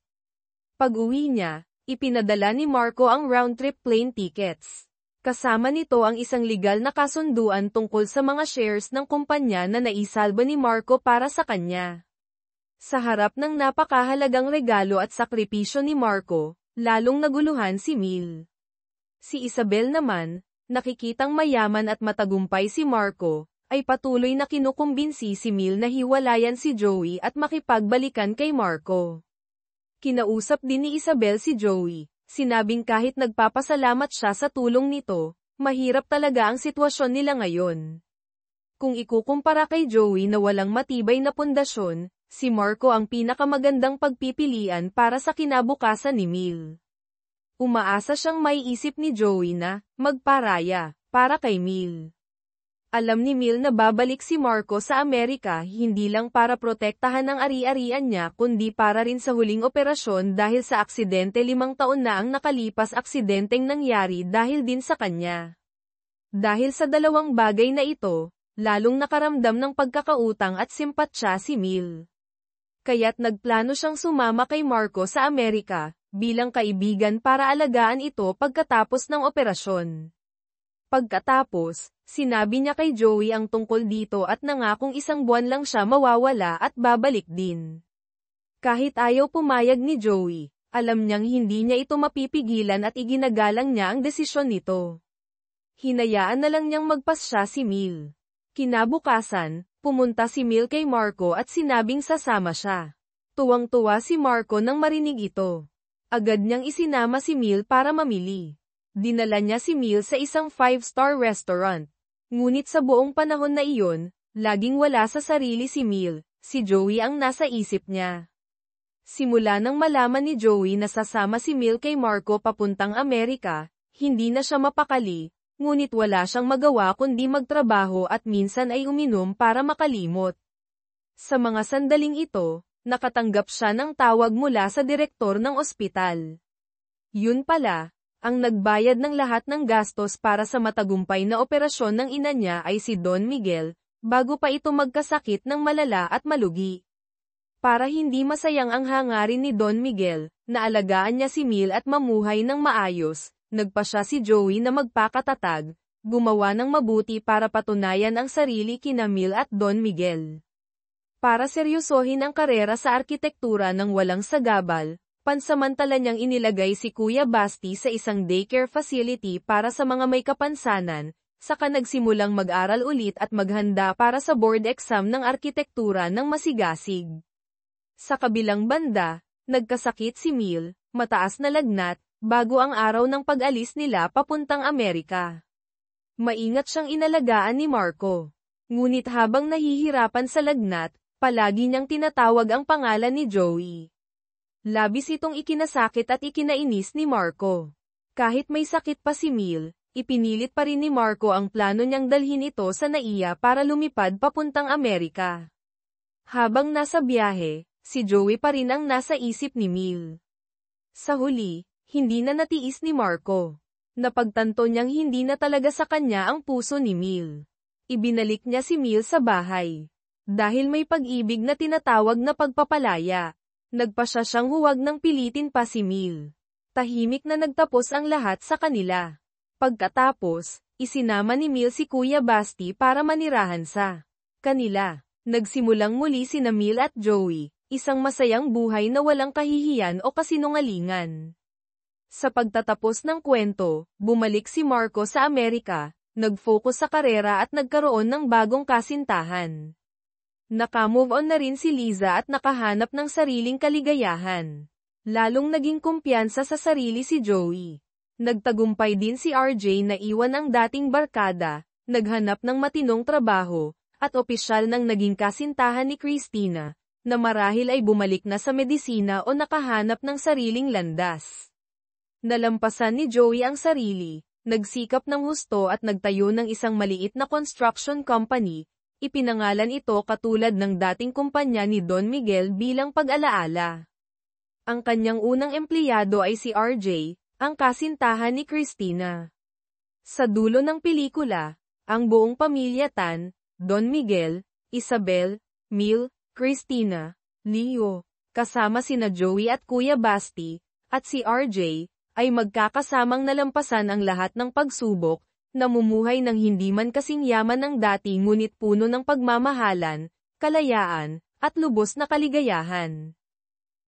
Pag-uwi niya, ipinadala ni Marco ang round-trip plane tickets. Kasama nito ang isang legal na kasunduan tungkol sa mga shares ng kumpanya na naisalba ni Marco para sa kanya. Sa harap ng napakahalagang regalo at sakripisyo ni Marco, lalong naguluhan si Mil. Si Isabel naman, nakikitang mayaman at matagumpay si Marco, ay patuloy na kinukumbinsi si Mil na hiwalayan si Joey at makipagbalikan kay Marco. Kinausap din ni Isabel si Joey, sinabing kahit nagpapasalamat siya sa tulong nito, mahirap talaga ang sitwasyon nila ngayon. Kung ikukumpara kay Joey na walang matibay na pundasyon, si Marco ang pinakamagandang pagpipilian para sa kinabukasan ni Mil. Umaasa siyang maiisip ni Joey na magparaya para kay Mil. Alam ni Mil na babalik si Marco sa Amerika hindi lang para protektahan ang ari-arian niya kundi para rin sa huling operasyon dahil sa aksidente 5 taon na ang nakalipas aksidenteng nangyari dahil din sa kanya. Dahil sa dalawang bagay na ito, lalong nakaramdam ng pagkakautang at simpatsya si Mil. Kaya't nagplano siyang sumama kay Marco sa Amerika, bilang kaibigan para alagaan ito pagkatapos ng operasyon. Pagkatapos, sinabi niya kay Joey ang tungkol dito at nangakong 1 buwan lang siya mawawala at babalik din. Kahit ayaw pumayag ni Joey, alam niyang hindi niya ito mapipigilan at iginagalang niya ang desisyon nito. Hinayaan na lang niyang magpasya si Mil. Kinabukasan, pumunta si Mil kay Marco at sinabing sasama siya. Tuwang-tuwa si Marco nang marinig ito. Agad niyang isinama si Mil para mamili. Dinala niya si Mil sa isang 5-star restaurant. Ngunit sa buong panahon na iyon, laging wala sa sarili si Mil, si Joey ang nasa isip niya. Simula nang malaman ni Joey na sasama si Mil kay Marco papuntang Amerika, hindi na siya mapakali, ngunit wala siyang magawa kundi magtrabaho at minsan ay uminom para makalimot. Sa mga sandaling ito, nakatanggap siya ng tawag mula sa direktor ng ospital. Yun pala, ang nagbayad ng lahat ng gastos para sa matagumpay na operasyon ng ina niya ay si Don Miguel, bago pa ito magkasakit ng malala at malugi. Para hindi masayang ang hangarin ni Don Miguel, naalagaan niya si Mil at mamuhay ng maayos, nagpasya si Joey na magpakatatag, gumawa ng mabuti para patunayan ang sarili kina Mil at Don Miguel. Para seryosohin ang karera sa arkitektura ng walang sagabal, pansamantala niyang inilagay si Kuya Basti sa isang daycare facility para sa mga may kapansanan, saka nagsimulang mag-aral ulit at maghanda para sa board exam ng arkitektura ng masigasig. Sa kabilang banda, nagkasakit si Mil, mataas na lagnat, bago ang araw ng pag-alis nila papuntang Amerika. Maingat siyang inalagaan ni Marco. Ngunit habang nahihirapan sa lagnat, palagi niyang tinatawag ang pangalan ni Joey. Labis itong ikinasakit at ikinainis ni Marco. Kahit may sakit pa si Mil, ipinilit pa rin ni Marco ang plano niyang dalhin ito sa NAIA para lumipad papuntang Amerika. Habang nasa biyahe, si Joey pa rin ang nasa isip ni Mil. Sa huli, hindi na natiis ni Marco. Napagtanto niyang hindi na talaga sa kanya ang puso ni Mil. Ibinalik niya si Mil sa bahay. Dahil may pag-ibig na tinatawag na pagpapalaya, nagpasya siyang huwag nang pilitin pa si Mil. Tahimik na nagtapos ang lahat sa kanila. Pagkatapos, isinama ni Mil si Kuya Basti para manirahan sa kanila. Nagsimulang muli sina Mil at Joey, isang masayang buhay na walang kahihiyan o kasinungalingan. Sa pagtatapos ng kwento, bumalik si Marco sa Amerika, nag-focus sa karera at nagkaroon ng bagong kasintahan. Naka-move on na rin si Liza at nakahanap ng sariling kaligayahan. Lalong naging kumpiyansa sa sarili si Joey. Nagtagumpay din si RJ na iwan ang dating barkada, naghanap ng matinong trabaho, at opisyal nang naging kasintahan ni Christina, na marahil ay bumalik na sa medisina o nakahanap ng sariling landas. Nalampasan ni Joey ang sarili, nagsikap ng husto at nagtayo ng isang maliit na construction company. Ipinangalan ito katulad ng dating kumpanya ni Don Miguel bilang pag-alaala. Ang kanyang unang empleyado ay si RJ, ang kasintahan ni Christina. Sa dulo ng pelikula, ang buong pamilya Tan, Don Miguel, Isabel, Mil, Christina, Leo, kasama sina Joey at Kuya Basti, at si RJ, ay magkakasamang nalampasan ang lahat ng pagsubok, namumuhay ng hindi man kasing yaman ng dati ngunit puno ng pagmamahalan, kalayaan, at lubos na kaligayahan.